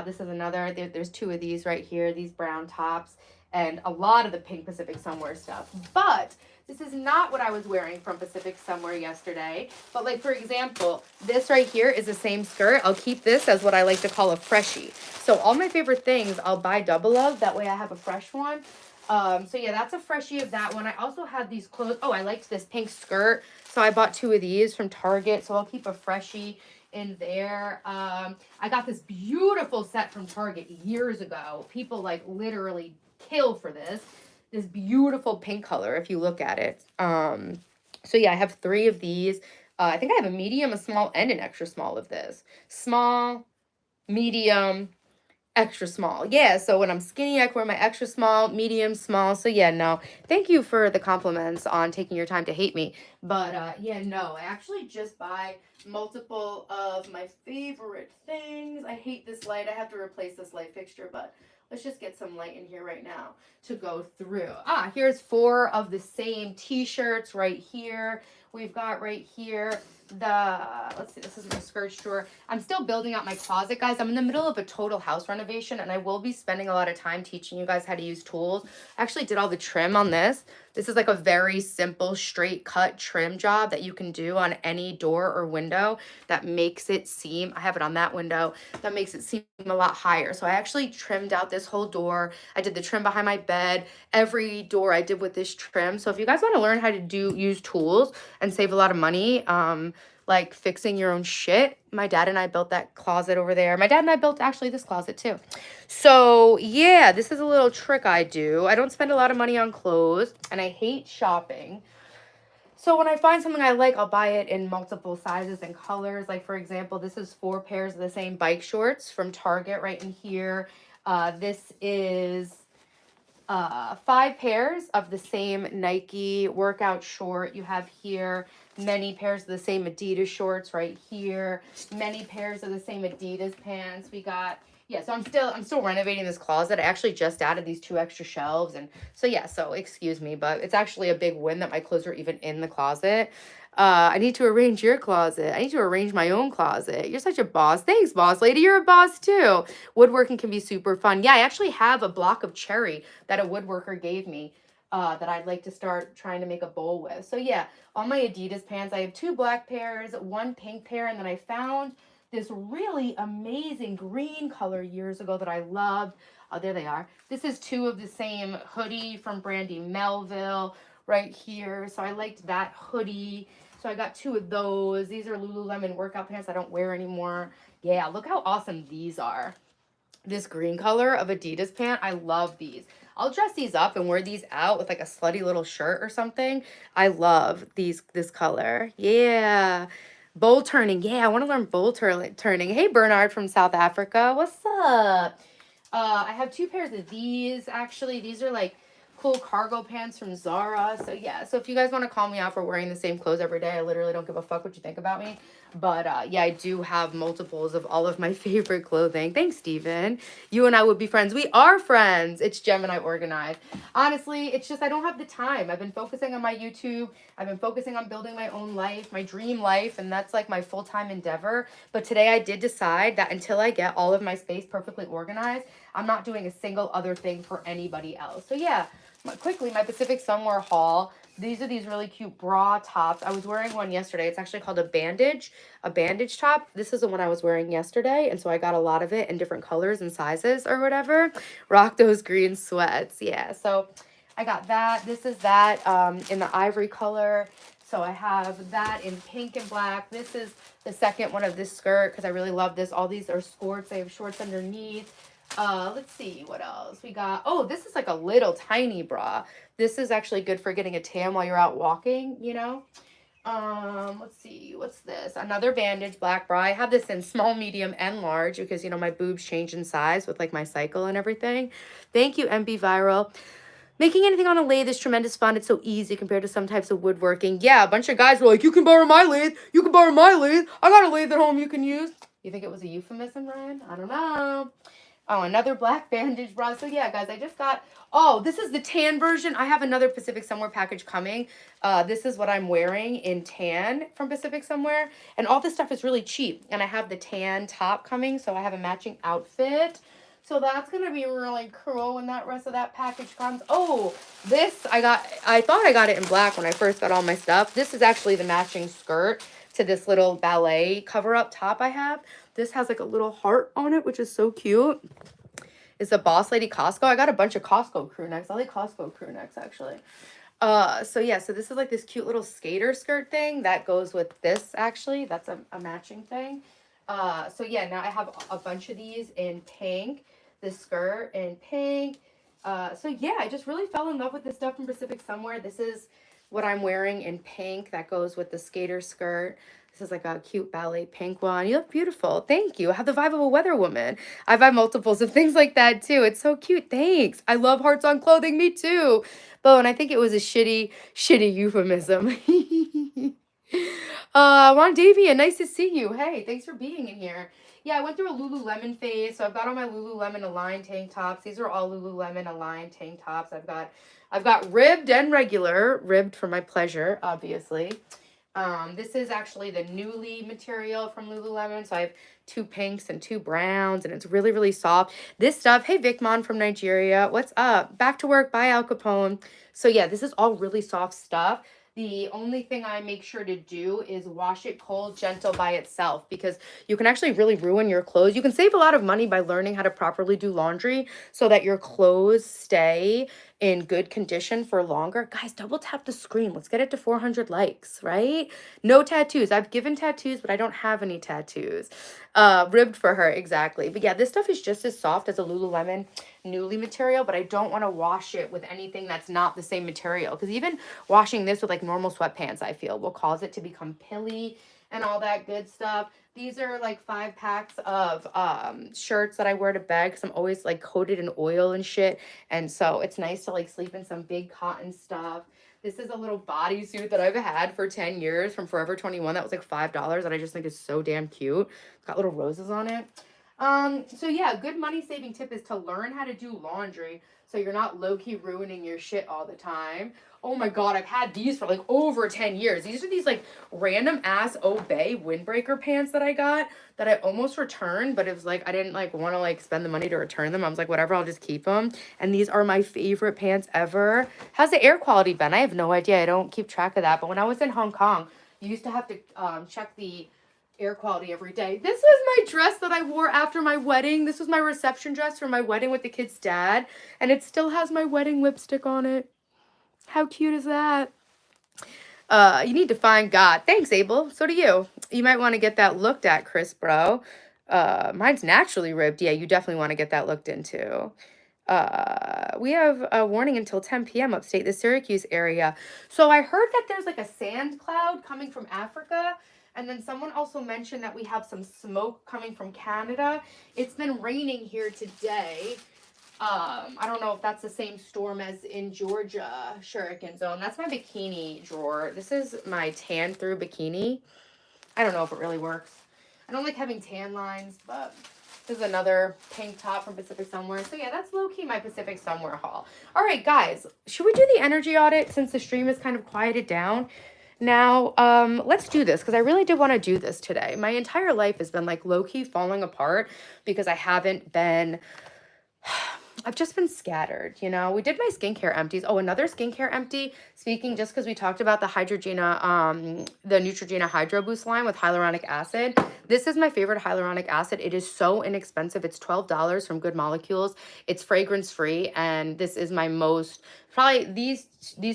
This is another, there's 2 of these right here, these brown tops, and a lot of the pink Pacific Somewhere stuff. But this is not what I was wearing from Pacific Somewhere yesterday. But like, for example, this right here is the same skirt. I'll keep this as what I like to call a freshie. So all my favorite things, I'll buy double of. That way I have a fresh one. So yeah, that's a freshie of that one. I also have these clothes. Oh, I liked this pink skirt. So I bought 2 of these from Target. So I'll keep a freshie in there. I got this beautiful set from Target years ago. People like literally kill for this beautiful pink color if you look at it. So yeah, I have 3 of these. I think I have a medium, a small, and an extra small of this. Small, medium, Extra small. Yeah, so when I'm skinny, I can wear my extra small, medium, small. So yeah, no. Thank you for the compliments on taking your time to hate me. But yeah, no. I actually just buy multiple of my favorite things. I hate this light. I have to replace this light fixture, but let's just get some light in here right now to go through. Here's 4 of the same t-shirts right here. We've got right here let's see, this is my skirt drawer. I'm still building out my closet, guys. I'm in the middle of a total house renovation, and I will be spending a lot of time teaching you guys how to use tools. I actually did all the trim on this. This is like a very simple straight cut trim job that you can do on any door or window that makes it seem, I have it on that window, that makes it seem a lot higher. So I actually trimmed out this whole door. I did the trim behind my bed. Every door I did with this trim. So if you guys want to learn how to use tools and save a lot of money, like fixing your own shit. My dad and I built that closet over there. My dad and I built actually this closet too. So yeah, this is a little trick I do. I don't spend a lot of money on clothes, and I hate shopping. So when I find something I like, I'll buy it in multiple sizes and colors. Like for example, this is 4 pairs of the same bike shorts from Target right in here. This is 5 pairs of the same Nike workout short you have here, many pairs of the same Adidas shorts right here, many pairs of the same Adidas pants. We got, yeah, so I'm still renovating this closet. I actually just added these 2 extra shelves, and so yeah, so excuse me, but it's actually a big win that my clothes are even in the closet. I need to arrange your closet. I need to arrange my own closet. You're such a boss. Thanks, boss lady. You're a boss too. Woodworking can be super fun. Yeah, I actually have a block of cherry that a woodworker gave me that I'd like to start trying to make a bowl with. So yeah, all my Adidas pants. I have 2 black pairs, 1 pink pair, and then I found this really amazing green color years ago that I loved. Oh, there they are. This is 2 of the same hoodie from Brandy Melville right here. So I liked that hoodie. So I got 2 of those. These are Lululemon workout pants I don't wear anymore. Yeah, look how awesome these are. This green color of Adidas pant, I love these. I'll dress these up and wear these out with like a slutty little shirt or something. I love this color. Yeah. Bowl turning. Yeah, I want to learn bowl turning. Hey, Bernard from South Africa. What's up? I have 2 pairs of these, actually. These are like cool cargo pants from Zara. So yeah, so if you guys want to call me out for wearing the same clothes every day, I literally don't give a fuck what you think about me. But yeah, I do have multiples of all of my favorite clothing. Thanks, Steven. You and I would be friends. We are friends. It's Gemini organized. Honestly, it's just I don't have the time. I've been focusing on my YouTube. I've been focusing on building my own life, my dream life, and that's like my full-time endeavor. But today I did decide that until I get all of my space perfectly organized, I'm not doing a single other thing for anybody else. So yeah, quickly, my Pacific Sunwear haul. These are these really cute bra tops. I was wearing one yesterday. It's actually called a bandage top. This is the one I was wearing yesterday, and so I got a lot of it in different colors and sizes or whatever. Rock those green sweats. Yeah, so I got that. This is that in the ivory color. So I have that in pink and black. This is the second one of this skirt because I really love this. All these are skirts. I have shorts underneath. Let's see what else we got. Oh, this is like a little tiny bra. This is actually good for getting a tan while you're out walking, you know. Let's see, what's this? Another bandage black bra. I have this in small, medium, and large because, you know, my boobs change in size with like my cycle and everything. Thank you, MB Viral. Making anything on a lathe is tremendous fun. It's so easy compared to some types of woodworking. Yeah, a bunch of guys were like, you can borrow my lathe. You can borrow my lathe. I got a lathe at home you can use. You think it was a euphemism, Ryan? I don't know. Oh, another black bandage bra. So yeah, guys, I just got, oh, this is the tan version. I have another Pacific Somewhere package coming. This is what I'm wearing in tan from Pacific Somewhere. And all this stuff is really cheap. And I have the tan top coming, so I have a matching outfit. So that's going to be really cool when that rest of that package comes. Oh, this I thought I got it in black when I first got all my stuff. This is actually the matching skirt to this little ballet cover-up top I have. This has like a little heart on it, which is so cute. It's a Boss Lady Costco. I got a bunch of Costco crew necks. I like Costco crew necks, actually. So yeah, so this is like this cute little skater skirt thing that goes with this, actually. That's a matching thing. So yeah, now I have a bunch of these in pink. This skirt in pink. So yeah, I just really fell in love with this stuff from Pacific Somewhere. This is what I'm wearing in pink that goes with the skater skirt. This is like a cute ballet pink one. You look beautiful. Thank you. I have the vibe of a weather woman. I buy multiples of things like that too. It's so cute. Thanks. I love hearts on clothing. Me too. Bo, and I think it was a shitty euphemism. Mondavia, nice to see you. Hey, thanks for being in here. Yeah, I went through a Lululemon phase, so I've got all my Lululemon Align tank tops. These are all Lululemon Align tank tops. I've got ribbed and regular, ribbed for my pleasure, obviously. This is actually the newly material from Lululemon. So I have 2 pinks and 2 browns, and it's really, really soft. This stuff, hey, Vicmon from Nigeria, what's up? Back to work, bye, Al Capone. So yeah, this is all really soft stuff. The only thing I make sure to do is wash it cold, gentle by itself, because you can actually really ruin your clothes. You can save a lot of money by learning how to properly do laundry so that your clothes stay in good condition for longer. Guys, double tap the screen. Let's get it to 400 likes, right? No tattoos. I've given tattoos, but I don't have any tattoos. Ribbed for her, exactly. But yeah, this stuff is just as soft as a Lululemon newly material, but I don't want to wash it with anything that's not the same material, because even washing this with like normal sweatpants, I feel, will cause it to become pilly and all that good stuff. These are like 5 packs of shirts that I wear to bed because I'm always like coated in oil and shit. And so it's nice to like sleep in some big cotton stuff. This is a little bodysuit that I've had for 10 years from Forever 21. That was like $5 that I just think is so damn cute. It's got little roses on it. So yeah, good money saving tip is to learn how to do laundry so you're not low-key ruining your shit all the time. Oh my God, I've had these for like over 10 years. These are these like random ass Obey windbreaker pants that I got that I almost returned, but it was like, I didn't like want to like spend the money to return them. I was like, whatever, I'll just keep them. And these are my favorite pants ever. How's the air quality been? I have no idea. I don't keep track of that. But when I was in Hong Kong, you used to have to check the air quality every day. This was my dress that I wore after my wedding. This was my reception dress for my wedding with the kid's dad. And it still has my wedding lipstick on it. How cute is that? You need to find God. Thanks, Abel. So do you. You might want to get that looked at, Chris, bro. Mine's naturally ribbed. Yeah, you definitely want to get that looked into. We have a warning until 10 p.m. upstate, the Syracuse area. So I heard that there's like a sand cloud coming from Africa. And then someone also mentioned that we have some smoke coming from Canada. It's been raining here today. I don't know if that's the same storm as in Georgia, Shuriken Zone. That's my bikini drawer. This is my tan through bikini. I don't know if it really works. I don't like having tan lines, but this is another pink top from Pacific Somewhere. So yeah, that's low-key my Pacific Somewhere haul. All right, guys, should we do the energy audit since the stream is kind of quieted down? Now, let's do this because I really did want to do this today. My entire life has been like low-key falling apart because I haven't been... I've just been scattered, you know. We did my skincare empties. Oh, another skincare empty. Speaking, just because we talked about the the Neutrogena Hydro Boost line with hyaluronic acid. This is my favorite hyaluronic acid. It is so inexpensive. It's $12 from Good Molecules. It's fragrance free, and this is my most... Probably these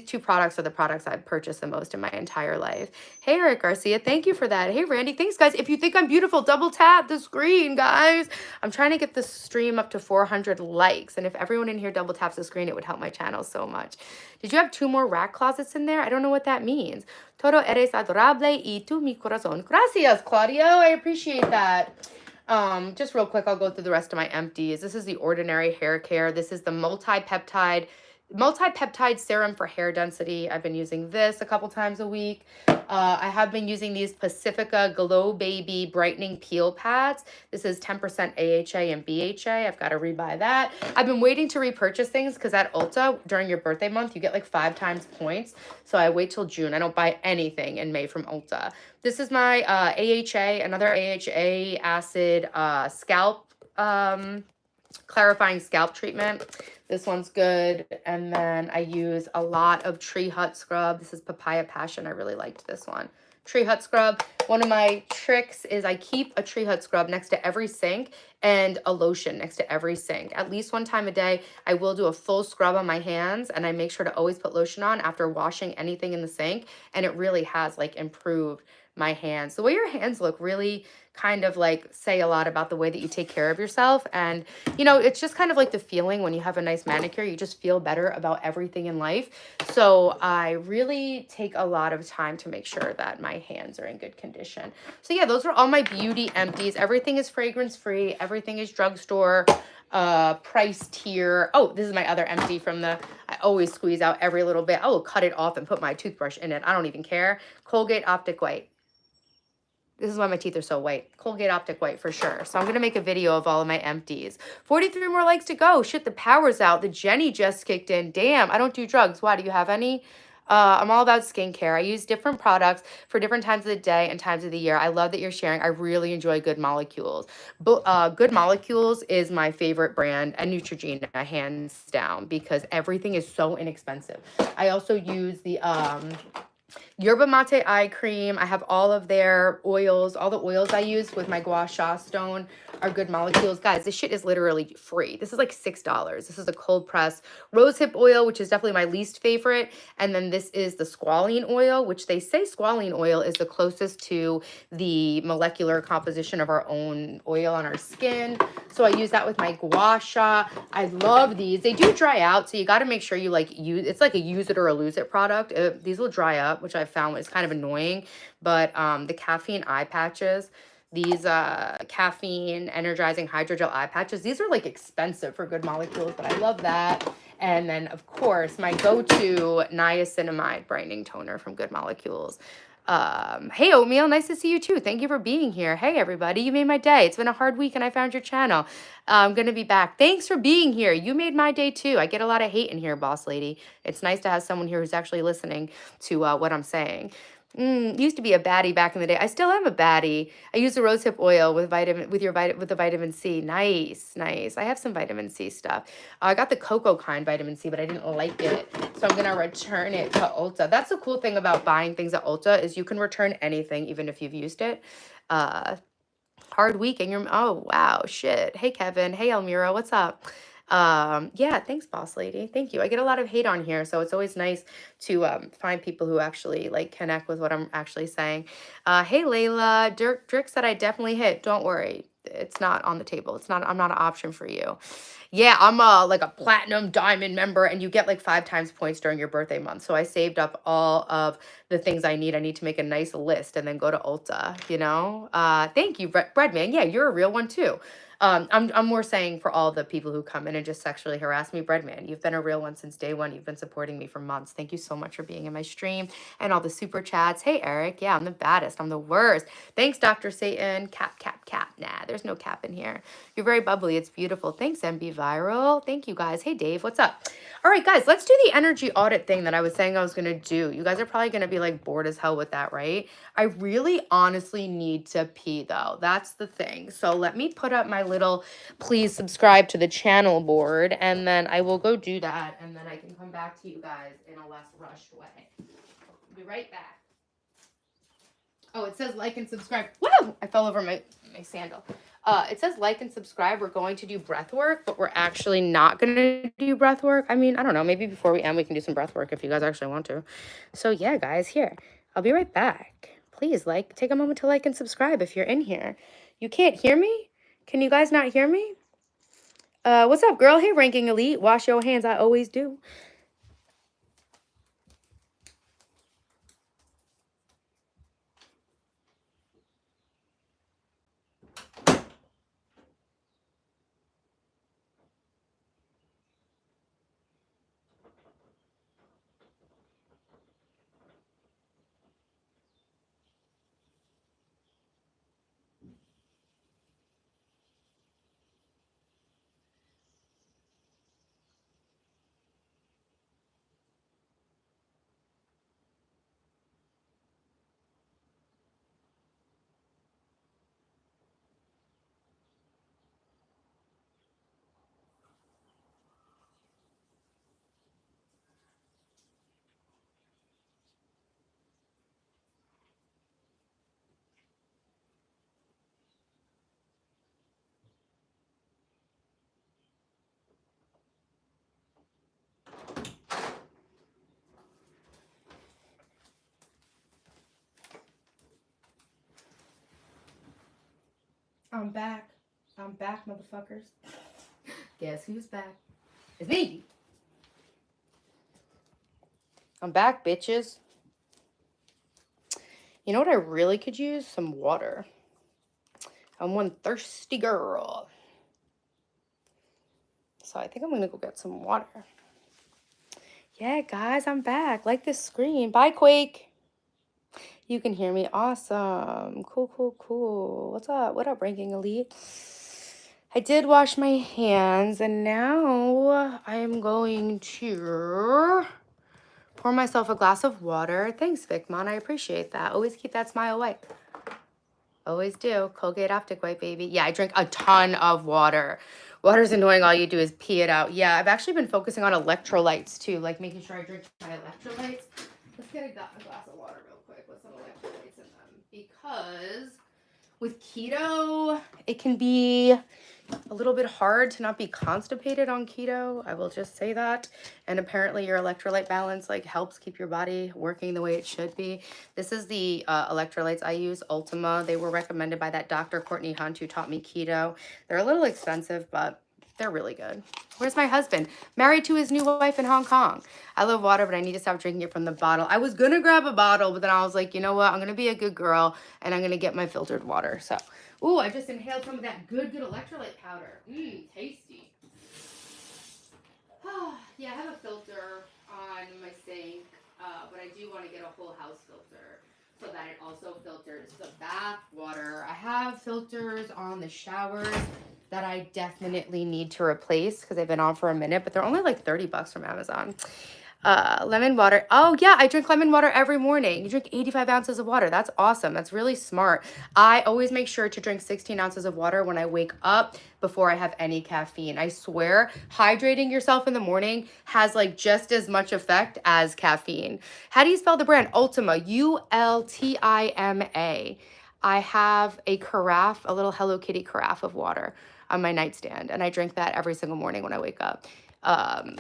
2 products are the products I've purchased the most in my entire life. Hey, Eric Garcia, thank you for that. Hey, Randy, thanks, guys. If you think I'm beautiful, double tap the screen, guys. I'm trying to get the stream up to 400 likes, and if everyone in here double taps the screen, it would help my channel so much. Did you have 2 more rack closets in there? I don't know what that means. Todo eres adorable y tu mi corazón. Gracias, Claudio. I appreciate that. Just real quick, I'll go through the rest of my empties. This is the Ordinary Hair Care. This is the multi-peptide serum for hair density. I've been using this a couple times a week. I have been using these Pacifica Glow Baby Brightening Peel Pads. This is 10% AHA and BHA. I've got to rebuy that. I've been waiting to repurchase things because at Ulta, during your birthday month, you get like 5 times points. So I wait till June. I don't buy anything in May from Ulta. This is my AHA, another AHA acid scalp clarifying scalp treatment. This one's good. And then I use a lot of Tree Hut scrub. This is Papaya Passion. I really liked this one. Tree Hut scrub. One of my tricks is I keep a Tree Hut scrub next to every sink and a lotion next to every sink. At least 1 time a day, I will do a full scrub on my hands, and I make sure to always put lotion on after washing anything in the sink. And it really has like improved my hands. The way your hands look really kind of like say a lot about the way that you take care of yourself. And, you know, it's just kind of like the feeling when you have a nice manicure, you just feel better about everything in life. So I really take a lot of time to make sure that my hands are in good condition. So yeah, those are all my beauty empties. Everything is fragrance free. Everything is drugstore price tier. Oh, this is my other empty from the, I always squeeze out every little bit. I will cut it off and put my toothbrush in it. I don't even care. Colgate Optic White. This is why my teeth are so white. Colgate Optic White for sure. So I'm going to make a video of all of my empties. 43 more likes to go. Shit, the power's out. The Jenny just kicked in. Damn, I don't do drugs. Why, do you have any? I'm all about skincare. I use different products for different times of the day and times of the year. I love that you're sharing. I really enjoy Good Molecules. But Good Molecules is my favorite brand, and Neutrogena, hands down, because everything is so inexpensive. I also use the Yerba Mate eye cream. I have all of their oils. All the oils I use with my gua sha stone are Good Molecules. Guys, this shit is literally free. This is like $6. This is a cold press rosehip oil, which is definitely my least favorite. And then this is the squalene oil, which they say squalene oil is the closest to the molecular composition of our own oil on our skin. So I use that with my gua sha. I love these. They do dry out, so you got to make sure you like use, it's like a use it or a lose it product. These will dry up, which I found is kind of annoying. But the caffeine eye patches, these caffeine energizing hydrogel eye patches, these are like expensive for Good Molecules, but I love that. And then of course my go-to niacinamide brightening toner from Good Molecules. Hey Oatmeal, nice to see you too. Thank you for being here. Hey everybody, you made my day. It's been a hard week and I found your channel. I'm gonna be back. Thanks for being here. You made my day too. I get a lot of hate in here, boss lady. It's nice to have someone here who's actually listening to what I'm saying. Used to be a baddie back in the day. I still am a baddie. I use the rosehip oil with the vitamin C. Nice, nice. I have some vitamin C stuff. I got the cocoa kind vitamin C, but I didn't like it, so I'm gonna return it to Ulta. That's the cool thing about buying things at Ulta is you can return anything even if you've used it. Hard week and you're, oh wow, shit. Hey Kevin. Hey Elmira, what's up? Yeah, thanks boss lady. Thank you. I get a lot of hate on here, so it's always nice to find people who actually like connect with what I'm actually saying. Hey Layla, Dirk said I definitely hit. Don't worry, it's not on the table. I'm not an option for you. Yeah, I'm like a platinum diamond member, and you get like 5 times points during your birthday month. So I saved up all of the things I need. I need to make a nice list and then go to Ulta, you know? Thank you, Breadman. Yeah, you're a real one too. I'm more saying for all the people who come in and just sexually harass me, Breadman, you've been a real one since day one. You've been supporting me for months. Thank you so much for being in my stream and all the super chats. Hey, Eric. Yeah, I'm the baddest. I'm the worst. Thanks, Dr. Satan. Cap, cap, cap. Nah, there's no cap in here. You're very bubbly. It's beautiful. Thanks, MB Viral. Thank you, guys. Hey, Dave. What's up? All right, guys, let's do the energy audit thing that I was saying I was going to do. You guys are probably going to be like bored as hell with that, right? I really honestly need to pee though. That's the thing. So let me put up my little please subscribe to the channel board, and then I will go do that, and then I can come back to you guys in a less rushed way. I'll be right back. Oh, it says like and subscribe. Whoa! I fell over my sandal. It says like and subscribe. We're going to do breath work, but we're actually not going to do breath work. I mean, I don't know. Maybe before we end, we can do some breath work if you guys actually want to. So yeah, guys, here. I'll be right back. Please, take a moment to like and subscribe if you're in here. You can't hear me? Can you guys not hear me? What's up, girl? Hey, Ranking Elite. Wash your hands. I always do. I'm back. I'm back, motherfuckers. Guess who's back? It's me. I'm back, bitches. You know what I really could use? Some water. I'm one thirsty girl. So I think I'm gonna go get some water. Yeah, guys, I'm back. Like this screen. Bye, Quake. You can hear me. Awesome. Cool, cool, cool. What's up? What up, Ranking Elite? I did wash my hands, and now I am going to pour myself a glass of water. Thanks, Vicmon. I appreciate that. Always keep that smile white. Always do. Colgate Optic White, baby. Yeah, I drink a ton of water. Water's annoying. All you do is pee it out. Yeah, I've actually been focusing on electrolytes, too, like making sure I drink my electrolytes. Let's get a glass of water real quick with some electrolytes in them. Because with keto, it can be a little bit hard to not be constipated on keto. I will just say that. And apparently your electrolyte balance like helps keep your body working the way it should be. This is the electrolytes I use, Ultima. They were recommended by that Dr. Courtney Hunt who taught me keto. They're a little expensive, but they're really good. Where's my husband? Married to his new wife in Hong Kong. I love water, but I need to stop drinking it from the bottle. I was going to grab a bottle, but then I was like, you know what? I'm going to be a good girl, and I'm going to get my filtered water. So, ooh, I just inhaled some of that good electrolyte powder. Tasty. Yeah, I have a filter on my sink, but I do want to get a whole house filter so that it also filters the bath water. I have filters on the showers that I definitely need to replace because they've been on for a minute, but they're only like $30 from Amazon. Lemon water. Oh yeah, I drink lemon water every morning. You drink 85 ounces of water. That's awesome. That's really smart. I always make sure to drink 16 ounces of water when I wake up before I have any caffeine. I swear, hydrating yourself in the morning has like just as much effect as caffeine. How do you spell the brand? Ultima, Ultima. I have a carafe, a little Hello Kitty carafe of water on my nightstand, and I drink that every single morning when I wake up.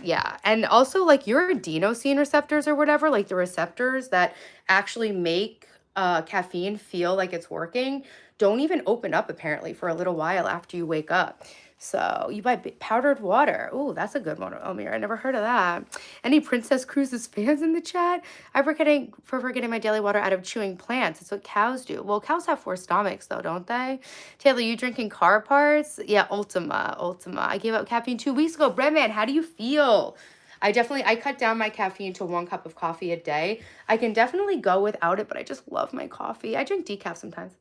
Yeah. And also like your adenosine receptors or whatever, like the receptors that actually make caffeine feel like it's working, don't even open up apparently for a little while after you wake up. So you buy powdered water. Ooh, that's a good one, Omir. I never heard of that. Any Princess Cruises fans in the chat? I'm forgetting my daily water out of chewing plants. It's what cows do. Well, cows have 4 stomachs though, don't they? Taylor, you drinking car parts? Yeah, Ultima. I gave up caffeine 2 weeks ago. Breadman, how do you feel? I cut down my caffeine to 1 cup of coffee a day. I can definitely go without it, but I just love my coffee. I drink decaf sometimes.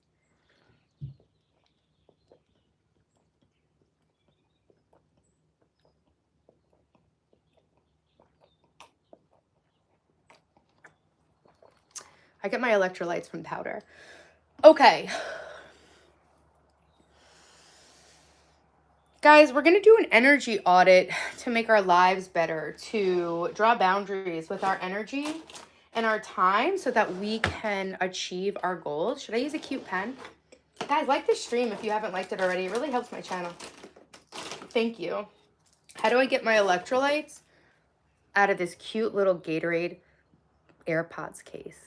I get my electrolytes from powder. Okay. Guys, we're going to do an energy audit to make our lives better, to draw boundaries with our energy and our time so that we can achieve our goals. Should I use a cute pen? Guys, like this stream if you haven't liked it already. It really helps my channel. Thank you. How do I get my electrolytes? Out of this cute little Gatorade AirPods case.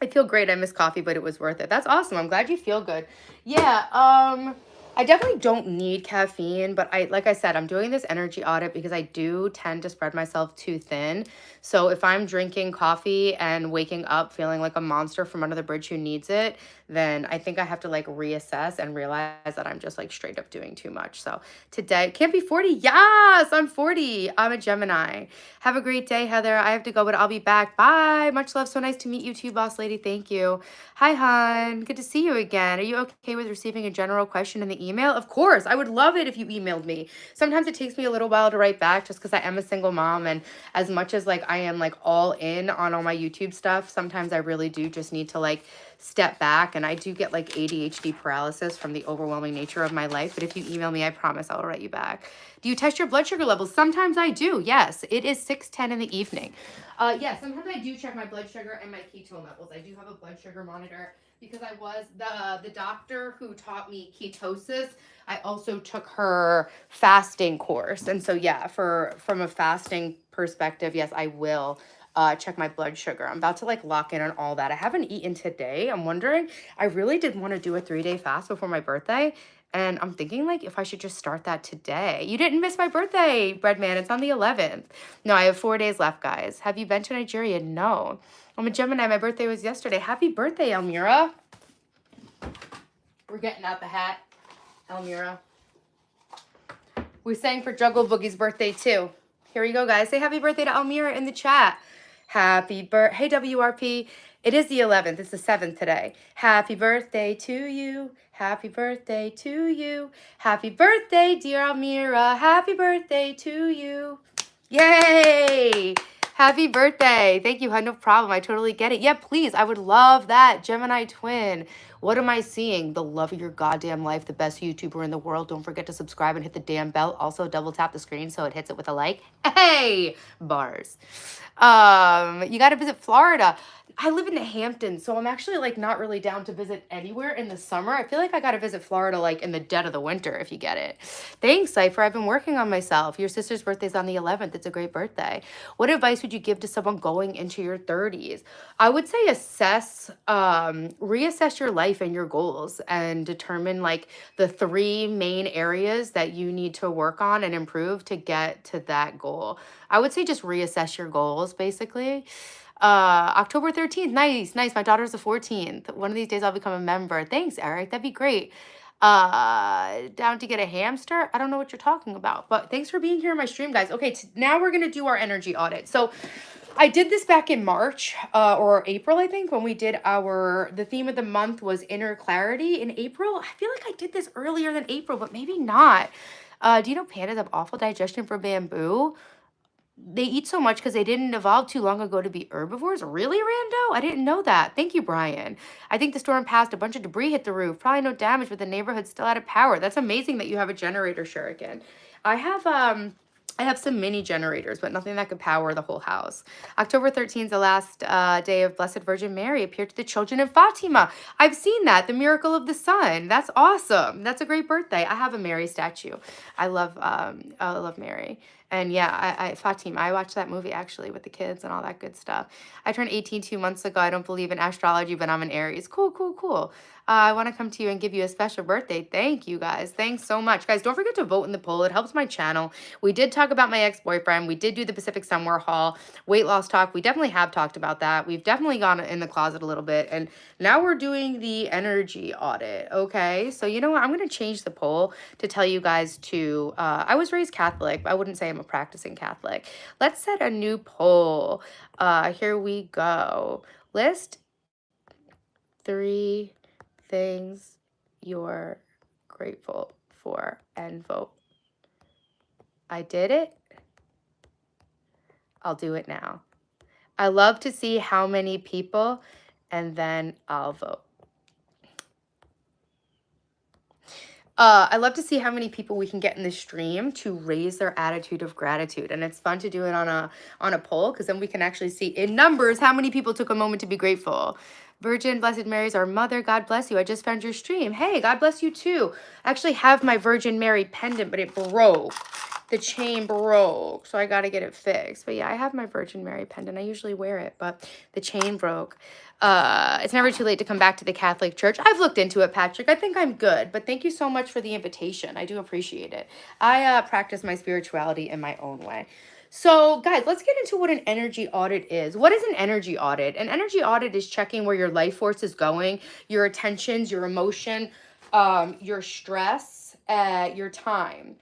I feel great. I miss coffee, but it was worth it. That's awesome. I'm glad you feel good. Yeah, I definitely don't need caffeine, but like I said, I'm doing this energy audit because I do tend to spread myself too thin. So if I'm drinking coffee and waking up feeling like a monster from under the bridge who needs it, then I think I have to like reassess and realize that I'm just like straight up doing too much. So today, can't be 40. Yes, I'm 40. I'm a Gemini. Have a great day, Heather. I have to go, but I'll be back. Bye. Much love. So nice to meet you too, boss lady. Thank you. Hi, hon. Good to see you again. Are you okay with receiving a general question in the email? Of course. I would love it if you emailed me. Sometimes it takes me a little while to write back just because I am a single mom. And as much as like I am like all in on all my YouTube stuff, sometimes I really do just need to like step back, and I do get like ADHD paralysis from the overwhelming nature of my life. But if you email me, I promise I'll write you back. Do you test your blood sugar levels? Sometimes I do. Yes, it is 6:10 in the evening. Yeah, sometimes I do check my blood sugar and my ketone levels. I do have a blood sugar monitor because I was the doctor who taught me ketosis. I also took her fasting course, and so yeah, from a fasting perspective, yes, I will check my blood sugar. I'm about to like lock in on all that. I haven't eaten today. I'm wondering, I really did want to do a 3-day fast before my birthday, And I'm thinking like if I should just start that today. You didn't miss my birthday, Breadman. It's on the 11th. No, I have 4 days left, guys. Have you been to Nigeria? No. I'm a Gemini. My birthday was yesterday. Happy birthday, Elmira. We're getting out the hat, Elmira. We sang for Juggle Boogie's birthday too. Here we go, guys. Say happy birthday to Elmira in the chat. Happy birthday. Hey, WRP. It is the 11th. It's the 7th today. Happy birthday to you. Happy birthday to you. Happy birthday, dear Elmira. Happy birthday to you. Yay! Happy birthday. Thank you, hun. No problem. I totally get it. Yeah, please. I would love that. Gemini twin. What am I seeing? The love of your goddamn life. The best YouTuber in the world. Don't forget to subscribe and hit the damn bell. Also, double tap the screen so it hits it with a like. Hey! Bars. You got to visit Florida. I live in the Hamptons, so I'm actually like not really down to visit anywhere in the summer. I feel like I got to visit Florida like in the dead of the winter, if you get it. Thanks, Cypher. I've been working on myself. Your sister's birthday's on the 11th. It's a great birthday. What advice would you give to someone going into your 30s? I would say reassess your life and your goals and determine like the 3 main areas that you need to work on and improve to get to that goal. I would say just reassess your goals, basically. October 13th. Nice. My daughter's the 14th. One of these days I'll become a member. Thanks, Eric. That'd be great. Down to get a hamster? I don't know what you're talking about, but thanks for being here in my stream, guys. Okay, now we're going to do our energy audit. So I did this back in March, or April, I think, when we did the theme of the month was inner clarity in April. I feel like I did this earlier than April, but maybe not. Do you know pandas have awful digestion for bamboo? They eat so much because they didn't evolve too long ago to be herbivores? Really, Rando? I didn't know that. Thank you, Brian. I think the storm passed. A bunch of debris hit the roof. Probably no damage, but the neighborhood's still out of power. That's amazing that you have a generator, Shuriken. I have some mini generators, but nothing that could power the whole house. October 13th is the last day of Blessed Virgin Mary appeared to the children of Fatima. I've seen that. The miracle of the sun. That's awesome. That's a great birthday. I have a Mary statue. I love Mary. And yeah, Fatima, I watched that movie actually with the kids and all that good stuff. I turned 18 2 months ago. I don't believe in astrology, but I'm an Aries. Cool. I want to come to you and give you a special birthday. Thank you, guys. Thanks so much. Guys, don't forget to vote in the poll. It helps my channel. We did talk about my ex-boyfriend. We did do the Pacific Somewhere haul. Weight loss talk. We definitely have talked about that. We've definitely gone in the closet a little bit. And now we're doing the energy audit, okay? So you know what? I'm going to change the poll to tell you guys to... I was raised Catholic, but I wouldn't say I'm a practicing Catholic. Let's set a new poll. Here we go. List 3 things you're grateful for and vote. I did it. I'll do it now. I love to see how many people, and then I'll vote. I love to see how many people we can get in the stream to raise their attitude of gratitude. And it's fun to do it on a poll because then we can actually see in numbers how many people took a moment to be grateful. Virgin Blessed Mary is our mother. God bless you. I just found your stream. Hey, God bless you too. I actually have my Virgin Mary pendant, but it broke. The chain broke, so I got to get it fixed. But yeah, I have my Virgin Mary pendant. I usually wear it, but the chain broke. It's never too late to come back to the Catholic Church. I've looked into it, Patrick. I think I'm good, but thank you so much for the invitation. I do appreciate it. I practice my spirituality in my own way. So guys, let's get into what an energy audit is. What is an energy audit? An energy audit is checking where your life force is going, your attentions, your emotion, your stress, your time.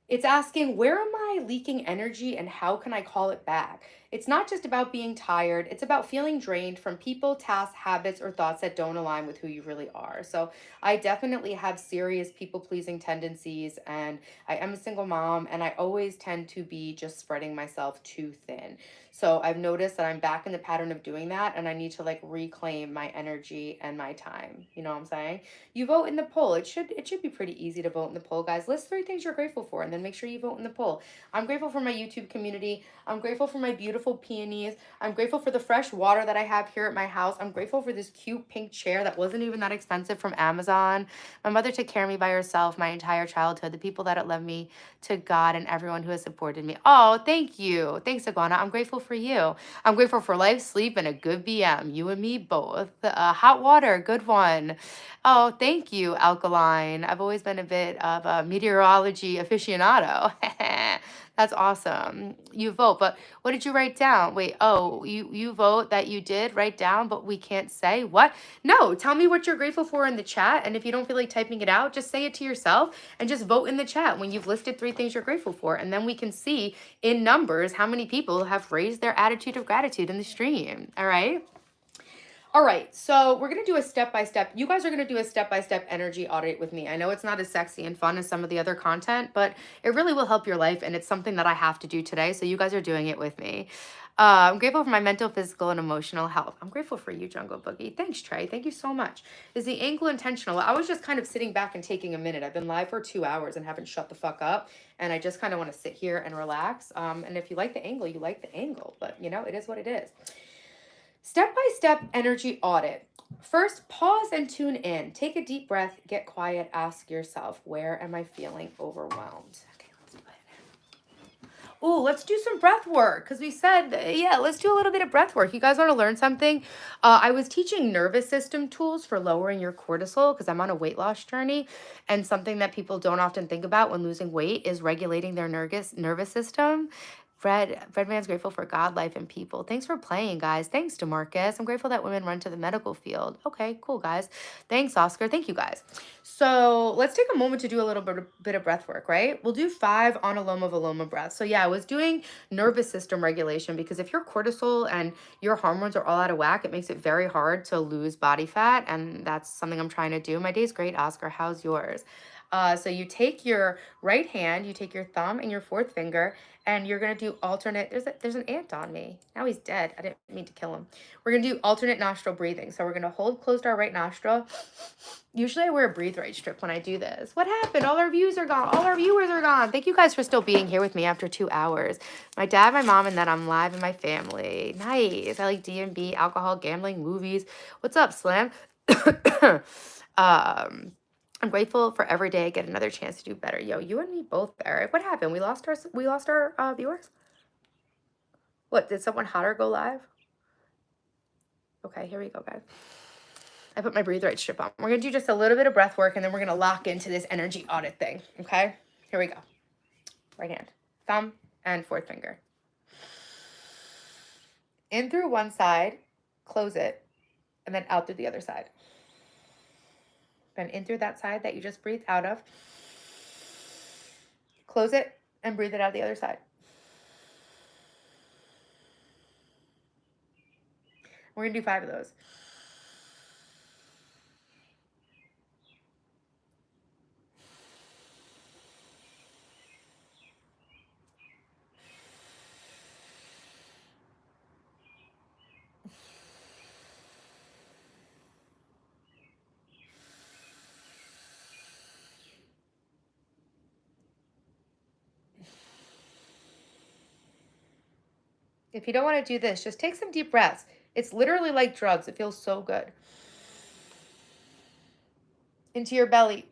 It's asking, where am I leaking energy and how can I call it back? It's not just about being tired. It's about feeling drained from people, tasks, habits, or thoughts that don't align with who you really are. So I definitely have serious people-pleasing tendencies, and I am a single mom, and I always tend to be just spreading myself too thin. So I've noticed that I'm back in the pattern of doing that, and I need to like reclaim my energy and my time. You know what I'm saying? You vote in the poll. It should be pretty easy to vote in the poll, guys. List 3 things you're grateful for, and then make sure you vote in the poll. I'm grateful for my YouTube community. I'm grateful for my beautiful peonies. I'm grateful for the fresh water that I have here at my house. I'm grateful for this cute pink chair that wasn't even that expensive from Amazon. My mother took care of me by herself my entire childhood. The people that love me, to God and everyone who has supported me. Oh, thank you. Thanks, Iguana. I'm grateful for you. I'm grateful for life, sleep, and a good BM. You and me both. Hot water, good one. Oh, thank you, Alkaline. I've always been a bit of a meteorology aficionado. That's awesome. You vote, but what did you write down? Wait, oh, you vote that you did write down, but we can't say what? No, tell me what you're grateful for in the chat. And if you don't feel like typing it out, just say it to yourself and just vote in the chat when you've listed 3 things you're grateful for. And then we can see in numbers how many people have raised their attitude of gratitude in the stream. All right. All right, so we're gonna do a step-by-step. You guys are gonna do a step-by-step energy audit with me. I know it's not as sexy and fun as some of the other content, but it really will help your life, and it's something that I have to do today, so you guys are doing it with me. I'm grateful for my mental, physical, and emotional health. I'm grateful for you, Jungle Boogie. Thanks, Trey. Thank you so much. Is the angle intentional? I was just kind of sitting back and taking a minute. I've been live for 2 hours and haven't shut the fuck up, and I just kind of want to sit here and relax. And if you like the angle, you like the angle, but you know, it is what it is. Step-by-step energy audit. First, pause and tune in. Take a deep breath, get quiet, ask yourself, where am I feeling overwhelmed? Okay, let's do it. Oh, let's do some breath work because we said, yeah, let's do a little bit of breath work. You guys want to learn something? I was teaching nervous system tools for lowering your cortisol because I'm on a weight loss journey, and something that people don't often think about when losing weight is regulating their nervous system. Fredman's grateful for God, life, and people. Thanks for playing, guys. Thanks, DeMarcus. I'm grateful that women run to the medical field. Okay, cool, guys. Thanks, Oscar. Thank you, guys. So let's take a moment to do a little bit of breath work, right? We'll do 5 Anuloma Viloma breaths. So yeah, I was doing nervous system regulation because if your cortisol and your hormones are all out of whack, it makes it very hard to lose body fat, and that's something I'm trying to do. My day's great, Oscar. How's yours? So you take your right hand, you take your thumb and your 4th finger, and you're gonna do alternate. There's an ant on me. Now he's dead. I didn't mean to kill him. We're gonna do alternate nostril breathing. So we're gonna hold closed our right nostril. Usually I wear a breathe right strip when I do this. What happened? All our views are gone. All our viewers are gone. Thank you guys for still being here with me after 2 hours. My dad, my mom, and then I'm live in my family. Nice. I like D&B, alcohol, gambling, movies. What's up, Slim? I'm grateful for every day I get another chance to do better. Yo, you and me both, Eric. What happened? We lost our viewers? What, did someone hotter go live? Okay, here we go, guys. I put my breathe right strip on. We're gonna do just a little bit of breath work and then we're gonna lock into this energy audit thing. Okay? Here we go. Right hand, thumb, and 4th finger. In through one side, close it, and then out through the other side. Then in through that side that you just breathed out of. Close it and breathe it out the other side. We're gonna do 5 of those. If you don't want to do this, just take some deep breaths. It's literally like drugs. It feels so good. Into your belly.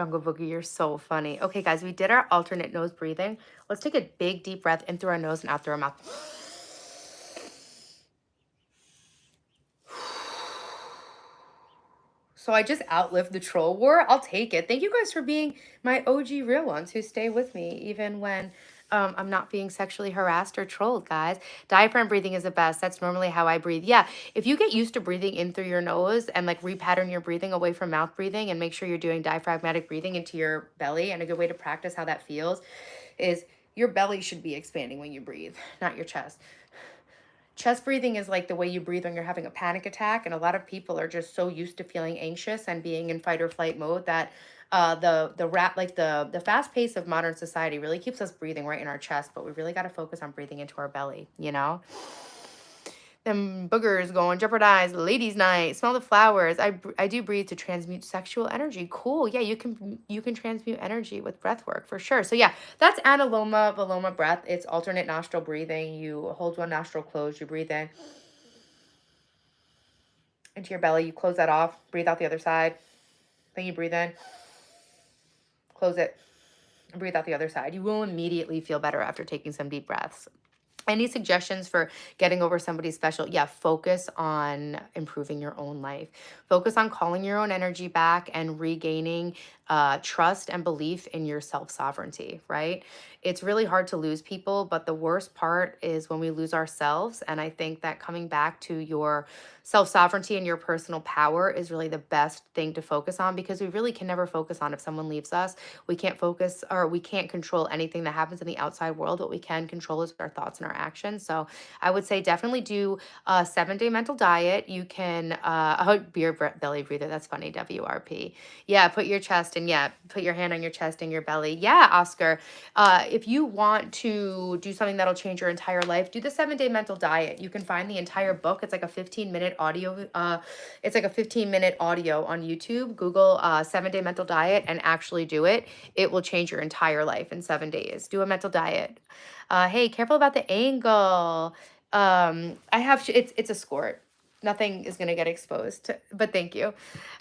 Jungle Boogie, you're so funny. Okay, guys, we did our alternate nose breathing. Let's take a big, deep breath in through our nose and out through our mouth. So I just outlived the troll war. I'll take it. Thank you guys for being my OG real ones who stay with me even when I'm not being sexually harassed or trolled, guys. Diaphragm breathing is the best. That's normally how I breathe. Yeah, if you get used to breathing in through your nose and like repattern your breathing away from mouth breathing and make sure you're doing diaphragmatic breathing into your belly, and a good way to practice how that feels is your belly should be expanding when you breathe, not your chest. Chest breathing is like the way you breathe when you're having a panic attack, and a lot of people are just so used to feeling anxious and being in fight or flight mode that the fast pace of modern society really keeps us breathing right in our chest, but we really got to focus on breathing into our belly, you know? Them boogers going jeopardize ladies night, smell the flowers. I do breathe to transmute sexual energy. Cool. Yeah, you can transmute energy with breath work for sure. So yeah, that's analoma viloma breath. It's alternate nostril breathing. You hold one nostril closed, you breathe in into your belly, you close that off, breathe out the other side, then you breathe in, close it, and breathe out the other side. You will immediately feel better after taking some deep breaths. Any suggestions for getting over somebody special? Yeah, focus on improving your own life. Focus on calling your own energy back and regaining trust and belief in your self-sovereignty, right? It's really hard to lose people, but the worst part is when we lose ourselves. And I think that coming back to your self-sovereignty and your personal power is really the best thing to focus on, because we really can never focus on if someone leaves us. We can't focus, or we can't control anything that happens in the outside world. What we can control is our thoughts and our actions. So I would say definitely do a 7-day mental diet. You can, beer belly breather. That's funny. WRP. Yeah. Put your chest and yeah, put your hand on your chest and your belly. Yeah, Oscar. If you want to do something that'll change your entire life, do the 7-day mental diet. You can find the entire book. It's like a 15-minute audio. It's like a 15-minute audio on YouTube. Google 7-day mental diet and actually do it. It will change your entire life in 7 days. Do a mental diet. Hey, careful about the angle. It's a squirt. Nothing is going to get exposed, but thank you.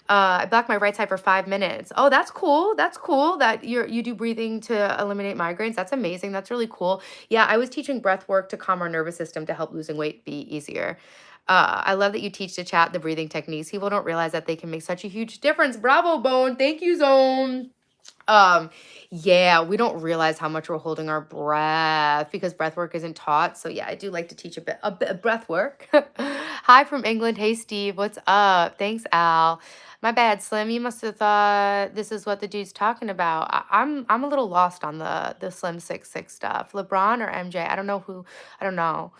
I blocked my right side for 5 minutes. Oh, that's cool. That's cool that you do breathing to eliminate migraines. That's amazing. That's really cool. Yeah, I was teaching breath work to calm our nervous system to help losing weight be easier. I love that you teach the chat the breathing techniques. People don't realize that they can make such a huge difference. Bravo, Bone. Thank you, Zone. Yeah, we don't realize how much we're holding our breath because breath work isn't taught. So yeah, I do like to teach a bit of breath work. Hi from England. Hey, Steve. What's up? Thanks, Al. My bad, Slim. You must have thought this is what the dude's talking about. I'm a little lost on the Slim 6'6" stuff. LeBron or MJ? I don't know who. I don't know.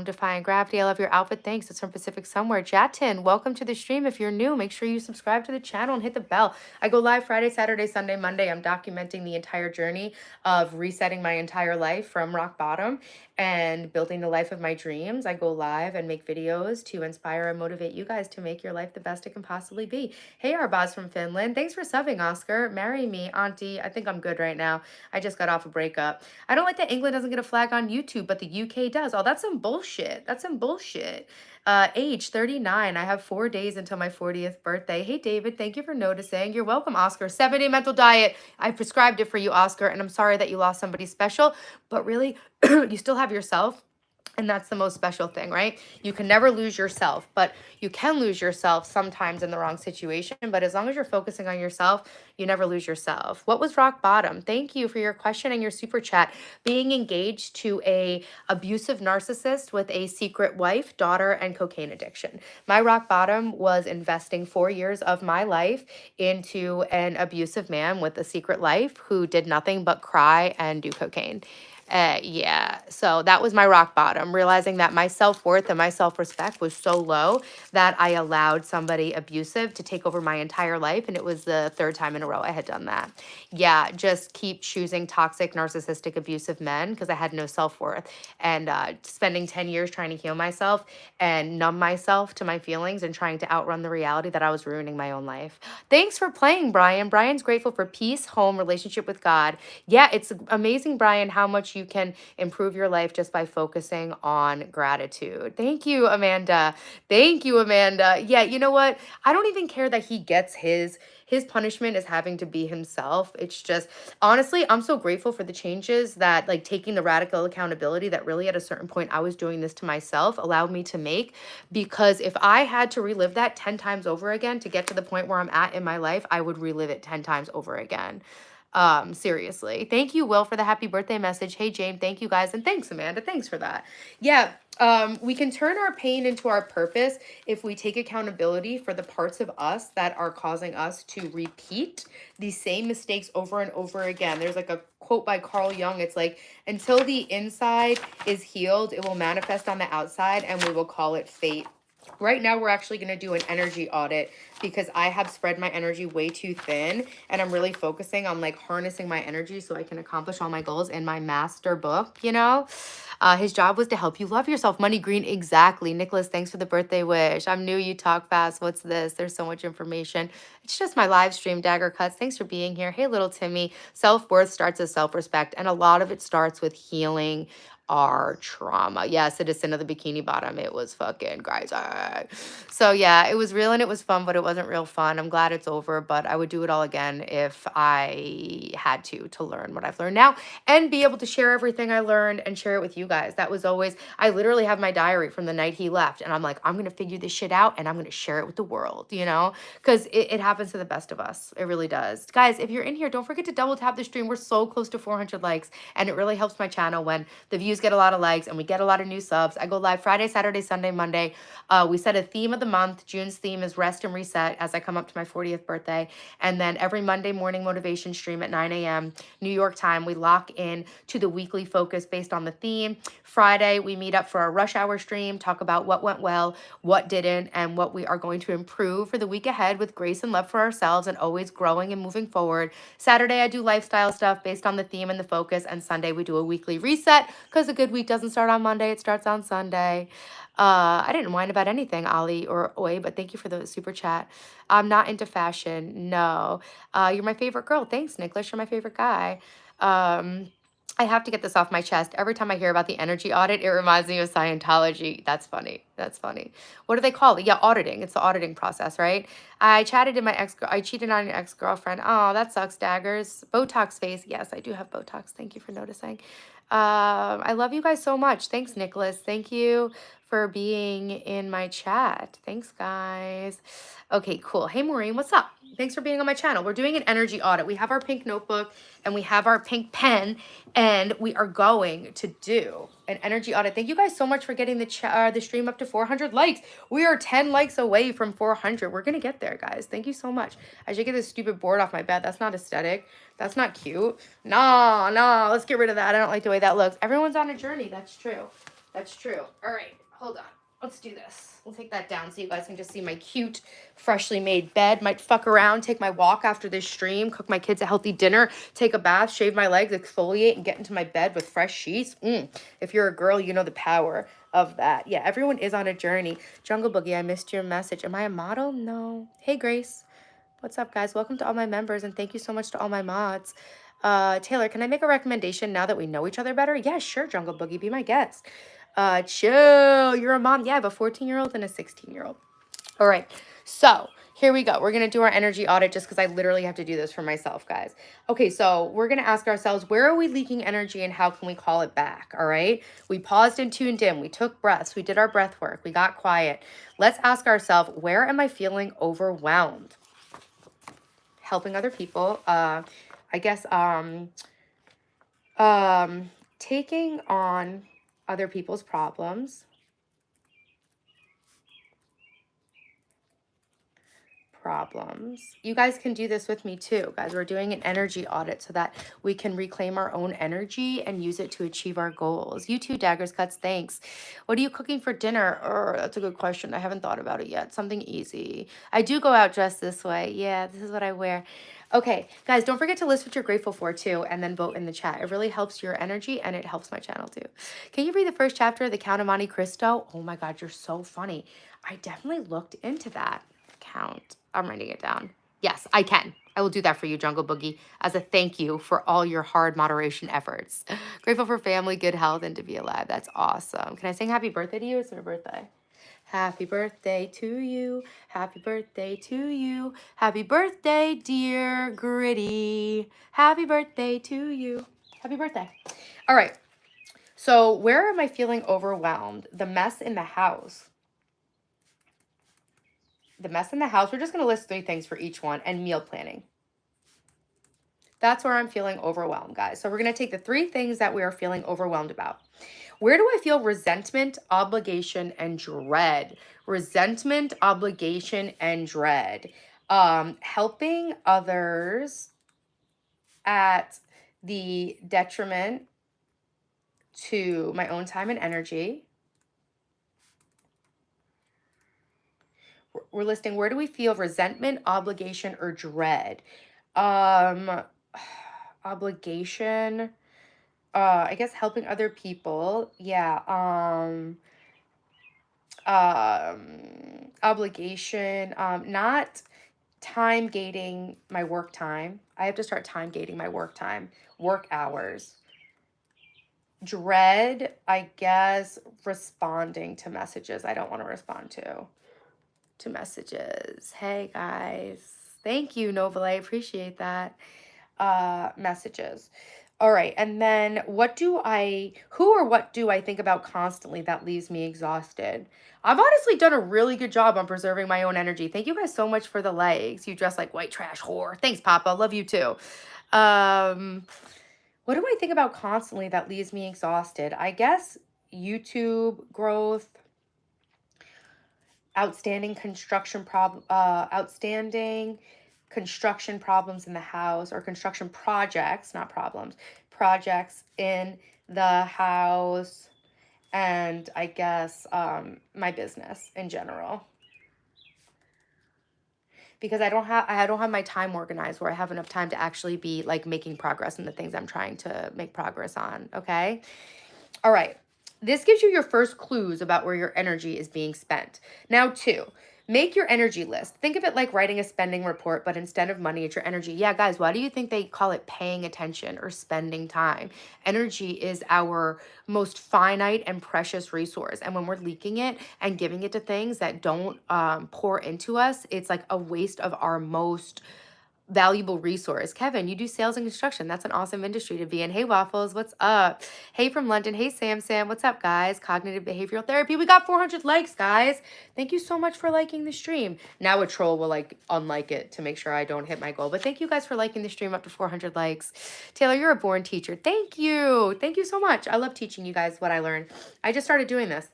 Defying Gravity, I love your outfit. Thanks. It's from Pacific Somewhere. Jatin, welcome to the stream. If you're new, make sure you subscribe to the channel and hit the bell. I go live Friday, Saturday, Sunday, Monday. I'm documenting the entire journey of resetting my entire life from rock bottom and building the life of my dreams. I go live and make videos to inspire and motivate you guys to make your life the best it can possibly be. Hey, Arbaz from Finland. Thanks for subbing, Oscar. Marry me, Auntie. I think I'm good right now. I just got off a breakup. I don't like that England doesn't get a flag on YouTube, but the UK does. Oh, that's some bullshit. That's some bullshit. Age 39. I have 4 days until my 40th birthday. Hey, David, thank you for noticing. You're welcome, Oscar. 7-day mental diet. I prescribed it for you, Oscar, and I'm sorry that you lost somebody special, but really, you still have yourself. And that's the most special thing, right? You can never lose yourself, but you can lose yourself sometimes in the wrong situation. But as long as you're focusing on yourself, you never lose yourself. What was rock bottom? Thank you for your question and your super chat. Being engaged to a abusive narcissist with a secret wife, daughter, and cocaine addiction. My rock bottom was investing 4 years of my life into an abusive man with a secret life who did nothing but cry and do cocaine. Yeah, so that was my rock bottom, realizing that my self-worth and my self-respect was so low that I allowed somebody abusive to take over my entire life. And it was the 3rd time in a row I had done that. Yeah, just keep choosing toxic, narcissistic, abusive men because I had no self-worth. And spending 10 years trying to heal myself and numb myself to my feelings and trying to outrun the reality that I was ruining my own life. Thanks for playing, Brian. Brian's grateful for peace, home, relationship with God. Yeah, it's amazing, Brian, how much you you can improve your life just by focusing on gratitude. Thank you, Amanda. Thank you, Amanda. Yeah, you know what? I don't even care that he gets his punishment is having to be himself. It's just, honestly, I'm so grateful for the changes that, like, taking the radical accountability that really at a certain point I was doing this to myself allowed me to make. Because if I had to relive that 10 times over again to get to the point where I'm at in my life, I would relive it 10 times over again. Seriously. Thank you, Will, for the happy birthday message. Hey, Jane, thank you guys. And thanks, Amanda. Thanks for that. Yeah. We can turn our pain into our purpose if we take accountability for the parts of us that are causing us to repeat the same mistakes over and over again. There's like a quote by Carl Jung. It's like, until the inside is healed, it will manifest on the outside, and we will call it fate. Right now, we're actually going to do an energy audit because I have spread my energy way too thin, and I'm really focusing on like harnessing my energy so I can accomplish all my goals in my master book, you know? His job was to help you love yourself. Money Green, exactly. Nicholas, thanks for the birthday wish. I'm new, you talk fast. What's this? There's so much information. It's just my live stream, Dagger Cuts. Thanks for being here. Hey, little Timmy. Self-worth starts as self-respect, and a lot of it starts with healing our trauma. Yeah, Citizen of the Bikini Bottom. It was fucking crazy. So yeah, it was real and it was fun, but it wasn't real fun. I'm glad it's over, but I would do it all again if I had to learn what I've learned now and be able to share everything I learned and share it with you guys. That was always, I literally have my diary from the night he left, and I'm like, I'm going to figure this shit out and I'm going to share it with the world, you know, because it happens to the best of us. It really does. Guys, if you're in here, don't forget to double tap the stream. We're so close to 400 likes, and it really helps my channel when the views get a lot of likes and we get a lot of new subs. I go live Friday, Saturday, Sunday, Monday. We set a theme of the month. June's theme is rest and reset as I come up to my 40th birthday. And then every Monday morning motivation stream at 9 a.m. New York time, we lock in to the weekly focus based on the theme. Friday, we meet up for a rush hour stream, talk about what went well, what didn't, and what we are going to improve for the week ahead with grace and love for ourselves and always growing and moving forward. Saturday, I do lifestyle stuff based on the theme and the focus. And Sunday, we do a weekly reset because a good week doesn't start on Monday. It starts on Sunday. I didn't whine about anything, Ali or Oi, but thank you for the super chat. I'm not into fashion. No. You're my favorite girl. Thanks, Nicholas. You're my favorite guy. I have to get this off my chest. Every time I hear about the energy audit, it reminds me of Scientology. That's funny. That's funny. What do they call it? Yeah, auditing. It's the auditing process, right? I cheated I cheated on an ex-girlfriend. Oh, that sucks, Daggers. Botox face. Yes, I do have Botox. Thank you for noticing. I love you guys so much. Thanks, Nicholas. Thank you for being in my chat. Thanks, guys. Okay, cool. Hey, Maureen, what's up? Thanks for being on my channel. We're doing an energy audit. We have our pink notebook and we have our pink pen, and we are going to do an energy audit. Thank you guys so much for getting the stream up to 400 likes. We are 10 likes away from 400. We're going to get there, guys. Thank you so much. I should get this stupid board off my bed. That's not aesthetic. That's not cute. No, let's get rid of that. I don't like the way that looks. Everyone's on a journey. That's true. That's true. All right, hold on. Let's do this. We'll take that down so you guys can just see my cute, freshly made bed. Might fuck around, take my walk after this stream, cook my kids a healthy dinner, take a bath, shave my legs, exfoliate, and get into my bed with fresh sheets. If you're a girl, you know the power of that. Yeah, everyone is on a journey. Jungle Boogie, I missed your message. Am I a model? No. Hey, Grace. What's up, guys? Welcome to all my members, and thank you so much to all my mods. Taylor, can I make a recommendation now that we know each other better? Yeah, sure, Jungle Boogie. Be my guest. Chill. You're a mom. Yeah, I have a 14-year-old and a 16-year-old. All right. So here we go. We're going to do our energy audit just because I literally have to do this for myself, guys. Okay, so we're going to ask ourselves, where are we leaking energy and how can we call it back? All right. We paused and tuned in. We took breaths. We did our breath work. We got quiet. Let's ask ourselves, where am I feeling overwhelmed? Helping other people. I guess taking on other people's problems. You guys can do this with me too, guys. We're doing an energy audit so that we can reclaim our own energy and use it to achieve our goals. You too, Daggers Cuts. Thanks. What are you cooking for dinner? That's a good question. I haven't thought about it yet. Something easy. I do go out dressed this way. Yeah, this is what I wear. Okay, guys, don't forget to list what you're grateful for too, and then vote in the chat. It really helps your energy and it helps my channel too. Can you read the first chapter of The Count of Monte Cristo? Oh my God, you're so funny. I definitely looked into that. Count. I'm writing it down. Yes, I can. I will do that for you, Jungle Boogie, as a thank you for all your hard moderation efforts. Grateful for family, good health, and to be alive. That's awesome. Can I sing happy birthday to you? It's your birthday. Happy birthday to you. Happy birthday to you. Happy birthday, dear Gritty. Happy birthday to you. Happy birthday. All right. So, where am I feeling overwhelmed? The mess in the house. The mess in the house. We're just going to list 3 things for each one, and meal planning. That's where I'm feeling overwhelmed, guys. So we're going to take the 3 things that we are feeling overwhelmed about. Where do I feel resentment, obligation, and dread? Resentment, obligation, and dread. Helping others at the detriment to my own time and energy. We're listing where do we feel resentment, obligation, or dread? Obligation. I guess helping other people. Yeah. Obligation. Not time gating my work time. I have to start time gating my work time, work hours. Dread, I guess, responding to messages I don't want to respond to messages. Hey guys, thank you, Novel. I appreciate that. Messages. All right, and then who or what do I think about constantly that leaves me exhausted? I've honestly done a really good job on preserving my own energy. Thank you guys so much for the likes. You dress like white trash whore. Thanks, Papa. Love you too. What do I think about constantly that leaves me exhausted? I guess YouTube growth, outstanding construction problems in the house, or construction projects, not problems, projects in the house, and I guess my business in general. Because I don't have my time organized where I have enough time to actually be like making progress in the things I'm trying to make progress on, okay? All right. This gives you your first clues about where your energy is being spent. Now, 2, make your energy list. Think of it like writing a spending report, but instead of money, it's your energy. Yeah, guys, why do you think they call it paying attention or spending time? Energy is our most finite and precious resource. And when we're leaking it and giving it to things that don't pour into us, it's like a waste of our most valuable resource. Kevin, you do sales and construction. That's an awesome industry to be in. Hey, Waffles, what's up? Hey, from London. Hey, Sam. What's up, guys? Cognitive behavioral therapy. We got 400 likes, guys. Thank you so much for liking the stream. Now a troll will like unlike it to make sure I don't hit my goal. But thank you guys for liking the stream up to 400 likes. Taylor, you're a born teacher. Thank you. Thank you so much. I love teaching you guys what I learned. I just started doing this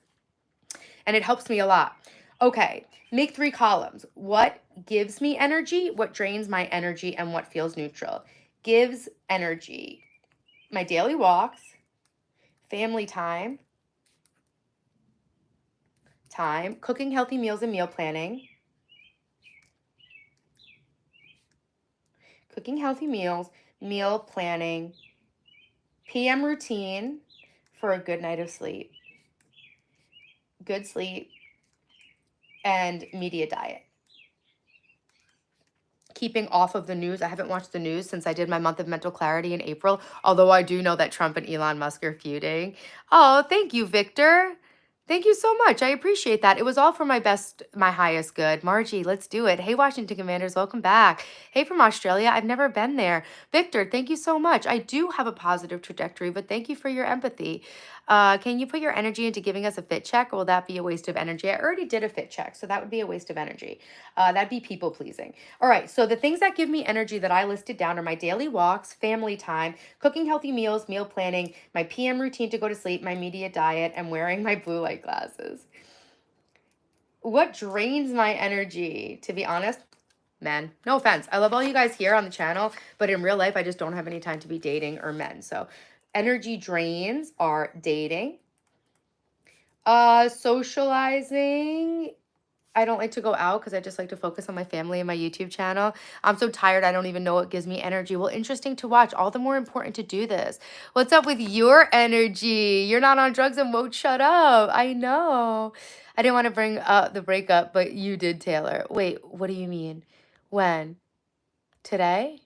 and it helps me a lot. Okay, make 3 columns. What gives me energy, what drains my energy, and what feels neutral. Gives energy. My daily walks, family time, cooking healthy meals and meal planning, meal planning, PM routine for a good night of sleep, good sleep, and media diet. Keeping off of the news. I haven't watched the news since I did my month of mental clarity in April, although I do know that Trump and Elon Musk are feuding. Oh, thank you, Victor. Thank you so much. I appreciate that. It was all for my highest good. Margie, let's do it. Hey, Washington Commanders, welcome back. Hey, from Australia, I've never been there. Victor, thank you so much. I do have a positive trajectory, but thank you for your empathy. Can you put your energy into giving us a fit check, or will that be a waste of energy? I already did a fit check, so that would be a waste of energy. That'd be people pleasing. All right, so the things that give me energy that I listed down are my daily walks, family time, cooking healthy meals, meal planning, my PM routine to go to sleep, my media diet, and wearing my blue light glasses. What drains my energy? To be honest, men. No offense. I love all you guys here on the channel, but in real life, I just don't have any time to be dating or men. So energy drains are dating, socializing. I don't like to go out because I just like to focus on my family and my YouTube channel. I'm so tired, I don't even know what gives me energy. Well, interesting to watch. All the more important to do this. What's up with your energy? You're not on drugs and won't shut up. I know. I didn't want to bring up the breakup, but you did, Taylor. Wait, what do you mean? When? Today?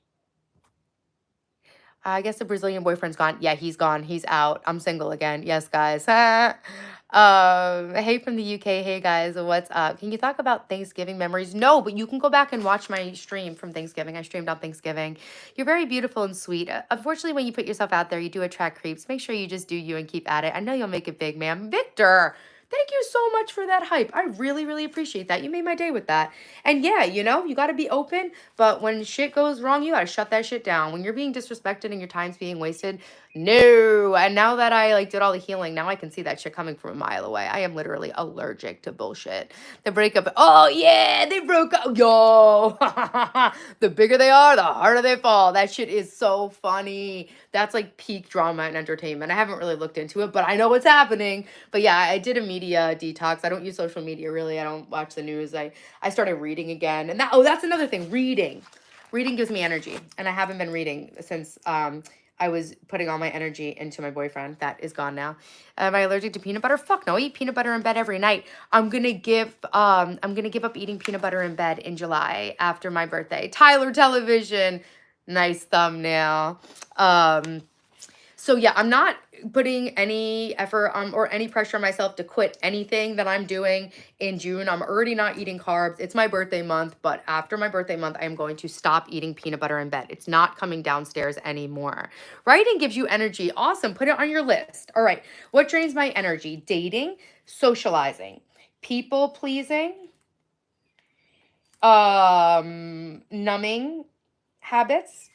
I guess the Brazilian boyfriend's gone. Yeah, he's gone. He's out. I'm single again. Yes, guys. Hey from the UK. Hey guys, what's up? Can you talk about Thanksgiving memories? No, but you can go back and watch my stream from Thanksgiving. I streamed on Thanksgiving. You're very beautiful and sweet. Unfortunately, when you put yourself out there, you do attract creeps. Make sure you just do you and keep at it. I know you'll make it big, ma'am. Victor, thank you so much for that hype. I really, really appreciate that. You made my day with that. And yeah, you know, you got to be open, but when shit goes wrong, you got to shut that shit down. When you're being disrespected and your time's being wasted, no. And now that I like did all the healing, now I can see that shit coming from a mile away. I am literally allergic to bullshit. The breakup, oh yeah, they broke up. Yo, the bigger they are, the harder they fall. That shit is so funny. That's like peak drama and entertainment. I haven't really looked into it, but I know what's happening. But yeah, I did a media detox. I don't use social media really. I don't watch the news. I started reading again. And that's another thing, reading. Reading gives me energy. And I haven't been reading since I was putting all my energy into my boyfriend. That is gone now. Am I allergic to peanut butter? Fuck no. I eat peanut butter in bed every night. I'm gonna give up eating peanut butter in bed in July after my birthday. Tyler Television. Nice thumbnail. So yeah, I'm not putting any effort or any pressure on myself to quit anything that I'm doing in June. I'm already not eating carbs. It's my birthday month, but after my birthday month, I am going to stop eating peanut butter in bed. It's not coming downstairs anymore. Writing gives you energy. Awesome. Put it on your list. All right. What drains my energy? Dating, socializing, people pleasing, numbing habits.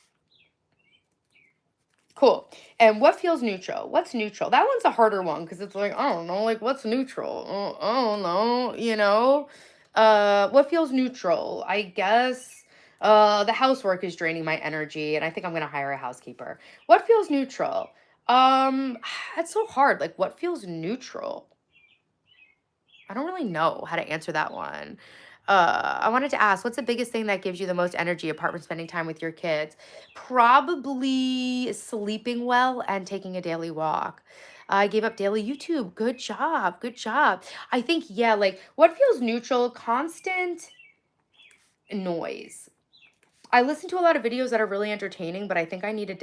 Cool. And what feels neutral? What's neutral? That one's a harder one because it's like, I don't know, like what's neutral? I don't know, you know? What feels neutral? I guess the housework is draining my energy and I think I'm gonna hire a housekeeper. What feels neutral? It's so hard. Like what feels neutral? I don't really know how to answer that one. I wanted to ask, what's the biggest thing that gives you the most energy apart from spending time with your kids? Probably sleeping well and taking a daily walk. I gave up daily YouTube. Good job. Good job. I think, yeah, like what feels neutral? Constant noise. I listen to a lot of videos that are really entertaining, but I think I needed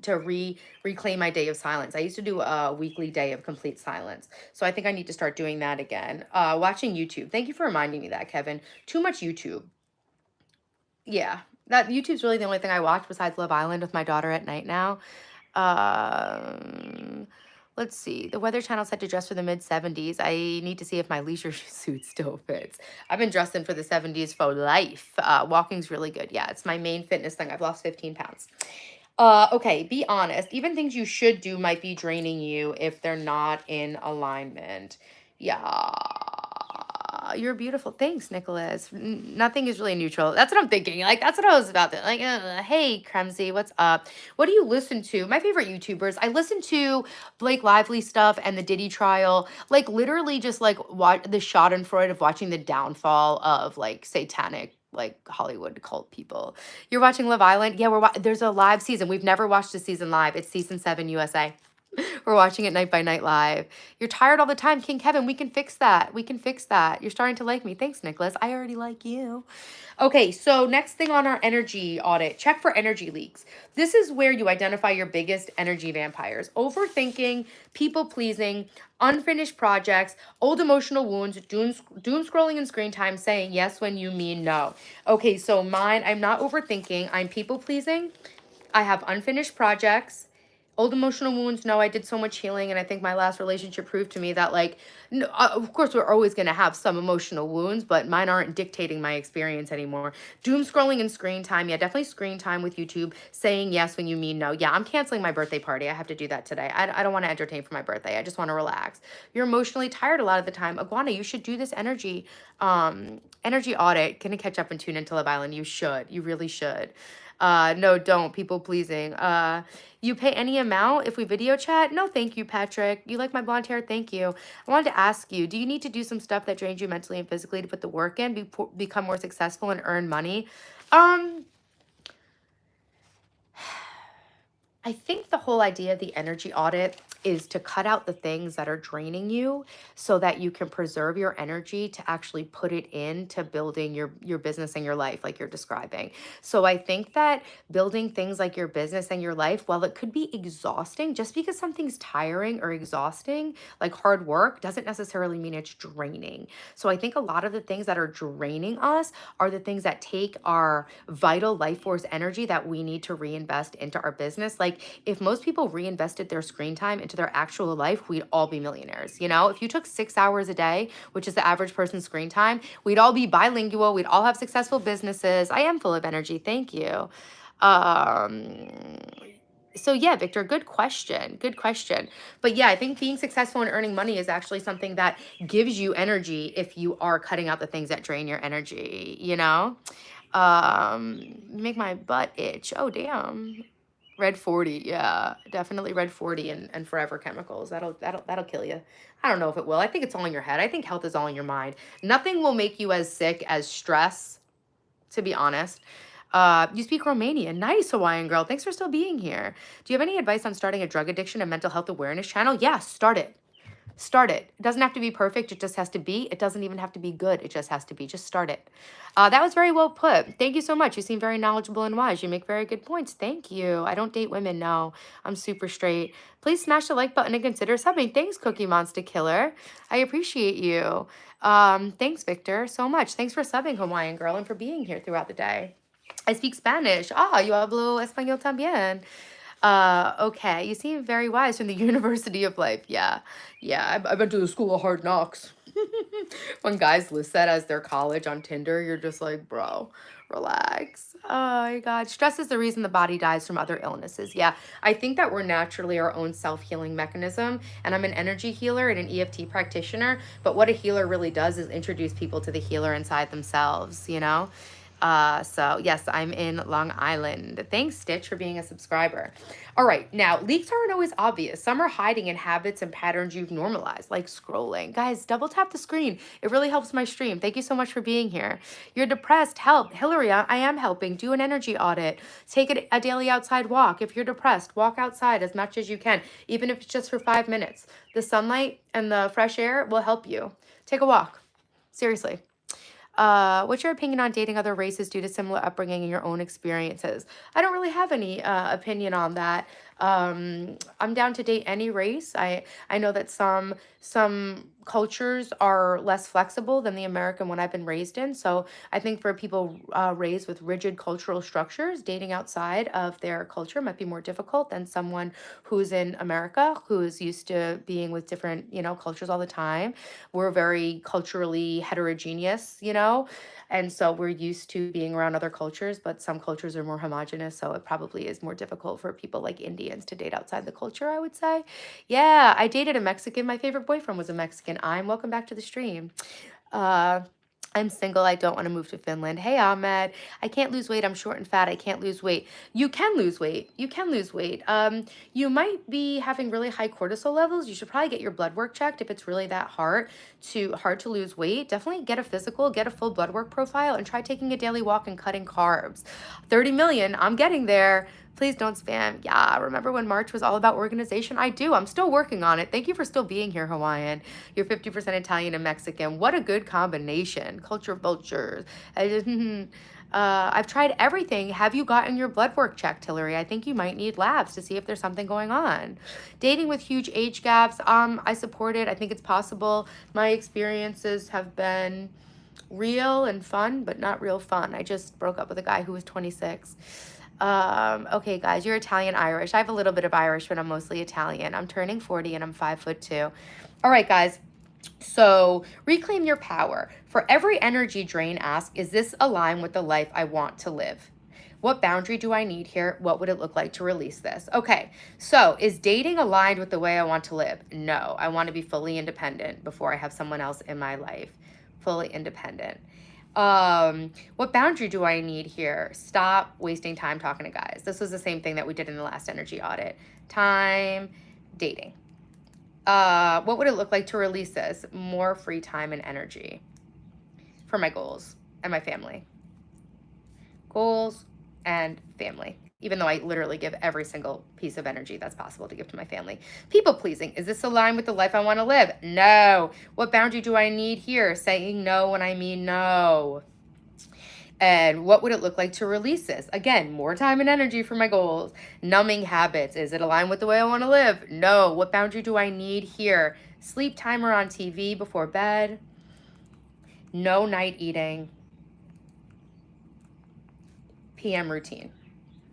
to reclaim my day of silence. I used to do a weekly day of complete silence. So I think I need to start doing that again. Watching YouTube. Thank you for reminding me that, Kevin. Too much YouTube. Yeah. That YouTube's really the only thing I watch besides Love Island with my daughter at night now. Um, let's see. The Weather Channel said to dress for the mid 70s. I need to see if my leisure suit still fits. I've been dressing for the 70s for life. Walking's really good. Yeah, it's my main fitness thing. I've lost 15 pounds. Okay, be honest. Even things you should do might be draining you if they're not in alignment. Yeah. You're beautiful. Thanks, Nicholas. Nothing is really neutral. That's what I'm thinking. Like, that's what I was about to, like, hey, Kremsy, what's up? What do you listen to? My favorite YouTubers. I listen to Blake Lively stuff and the Diddy trial. Like, literally just, like, watch the schadenfreude of watching the downfall of, like, satanic, like, Hollywood cult people. You're watching Love Island? Yeah, there's a live season. We've never watched a season live. It's season 7 USA. We're watching it night by night live. You're tired all the time, King Kevin. We can fix that. We can fix that. You're starting to like me. Thanks, Nicholas. I already like you. Okay, so next thing on our energy audit, check for energy leaks. This is where you identify your biggest energy vampires. Overthinking, people pleasing, unfinished projects, old emotional wounds, doom scrolling and screen time, saying yes when you mean no. Okay, so mine, I'm not overthinking. I'm people pleasing. I have unfinished projects. Old emotional wounds, no, I did so much healing, and I think my last relationship proved to me that, like, no, of course, we're always going to have some emotional wounds, but mine aren't dictating my experience anymore. Doom scrolling and screen time, yeah, definitely screen time with YouTube, saying yes when you mean no. Yeah, I'm canceling my birthday party. I have to do that today. I don't want to entertain for my birthday. I just want to relax. You're emotionally tired a lot of the time. Iguana, you should do this energy audit. Gonna catch up and tune into Love Island. You should. You really should. No, don't. People pleasing. You pay any amount if we video chat? No, thank you, Patrick. You like my blonde hair? Thank you. I wanted to ask you, do you need to do some stuff that drains you mentally and physically to put the work in, become more successful and earn money? I I think the whole idea of the energy audit is to cut out the things that are draining you so that you can preserve your energy to actually put it into building your business and your life like you're describing. So I think that building things like your business and your life, while it could be exhausting, just because something's tiring or exhausting, like hard work, doesn't necessarily mean it's draining. So I think a lot of the things that are draining us are the things that take our vital life force energy that we need to reinvest into our business. Like if most people reinvested their screen time into their actual life, we'd all be millionaires. You know, if you took 6 hours a day, which is the average person's screen time, we'd all be bilingual. We'd all have successful businesses. I am full of energy. Thank you. Um, so yeah, Victor, good question. Good question. But yeah, I think being successful and earning money is actually something that gives you energy if you are cutting out the things that drain your energy, you know? Make my butt itch. Oh, damn. Red 40, yeah, definitely red 40 and forever chemicals. That'll kill you. I don't know if it will. I think it's all in your head. I think health is all in your mind. Nothing will make you as sick as stress, to be honest. You speak Romanian. Nice, Hawaiian girl. Thanks for still being here. Do you have any advice on starting a drug addiction and mental health awareness channel? Yeah, start it. Start it. It doesn't have to be perfect. It just has to be. It doesn't even have to be good. It just has to be. Just start it. That was very well put. Thank you so much. You seem very knowledgeable and wise. You make very good points. Thank you. I don't date women. No, I'm super straight. Please smash the like button and consider subbing. Thanks, Cookie Monster Killer. I appreciate you. Thanks, Victor, so much. Thanks for subbing, Hawaiian girl, and for being here throughout the day. I speak Spanish. Ah, yo hablo español también. Okay, you seem very wise from the University of Life. Yeah, yeah, I've been to the School of Hard Knocks. When guys list that as their college on Tinder, you're just like, bro, relax. Oh my God. Stress is the reason the body dies from other illnesses. Yeah, I think that we're naturally our own self-healing mechanism. And I'm an energy healer and an EFT practitioner. But what a healer really does is introduce people to the healer inside themselves, you know? So yes, I'm in Long Island. Thanks, Stitch, for being a subscriber. All right, now leaks aren't always obvious. Some are hiding in habits and patterns you've normalized, like scrolling. Guys, double tap the screen. It really helps my stream. Thank you so much for being here. You're depressed, help. Hillary, I am helping. Do an energy audit. Take a daily outside walk. If you're depressed, walk outside as much as you can, even if it's just for 5 minutes. The sunlight and the fresh air will help you. Take a walk. Seriously. What's your opinion on dating other races due to similar upbringing and your own experiences? I don't really have any opinion on that. I'm down to date any race. I know that some cultures are less flexible than the American one I've been raised in. So I think for people raised with rigid cultural structures, dating outside of their culture might be more difficult than someone who's in America, who's used to being with different, cultures all the time. We're very culturally heterogeneous, and so we're used to being around other cultures, but some cultures are more homogenous. So it probably is more difficult for people like Indians to date outside the culture, I would say. Yeah, I dated a Mexican. My favorite boyfriend was a Mexican. Welcome back to the stream. I'm single. I don't want to move to Finland. Hey, Ahmed. I can't lose weight. I'm short and fat. I can't lose weight. You can lose weight. You can lose weight. You might be having really high cortisol levels. You should probably get your blood work checked if it's really that hard to lose weight. Definitely get a physical, get a full blood work profile, and try taking a daily walk and cutting carbs. 30 million. I'm getting there. Please don't spam. Yeah, remember when March was all about organization? I do. I'm still working on it. Thank you for still being here, Hawaiian. You're 50% Italian and Mexican. What a good combination. Culture vultures. I've tried everything. Have you gotten your blood work checked, Hillary? I think you might need labs to see if there's something going on. Dating with huge age gaps. I support it. I think it's possible. My experiences have been real and fun, but not real fun. I just broke up with a guy who was 26. Okay, guys, you're Italian Irish. I have a little bit of Irish, but I'm mostly Italian. I'm turning 40 and I'm 5'2". All right, guys. So reclaim your power. For every energy drain, ask, is this aligned with the life I want to live? What boundary do I need here? What would it look like to release this? Okay, so is dating aligned with the way I want to live? No, I want to be fully independent before I have someone else in my life. Fully independent. What boundary do I need here? Stop wasting time talking to guys. This was the same thing that we did in the last energy audit. Time, dating. What would it look like to release this? More free time and energy for my goals and my family. Goals and family. even though I literally give every single piece of energy that's possible to give to my family. People pleasing. Is this aligned with the life I want to live? No. What boundary do I need here? Saying no when I mean no. And what would it look like to release this? Again, more time and energy for my goals. Numbing habits. Is it aligned with the way I want to live? No. What boundary do I need here? Sleep timer on TV before bed. No night eating. PM routine.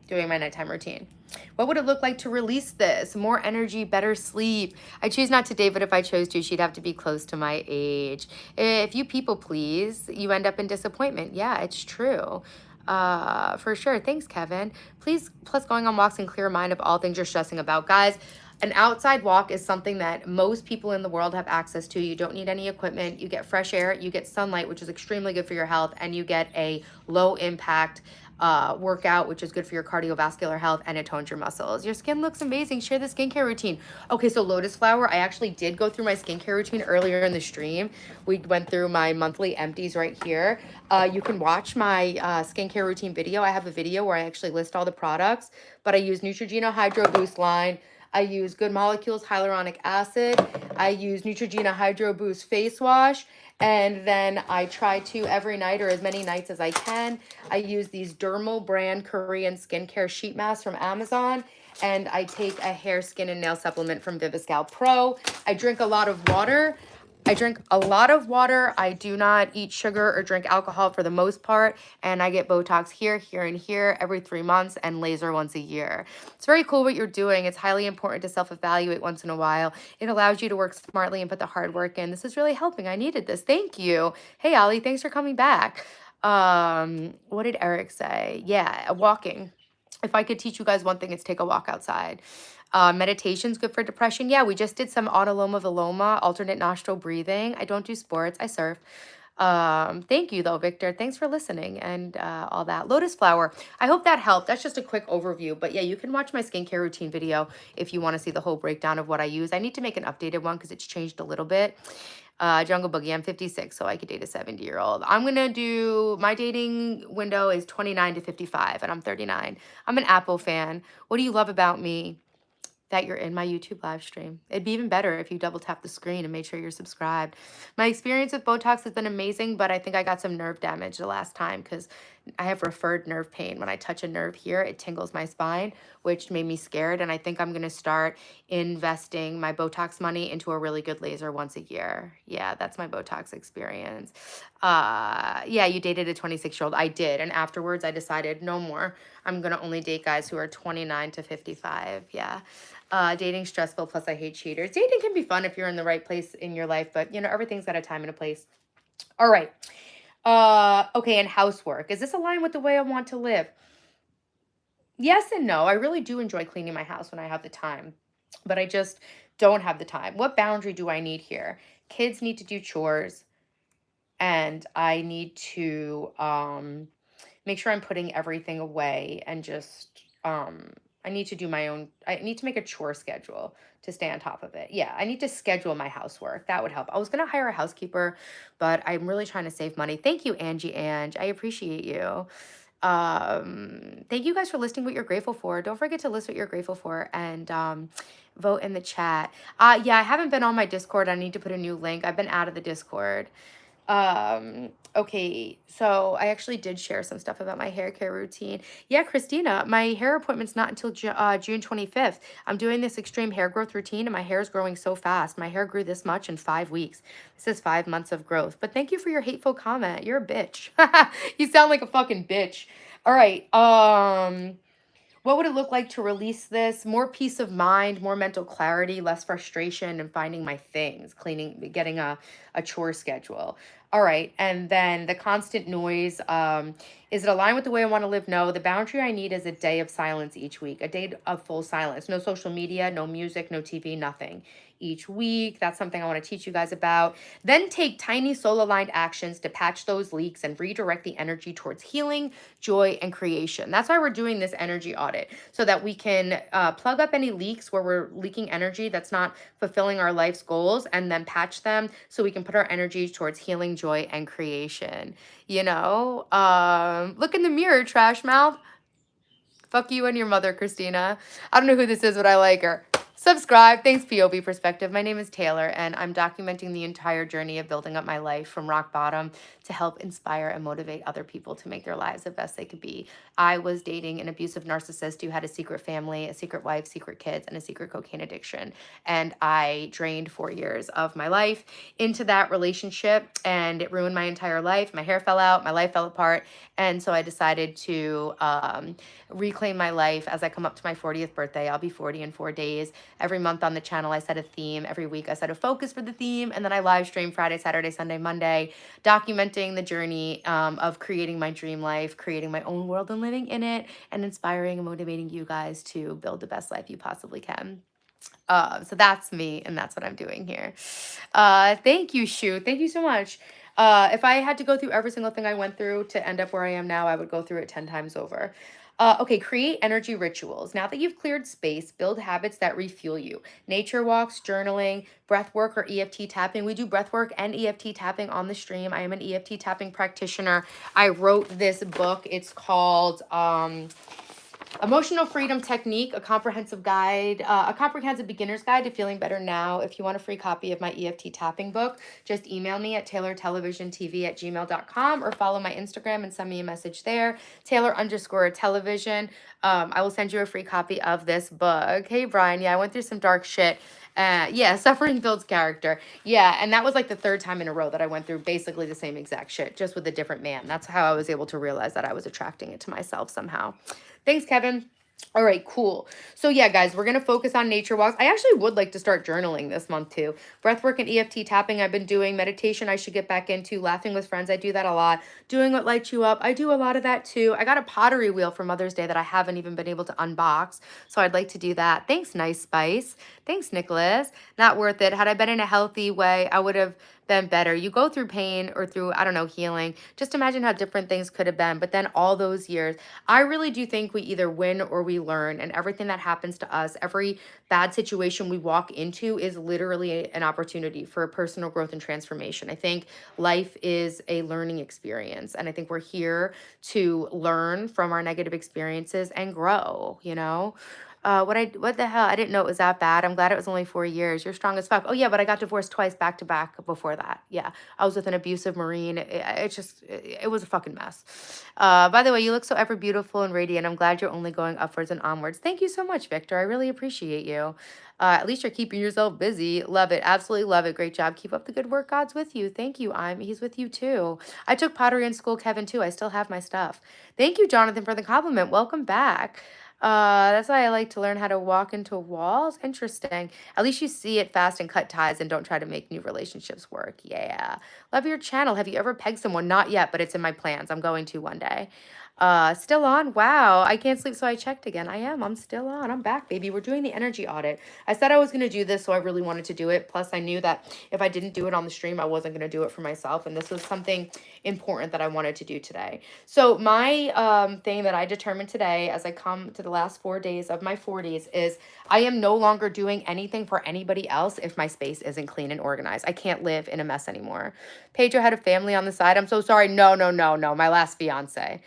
Doing my nighttime routine. What would it look like to release this? More energy, better sleep. I choose not to date, but if I chose to, she'd have to be close to my age. If you people please, you end up in disappointment. Yeah, it's true. For sure. Thanks, Kevin. Please, plus going on walks and clear mind of all things you're stressing about. Guys, an outside walk is something that most people in the world have access to. You don't need any equipment. You get fresh air, you get sunlight, which is extremely good for your health, and you get a low impact workout, which is good for your cardiovascular health, and it tones your muscles. Your skin looks amazing. Share the skincare routine. Okay, so lotus flower, I actually did go through my skincare routine earlier in the stream. We went through my monthly empties right here. You can watch my skincare routine video. I have a video where I actually list all the products, but I use Neutrogena Hydro Boost line. I use Good Molecules Hyaluronic Acid. I use Neutrogena Hydro Boost Face Wash. And then I try to every night, or as many nights as I can, I use these Dermal brand Korean skincare sheet masks from Amazon. And I take a hair, skin, and nail supplement from Viviscal Pro. I drink a lot of water. I do not eat sugar or drink alcohol for the most part. And I get Botox here, here, and here every 3 months, and laser once a year. It's very cool what you're doing. It's highly important to self-evaluate once in a while. It allows you to work smartly and put the hard work in. This is really helping. I needed this. Thank you. Hey, Ali, thanks for coming back. What did Eric say? Yeah, walking. If I could teach you guys one thing, it's take a walk outside. Meditation's good for depression. Yeah, we just did some autoloma viloma, alternate nostril breathing. I don't do sports. I surf. Thank you though, Victor. Thanks for listening and all that. Lotus flower. I hope that helped. That's just a quick overview. But yeah, you can watch my skincare routine video if you want to see the whole breakdown of what I use. I need to make an updated one because it's changed a little bit. Jungle Boogie, I'm 56, so I could date a 70-year-old. I'm going to do, my dating window is 29 to 55, and I'm 39. I'm an Apple fan. What do you love about me? That you're in my YouTube live stream. It'd be even better if you double tap the screen and make sure you're subscribed. My experience with Botox has been amazing, but I think I got some nerve damage the last time because I have referred nerve pain. When I touch a nerve here, it tingles my spine, which made me scared. And I think I'm going to start investing my Botox money into a really good laser once a year. Yeah, that's my Botox experience. Yeah, you dated a 26-year-old. I did. And afterwards, I decided no more. I'm going to only date guys who are 29 to 55. Yeah. Dating stressful, plus I hate cheaters. Dating can be fun if you're in the right place in your life, but you know, everything's got a time and a place. All right. Okay, and housework. Is this aligned with the way I want to live? Yes and no. I really do enjoy cleaning my house when I have the time, but I just don't have the time. What boundary do I need here? Kids need to do chores, and I need to make sure I'm putting everything away and just I need to do my own, I need to make a chore schedule to stay on top of it. Yeah, I need to schedule my housework. That would help. I was going to hire a housekeeper, but I'm really trying to save money. Thank you, Angie Ange. I appreciate you. Thank you guys for listing what you're grateful for. Don't forget to list what you're grateful for and vote in the chat. Yeah, I haven't been on my Discord. I need to put a new link. I've been out of the Discord. Okay, so I actually did share some stuff about my hair care routine. Yeah, Christina, my hair appointment's not until June 25th. I'm doing this extreme hair growth routine and my hair is growing so fast. My hair grew this much in 5 weeks. This is 5 months of growth. But thank you for your hateful comment. You're a bitch. You sound like a fucking bitch. All right. What would it look like to release this? More peace of mind, more mental clarity, less frustration, and finding my things, cleaning, getting a chore schedule. All right. And then the constant noise. Is it aligned with the way I want to live? No. The boundary I need is a day of silence each week, a day of full silence. No social media, no music, no TV, nothing. Each week. That's something I want to teach you guys about. Then take tiny soul-aligned actions to patch those leaks and redirect the energy towards healing, joy, and creation. That's why we're doing this energy audit, so that we can plug up any leaks where we're leaking energy that's not fulfilling our life's goals, and then patch them so we can put our energy towards healing, joy, and creation. You know, look in the mirror, trash mouth. Fuck you and your mother, Christina. I don't know who this is, but I like her. Subscribe. Thanks, POV Perspective. My name is Taylor, and I'm documenting the entire journey of building up my life from rock bottom to help inspire and motivate other people to make their lives the best they could be. I was dating an abusive narcissist who had a secret family, a secret wife, secret kids, and a secret cocaine addiction. And I drained 4 years of my life into that relationship, and it ruined my entire life. My hair fell out, my life fell apart. And so I decided to reclaim my life as I come up to my 40th birthday. I'll be 40 in 4 days. Every month on the channel, I set a theme. Every week, I set a focus for the theme. And then I live stream Friday, Saturday, Sunday, Monday, documenting the journey of creating my dream life, creating my own world and living in it, and inspiring and motivating you guys to build the best life you possibly can. So that's me, and that's what I'm doing here. Thank you, Shu. Thank you so much. If I had to go through every single thing I went through to end up where I am now, I would go through it 10 times over. Okay, create energy rituals. Now that you've cleared space, build habits that refuel you. Nature walks, journaling, breath work, or EFT tapping. We do breath work and EFT tapping on the stream. I am an EFT tapping practitioner. I wrote this book. It's called Emotional Freedom Technique, a comprehensive guide, a comprehensive beginner's guide to feeling better now. If you want a free copy of my EFT tapping book, just email me at taylortelevisiontv@gmail.com or follow my Instagram and send me a message there, Taylor_television. I will send you a free copy of this book. Hey, Brian. Yeah, I went through some dark shit. Yeah, suffering builds character. Yeah, and that was like the 3rd time in a row that I went through basically the same exact shit, just with a different man. That's how I was able to realize that I was attracting it to myself somehow. Thanks, Kevin. All right, cool. So yeah, guys, we're going to focus on nature walks. I actually would like to start journaling this month too. Breathwork and EFT tapping I've been doing. Meditation I should get back into. Laughing with friends, I do that a lot. Doing what lights you up, I do a lot of that too. I got a pottery wheel for Mother's Day that I haven't even been able to unbox, so I'd like to do that. Thanks, Nice Spice. Thanks, Nicholas. Not worth it. Had I been in a healthy way, I would have been better. You go through pain or through, I don't know, healing. Just imagine how different things could have been. But then all those years, I really do think we either win or we learn. And everything that happens to us, every bad situation we walk into is literally an opportunity for personal growth and transformation. I think life is a learning experience. And I think we're here to learn from our negative experiences and grow, you know? What the hell? I didn't know it was that bad. I'm glad it was only 4 years. You're strong as fuck. Oh yeah, but I got divorced twice back to back before that. Yeah, I was with an abusive Marine. It was a fucking mess. By the way, you look so ever beautiful and radiant. I'm glad you're only going upwards and onwards. Thank you so much, Victor. I really appreciate you. At least you're keeping yourself busy. Love it. Absolutely love it. Great job. Keep up the good work. God's with you. Thank you. He's with you too. I took pottery in school, Kevin, too. I still have my stuff. Thank you, Jonathan, for the compliment. Welcome back. That's why I like to learn how to walk into walls. Interesting. At least you see it fast and cut ties and don't try to make new relationships work. Yeah. Love your channel. Have you ever pegged someone? Not yet, but it's in my plans. I'm going to one day. Still on? Wow. I can't sleep, so I checked again. I'm still on. I'm back, baby. We're doing the energy audit. I said I was going to do this, so I really wanted to do it. Plus, I knew that if I didn't do it on the stream, I wasn't going to do it for myself. And this was something important that I wanted to do today. So my thing that I determined today as I come to the last 4 days of my 40s is I am no longer doing anything for anybody else if my space isn't clean and organized. I can't live in a mess anymore. Pedro had a family on the side. I'm so sorry. No. My last fiance.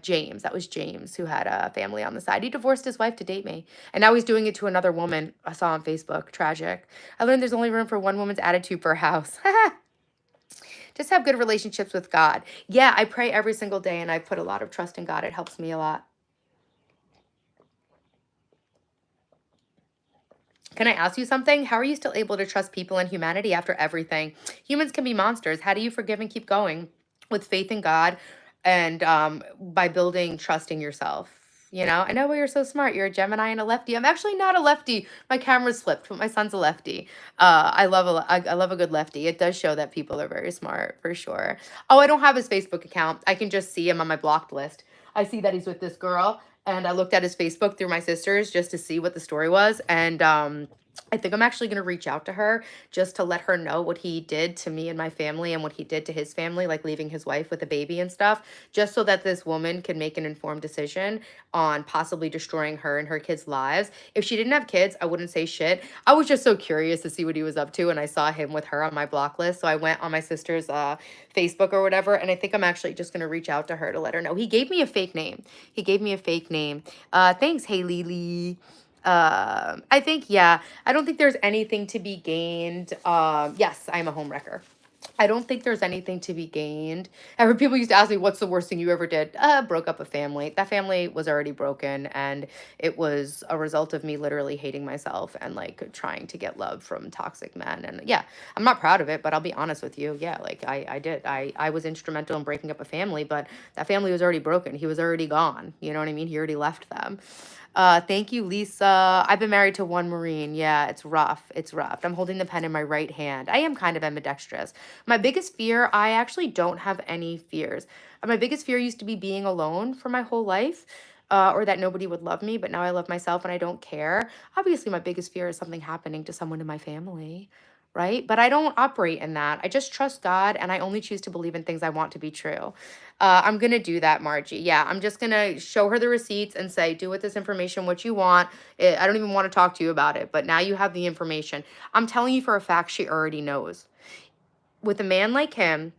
James. That was James who had a family on the side. He divorced his wife to date me. And now he's doing it to another woman. I saw on Facebook. Tragic. I learned there's only room for one woman's attitude per house. Just have good relationships with God. Yeah, I pray every single day and I put a lot of trust in God. It helps me a lot. Can I ask you something? How are you still able to trust people and humanity after everything? Humans can be monsters. How do you forgive and keep going with faith in God and by building trust in yourself? You know, I know you're so smart. You're a Gemini and a lefty. I'm actually not a lefty. My camera's flipped, but my son's a lefty. I love a good lefty. It does show that people are very smart, for sure. Oh, I don't have his Facebook account. I can just see him on my blocked list. I see that he's with this girl, and I looked at his Facebook through my sisters just to see what the story was, and I think I'm actually going to reach out to her just to let her know what he did to me and my family and what he did to his family, like leaving his wife with a baby and stuff, just so that this woman can make an informed decision on possibly destroying her and her kids' lives. If she didn't have kids, I wouldn't say shit. I was just so curious to see what he was up to, and I saw him with her on my block list. So I went on my sister's Facebook or whatever, and I think I'm actually just going to reach out to her to let her know. He gave me a fake name. He gave me a fake name. Thanks, Haley Lee. I think, yeah, I don't think there's anything to be gained. Yes, I'm a homewrecker. I don't think there's anything to be gained. I heard people used to ask me, what's the worst thing you ever did? Broke up a family. That family was already broken, and it was a result of me literally hating myself and like trying to get love from toxic men. And yeah, I'm not proud of it, but I'll be honest with you. Yeah, like I did. I was instrumental in breaking up a family, but that family was already broken. He was already gone. You know what I mean? He already left them. Thank you, Lisa. I've been married to one Marine. Yeah, it's rough. It's rough. I'm holding the pen in my right hand. I am kind of ambidextrous. My biggest fear, I actually don't have any fears. My biggest fear used to be being alone for my whole life, or that nobody would love me, but now I love myself and I don't care. Obviously, my biggest fear is something happening to someone in my family, right? But I don't operate in that. I just trust God and I only choose to believe in things I want to be true. I'm going to do that, Margie. Yeah, I'm just going to show her the receipts and say, do with this information what you want. I don't even want to talk to you about it, but now you have the information. I'm telling you for a fact, she already knows. With a man like him,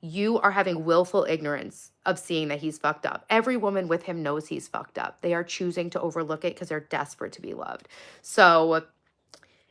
you are having willful ignorance of seeing that he's fucked up. Every woman with him knows he's fucked up. They are choosing to overlook it because they're desperate to be loved. So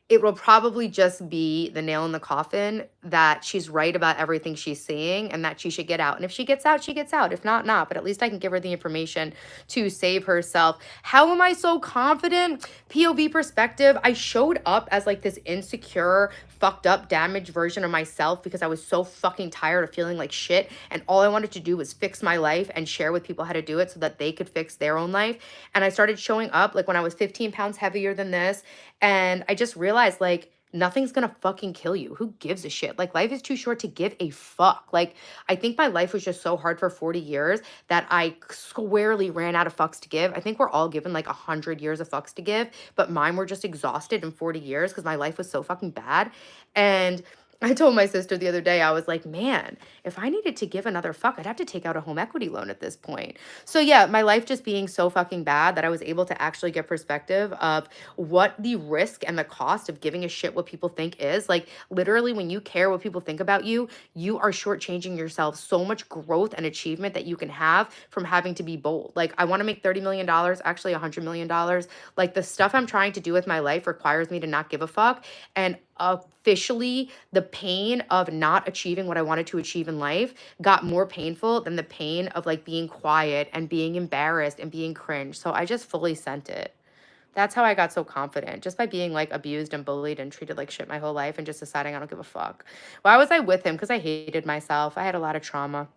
it will probably just be the nail in the coffin that she's right about everything she's seeing and that she should get out. And if she gets out, she gets out. If not, not. But at least I can give her the information to save herself. How am I so confident? POV perspective. I showed up as like this insecure, fucked up, damaged version of myself because I was so fucking tired of feeling like shit. And all I wanted to do was fix my life and share with people how to do it so that they could fix their own life. And I started showing up like when I was 15 pounds heavier than this. And I just realized like nothing's gonna fucking kill you. Who gives a shit? Like life is too short to give a fuck. Like I think my life was just so hard for 40 years that I squarely ran out of fucks to give. I think we're all given like 100 years of fucks to give, but mine were just exhausted in 40 years because my life was so fucking bad. And I told my sister the other day, I was like, man, if I needed to give another fuck, I'd have to take out a home equity loan at this point. So yeah, my life just being so fucking bad that I was able to actually get perspective of what the risk and the cost of giving a shit what people think is. Like literally when you care what people think about you, you are shortchanging yourself so much growth and achievement that you can have from having to be bold. Like I want to make $30 million, actually $100 million. Like the stuff I'm trying to do with my life requires me to not give a fuck. And officially the pain of not achieving what I wanted to achieve in life got more painful than the pain of like being quiet and being embarrassed and being cringe. So I just fully sent it. That's how I got so confident, just by being like abused and bullied and treated like shit my whole life and just deciding I don't give a fuck. Why was I with him? Because I hated myself. I had a lot of trauma.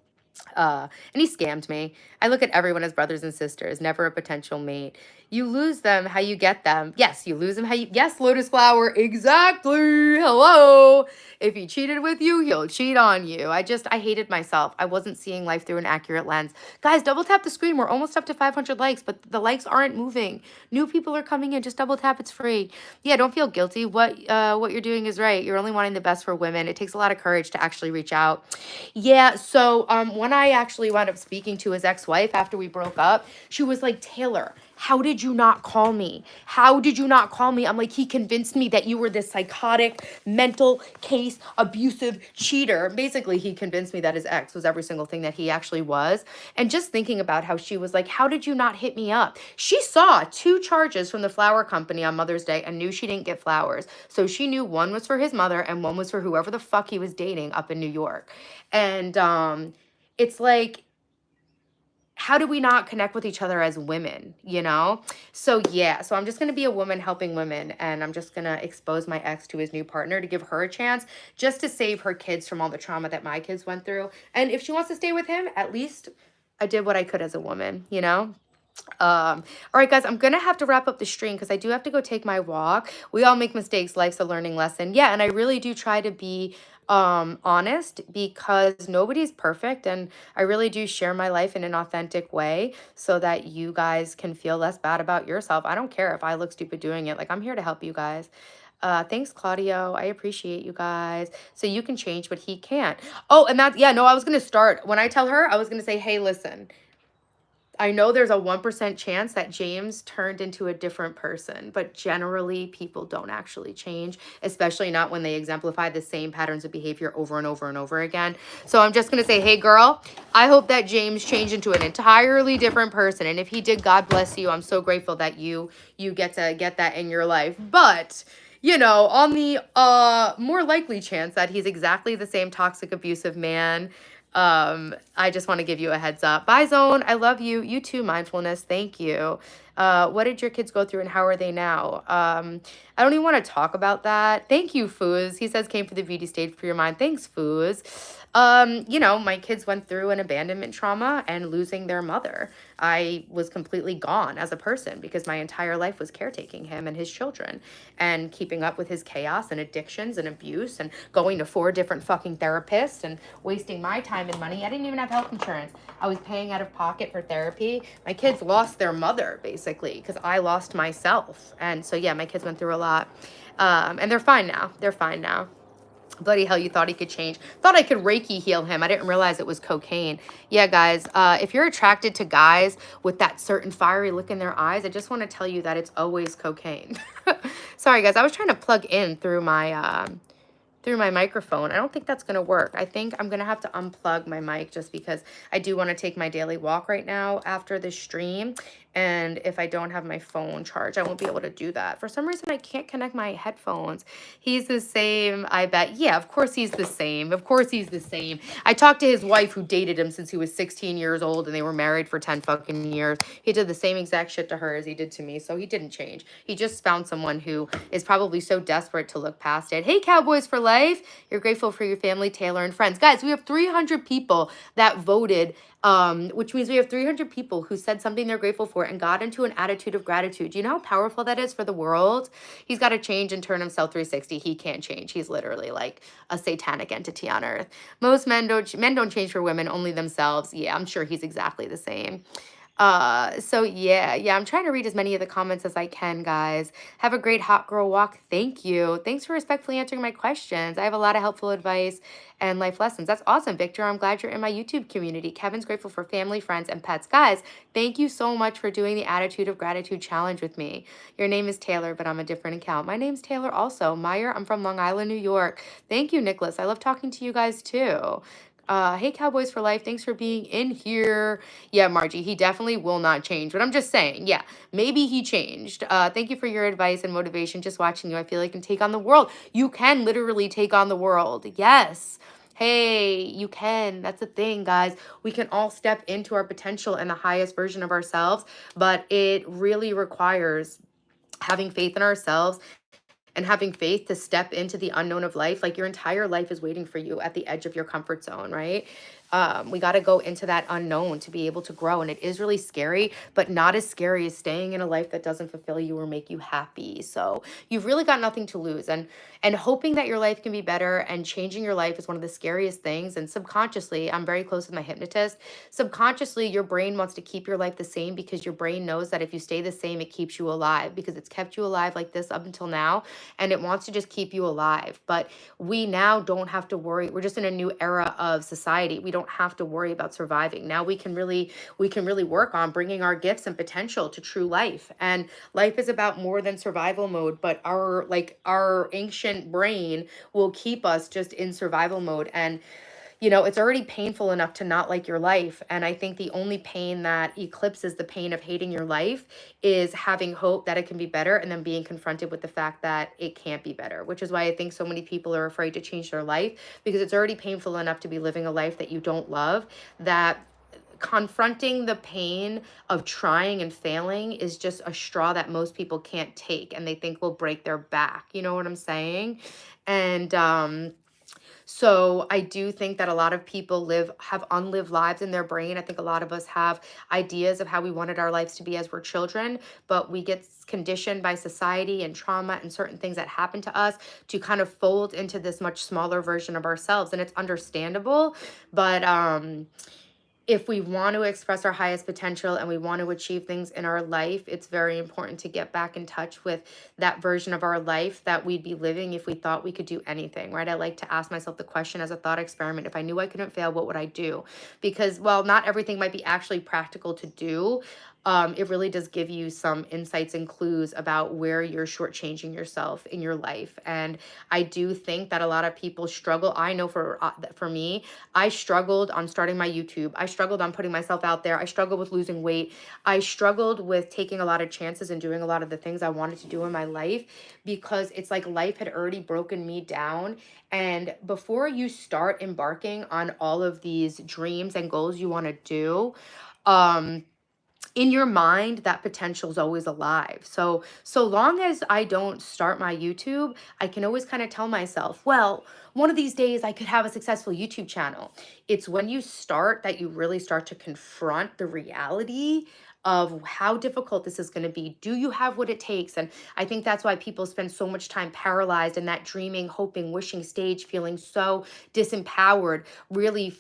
And he scammed me. I look at everyone as brothers and sisters, never a potential mate. You lose them how you get them. Yes, you lose them how you, yes, Lotus Flower, exactly. Hello. If he cheated with you, he'll cheat on you. I hated myself. I wasn't seeing life through an accurate lens. Guys, double tap the screen. We're almost up to 500 likes, but the likes aren't moving. New people are coming in. Just double tap. It's free. Yeah, don't feel guilty. What you're doing is right. You're only wanting the best for women. It takes a lot of courage to actually reach out. Yeah, so when I actually wound up speaking to his ex-wife after we broke up, she was like, Taylor, how did you not call me? How did you not call me? I'm like, he convinced me that you were this psychotic, mental case, abusive cheater. Basically, he convinced me that his ex was every single thing that he actually was. And just thinking about how she was like, how did you not hit me up? She saw 2 charges from the flower company on Mother's Day and knew she didn't get flowers. So she knew one was for his mother and one was for whoever the fuck he was dating up in New York. And it's like, how do we not connect with each other as women, you know? So yeah, so I'm just going to be a woman helping women, and I'm just going to expose my ex to his new partner to give her a chance just to save her kids from all the trauma that my kids went through. And if she wants to stay with him, at least I did what I could as a woman, you know? All right, guys, I'm gonna have to wrap up the stream because I do have to go take my walk. We all make mistakes. Life's a learning lesson. Yeah, and I really do try to be honest, because nobody's perfect, and I really do share my life in an authentic way so that you guys can feel less bad about yourself. I don't care if I look stupid doing it. Like, I'm here to help you guys. Thanks, Claudio. I appreciate you guys. So you can change, but he can't. Oh, and that's, yeah, no, I was going to start. When I tell her, I was going to say, hey, listen, I know there's a 1% chance that James turned into a different person, but generally people don't actually change, especially not when they exemplify the same patterns of behavior over and over and over again. So I'm just going to say, hey, girl, I hope that James changed into an entirely different person. And if he did, God bless you. I'm so grateful that you get to get that in your life. But you know, on the more likely chance that he's exactly the same toxic, abusive man, I just want to give you a heads up. Bye, Zone. I love you. You too, mindfulness. Thank you. What did your kids go through and how are they now? I don't even want to talk about that. Thank you, Foos. He says came for the beauty stage for your mind. Thanks, Foos. You know, my kids went through an abandonment trauma and losing their mother. I was completely gone as a person because my entire life was caretaking him and his children and keeping up with his chaos and addictions and abuse and going to 4 different fucking therapists and wasting my time and money. I didn't even have health insurance. I was paying out of pocket for therapy. My kids lost their mother basically because I lost myself. And so, yeah, my kids went through a lot. And they're fine now. They're fine now. Bloody hell, you thought he could change. Thought I could Reiki heal him. I didn't realize it was cocaine. Yeah, guys, if you're attracted to guys with that certain fiery look in their eyes, I just want to tell you that it's always cocaine. Sorry, guys, I was trying to plug in through my microphone. I don't think that's going to work. I think I'm going to have to unplug my mic just because I do want to take my daily walk right now after the stream. And if I don't have my phone charged, I won't be able to do that. For some reason, I can't connect my headphones. He's the same, I bet. Yeah, of course he's the same. Of course he's the same. I talked to his wife who dated him since he was 16 years old and they were married for 10 fucking years. He did the same exact shit to her as he did to me. So he didn't change. He just found someone who is probably so desperate to look past it. Hey, Cowboys for life. You're grateful for your family, Taylor, and friends. Guys, we have 300 people that voted, which means we have 300 people who said something they're grateful for and got into an attitude of gratitude. Do you know how powerful that is for the world? He's got to change and turn himself 360. He can't change. He's literally like a satanic entity on earth. Most men don't change for women, only themselves. Yeah, I'm sure he's exactly the same. So yeah, I'm trying to read as many of the comments as I can, guys. Have a great hot girl walk. Thank you. Thanks for respectfully answering my questions. I have a lot of helpful advice and life lessons. That's awesome, Victor. I'm glad you're in my YouTube community. Kevin's grateful for family, friends, and pets. Guys, thank you so much for doing the Attitude of Gratitude challenge with me. Your name is Taylor, but I'm a different account. My name's Taylor also. Meyer, I'm from Long Island, New York. Thank you, Nicholas. I love talking to you guys too. Hey, Cowboys for life. Thanks for being in here. Yeah, Margie, he definitely will not change. But I'm just saying, yeah, maybe he changed. Thank you for your advice and motivation. Just watching you, I feel like I can take on the world. You can literally take on the world. Yes. Hey, you can. That's the thing, guys. We can all step into our potential and the highest version of ourselves, but it really requires having faith in ourselves and having faith to step into the unknown of life. Like your entire life is waiting for you at the edge of your comfort zone, right? We got to go into that unknown to be able to grow. And it is really scary, but not as scary as staying in a life that doesn't fulfill you or make you happy. So you've really got nothing to lose. And hoping that your life can be better and changing your life is one of the scariest things. And subconsciously, I'm very close with my hypnotist. Subconsciously, your brain wants to keep your life the same because your brain knows that if you stay the same, it keeps you alive because it's kept you alive like this up until now. And it wants to just keep you alive. But we now don't have to worry. We're just in a new era of society. We don't have to worry about surviving. Now we can really work on bringing our gifts and potential to true life. And life is about more than survival mode, but our ancient brain will keep us just in survival mode. And you know, it's already painful enough to not like your life. And I think the only pain that eclipses the pain of hating your life is having hope that it can be better and then being confronted with the fact that it can't be better, which is why I think so many people are afraid to change their life because it's already painful enough to be living a life that you don't love, that confronting the pain of trying and failing is just a straw that most people can't take and they think will break their back. You know what I'm saying? And, So I do think that a lot of people have unlived lives in their brain. I think a lot of us have ideas of how we wanted our lives to be as we're children, but we get conditioned by society and trauma and certain things that happen to us to kind of fold into this much smaller version of ourselves. And it's understandable, but if we want to express our highest potential and we want to achieve things in our life, it's very important to get back in touch with that version of our life that we'd be living if we thought we could do anything, right? I like to ask myself the question as a thought experiment: if I knew I couldn't fail, what would I do? Because while not everything might be actually practical to do, it really does give you some insights and clues about where you're shortchanging yourself in your life. And I do think that a lot of people struggle. I know for me, I struggled on starting my YouTube. I struggled on putting myself out there. I struggled with losing weight. I struggled with taking a lot of chances and doing a lot of the things I wanted to do in my life, because it's like life had already broken me down. And before you start embarking on all of these dreams and goals you want to do, in your mind, that potential is always alive. So long as I don't start my YouTube, I can always kind of tell myself, well, one of these days I could have a successful YouTube channel. It's when you start that you really start to confront the reality of how difficult this is going to be. Do you have what it takes? And I think that's why people spend so much time paralyzed in that dreaming, hoping, wishing stage, feeling so disempowered, really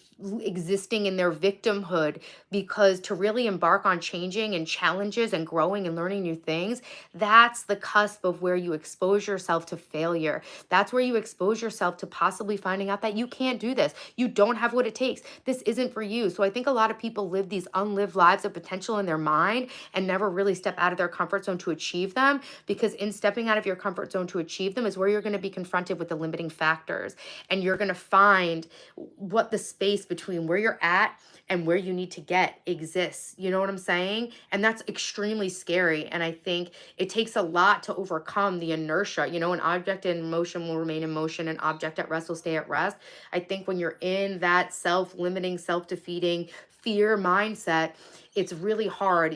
existing in their victimhood, because to really embark on changing and challenges and growing and learning new things, that's the cusp of where you expose yourself to failure. That's where you expose yourself to possibly finding out that you can't do this. You don't have what it takes. This isn't for you. So I think a lot of people live these unlived lives of potential in their mind and never really step out of their comfort zone to achieve them, because in stepping out of your comfort zone to achieve them is where you're going to be confronted with the limiting factors, and you're going to find what the space between where you're at and where you need to get exists. You know what I'm saying? And that's extremely scary. And I think it takes a lot to overcome the inertia. You know, an object in motion will remain in motion, an object at rest will stay at rest. I think when you're in that self-limiting, self-defeating fear mindset, it's really hard.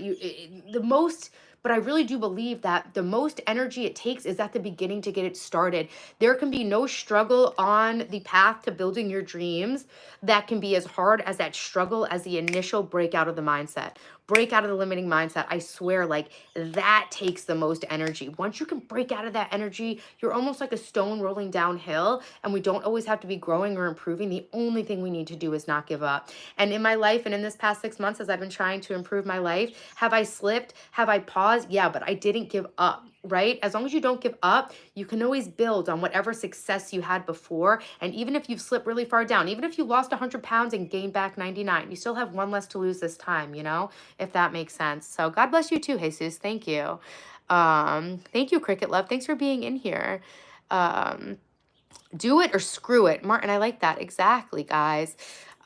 But I really do believe that the most energy it takes is at the beginning to get it started. There can be no struggle on the path to building your dreams that can be as hard as that struggle as the initial breakout of the mindset. Break out of the limiting mindset. I swear, like, that takes the most energy. Once you can break out of that energy, you're almost like a stone rolling downhill, and we don't always have to be growing or improving. The only thing we need to do is not give up. And in my life and in this past 6 months, as I've been trying to improve my life, have I slipped? Have I paused? Yeah, but I didn't give up. Right? As long as you don't give up, you can always build on whatever success you had before. And even if you've slipped really far down, even if you lost 100 pounds and gained back 99, you still have one less to lose this time, you know, if that makes sense. So God bless you too, Jesus. Thank you. Thank you, Cricket Love. Thanks for being in here. Do it or screw it. Martin, I like that. Exactly, guys.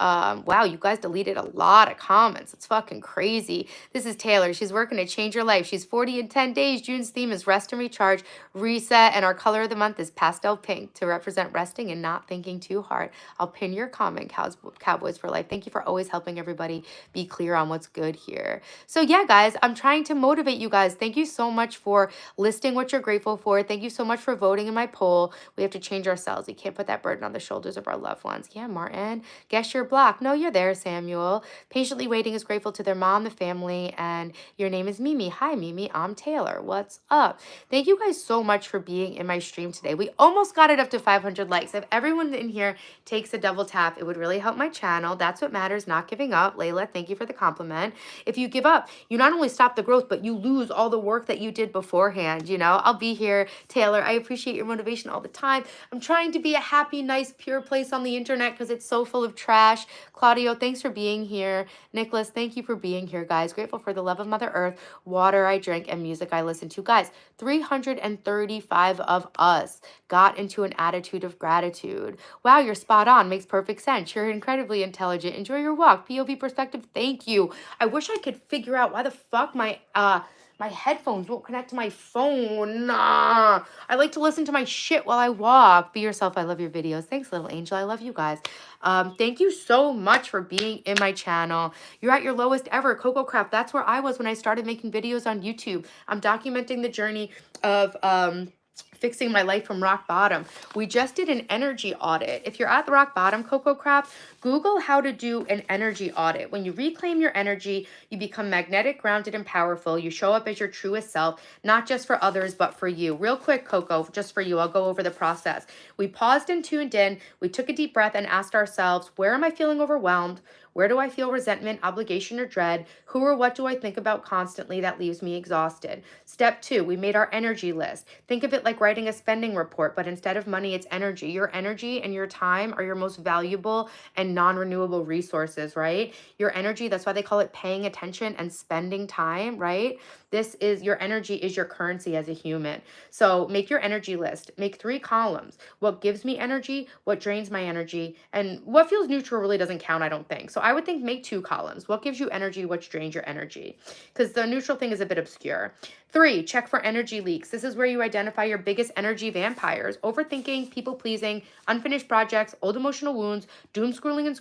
Wow, you guys deleted a lot of comments. It's fucking crazy. This is Taylor. She's working to change her life. She's 40 in 10 days. June's theme is rest and recharge, reset, and our color of the month is pastel pink to represent resting and not thinking too hard. I'll pin your comment, Cowboys for Life. Thank you for always helping everybody be clear on what's good here. So yeah, guys, I'm trying to motivate you guys. Thank you so much for listing what you're grateful for. Thank you so much for voting in my poll. We have to change ourselves. We can't put that burden on the shoulders of our loved ones. Yeah, Martin. Guess you're blocked. No, you're there, Samuel. Patiently waiting is grateful to their mom, the family, and your name is Mimi. Hi, Mimi. I'm Taylor. What's up? Thank you guys so much for being in my stream today. We almost got it up to 500 likes. If everyone in here takes a double tap, it would really help my channel. That's what matters, not giving up. Layla, thank you for the compliment. If you give up, you not only stop the growth, but you lose all the work that you did beforehand. You know, I'll be here, Taylor. I appreciate your motivation all the time. I'm trying to be a happy, nice, pure place on the internet because it's so full of trash. Claudio, thanks for being here. Nicholas, thank you for being here, guys. Grateful for the love of Mother Earth, water I drink, and music I listen to. Guys, 335 of us got into an attitude of gratitude. Wow, you're spot on. Makes perfect sense. You're incredibly intelligent. Enjoy your walk. POV perspective, thank you. I wish I could figure out why the fuck my headphones won't connect to my phone. Nah. I like to listen to my shit while I walk. Be yourself. I love your videos. Thanks, little angel. I love you guys. Thank you so much for being in my channel. You're at your lowest ever. Coco Craft. That's where I was when I started making videos on YouTube. I'm documenting the journey of fixing my life from rock bottom. We just did an energy audit. If you're at the rock bottom, Coco Craft, Google how to do an energy audit. When you reclaim your energy, you become magnetic, grounded, and powerful. You show up as your truest self, not just for others, but for you. Real quick, Coco, just for you, I'll go over the process. We paused and tuned in. We took a deep breath and asked ourselves, where am I feeling overwhelmed? Where do I feel resentment, obligation, or dread? Who or what do I think about constantly that leaves me exhausted? Step 2, we made our energy list. Think of it like writing a spending report, but instead of money, it's energy. Your energy and your time are your most valuable and non-renewable resources, right? Your energy, that's why they call it paying attention and spending time, right? This is your energy is your currency as a human. So make your energy list. Make 3 columns. What gives me energy, what drains my energy, and what feels neutral really doesn't count, I don't think. So I would think make 2 columns. What gives you energy, what drains your energy? Because the neutral thing is a bit obscure. 3, check for energy leaks. This is where you identify your biggest energy vampires: overthinking, people pleasing, unfinished projects, old emotional wounds, doom scrolling and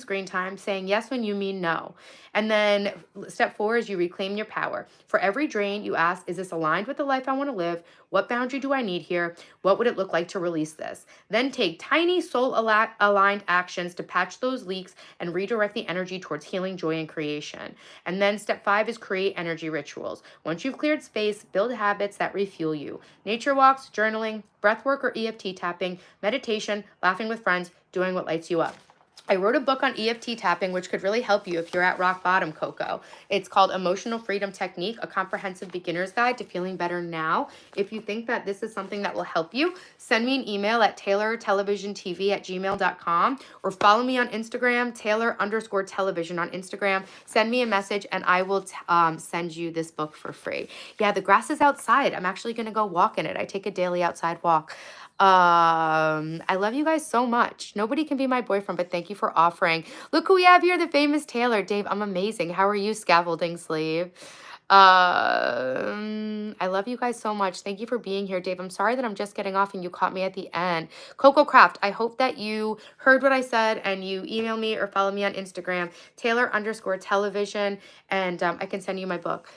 screen time, saying yes when you mean no. And then step 4 is you reclaim your power. For every drain, you ask, is this aligned with the life I want to live? What boundary do I need here? What would it look like to release this? Then take tiny soul-aligned actions to patch those leaks and redirect the energy towards healing, joy, and creation. And then step 5 is create energy rituals. Once you've cleared space, build habits that refuel you. Nature walks, journaling, breathwork or EFT tapping, meditation, laughing with friends, doing what lights you up. I wrote a book on EFT tapping, which could really help you if you're at rock bottom, Coco. It's called Emotional Freedom Technique, a comprehensive beginner's guide to feeling better now. If you think that this is something that will help you, send me an email at taylortelevisiontv@gmail.com or follow me on Instagram, Taylor_television on Instagram. Send me a message and I will send you this book for free. Yeah, the grass is outside. I'm actually going to go walk in it. I take a daily outside walk. I love you guys so much. Nobody can be my boyfriend, but thank you for offering. Look who we have here, the famous Taylor. Dave, I'm amazing. How are you, scaffolding slave? I love you guys so much. Thank you for being here, Dave. I'm sorry that I'm just getting off and you caught me at the end. Coco Craft, I hope that you heard what I said and you email me or follow me on Instagram, Taylor_television, and I can send you my book.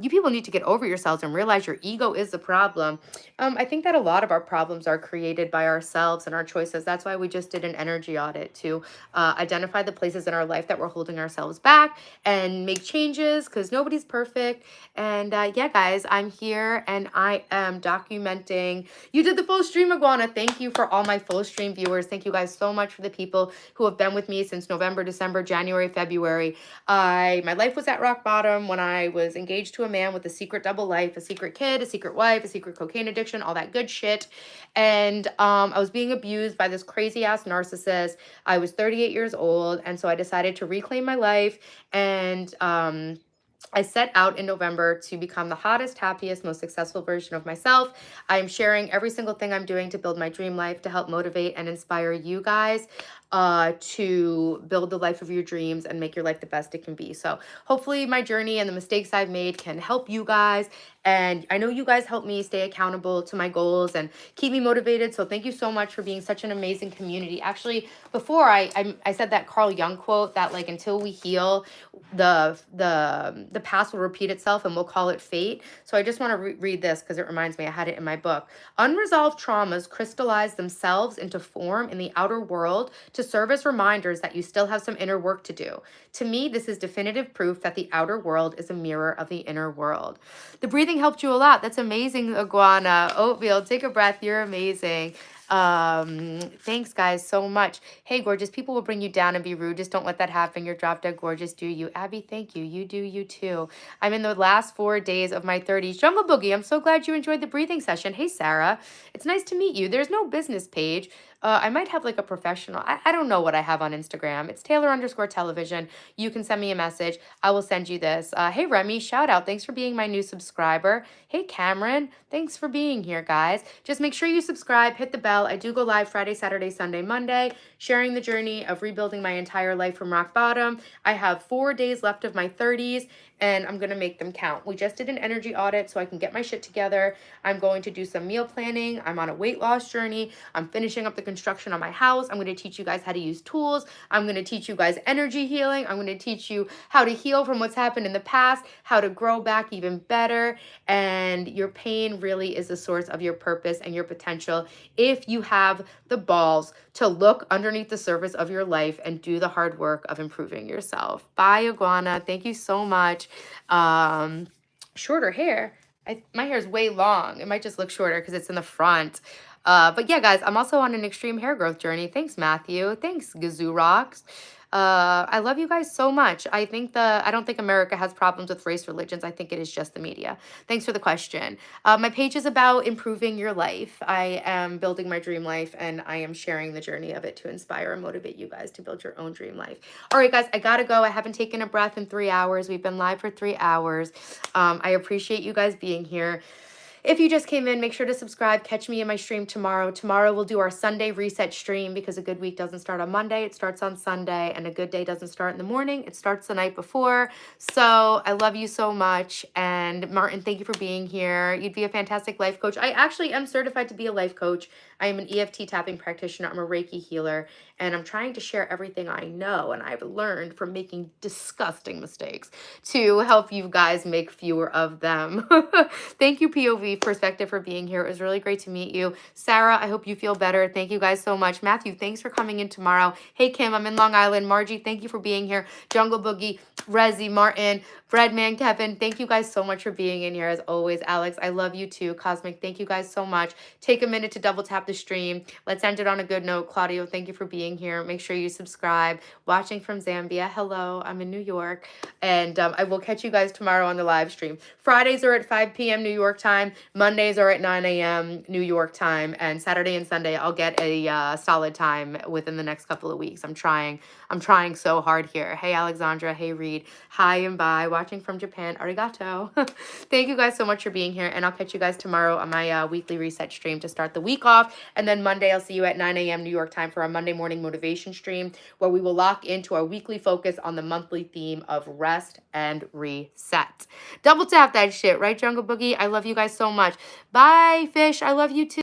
You people need to get over yourselves and realize your ego is the problem. I think that a lot of our problems are created by ourselves and our choices. That's why we just did an energy audit to identify the places in our life that we're holding ourselves back and make changes, because nobody's perfect. And yeah, guys, I'm here and I am documenting. You did the full stream, Iguana. Thank you for all my full stream viewers. Thank you guys so much for the people who have been with me since November, December, January, February. My life was at rock bottom when I was engaged to a man with a secret double life, a secret kid, a secret wife, a secret cocaine addiction, all that good shit. And I was being abused by this crazy ass narcissist. I was 38 years old. And so I decided to reclaim my life. And I set out in November to become the hottest, happiest, most successful version of myself. I am sharing every single thing I'm doing to build my dream life, to help motivate and inspire you guys to build the life of your dreams and make your life the best it can be. So hopefully my journey and the mistakes I've made can help you guys. And I know you guys help me stay accountable to my goals and keep me motivated. So thank you so much for being such an amazing community. Actually, before I said that Carl Jung quote that like, until we heal, the past will repeat itself and we'll call it fate. So I just want to read this because it reminds me, I had it in my book. Unresolved traumas crystallize themselves into form in the outer world to serve as reminders that you still have some inner work to do. To me, this is definitive proof that the outer world is a mirror of the inner world. The breathing helped you a lot. That's amazing, Iguana. Oatmeal, take a breath. You're amazing. Thanks guys so much. Hey, gorgeous, people will bring you down and be rude. Just don't let that happen. You're drop dead gorgeous. Do you? Abby, thank you. You do you too. I'm in the last 4 days of my 30s. Jungle Boogie, I'm so glad you enjoyed the breathing session. Hey, Sarah, it's nice to meet you. There's no business page. I might have like a professional. I don't know what I have on Instagram. It's Taylor_television. You can send me a message. I will send you this. Hey, Remy, shout out. Thanks for being my new subscriber. Hey, Cameron, thanks for being here, guys. Just make sure you subscribe, hit the bell. I do go live Friday, Saturday, Sunday, Monday, sharing the journey of rebuilding my entire life from rock bottom. I have 4 days left of my 30s. And I'm going to make them count. We just did an energy audit so I can get my shit together. I'm going to do some meal planning. I'm on a weight loss journey. I'm finishing up the construction on my house. I'm going to teach you guys how to use tools. I'm going to teach you guys energy healing. I'm going to teach you how to heal from what's happened in the past, how to grow back even better. And your pain really is the source of your purpose and your potential if you have the balls to look underneath the surface of your life and do the hard work of improving yourself. Bye, Iguana. Thank you so much. Shorter hair. My hair is way long. It might just look shorter because it's in the front. But yeah, guys, I'm also on an extreme hair growth journey. Thanks, Matthew. Thanks, Gazoo Rocks. I love you guys so much. I don't think America has problems with race religions. I think it is just the media. Thanks for the question. My page is about improving your life. I am building my dream life, and I am sharing the journey of it to inspire and motivate you guys to build your own dream life. All right, guys, I gotta go. I haven't taken a breath in 3 hours. We've been live for 3 hours. I appreciate you guys being here. If you just came in, make sure to subscribe. Catch me in my stream tomorrow. Tomorrow we'll do our Sunday reset stream because a good week doesn't start on Monday. It starts on Sunday, and a good day doesn't start in the morning. It starts the night before. So I love you so much. And Martin, thank you for being here. You'd be a fantastic life coach. I actually am certified to be a life coach. I am an EFT tapping practitioner. I'm a Reiki healer, and I'm trying to share everything I know and I've learned from making disgusting mistakes to help you guys make fewer of them. Thank you, POV Perspective, for being here. It was really great to meet you. Sarah, I hope you feel better. Thank you guys so much. Matthew, thanks for coming in tomorrow. Hey, Kim, I'm in Long Island. Margie, thank you for being here. Jungle Boogie, Rezi, Martin, Breadman, Kevin, thank you guys so much for being in here. As always, Alex, I love you too. Cosmic, thank you guys so much. Take a minute to double tap the stream. Let's end it on a good note. Claudio, thank you for being here. Make sure you subscribe. Watching from Zambia, hello, I'm in New York. And I will catch you guys tomorrow on the live stream. Fridays are at 5 p.m. New York time. Mondays are at 9 a.m. New York time. And Saturday and Sunday, I'll get a solid time within the next couple of weeks. I'm trying so hard here. Hey, Alexandra. Hey, Reed. Hi and bye. Watching from Japan. Arigato. Thank you guys so much for being here. And I'll catch you guys tomorrow on my weekly reset stream to start the week off. And then Monday, I'll see you at 9 a.m. New York time for our Monday morning motivation stream, where we will lock into our weekly focus on the monthly theme of rest and reset. Double tap that shit, right, Jungle Boogie? I love you guys so much. Bye, Fish. I love you too.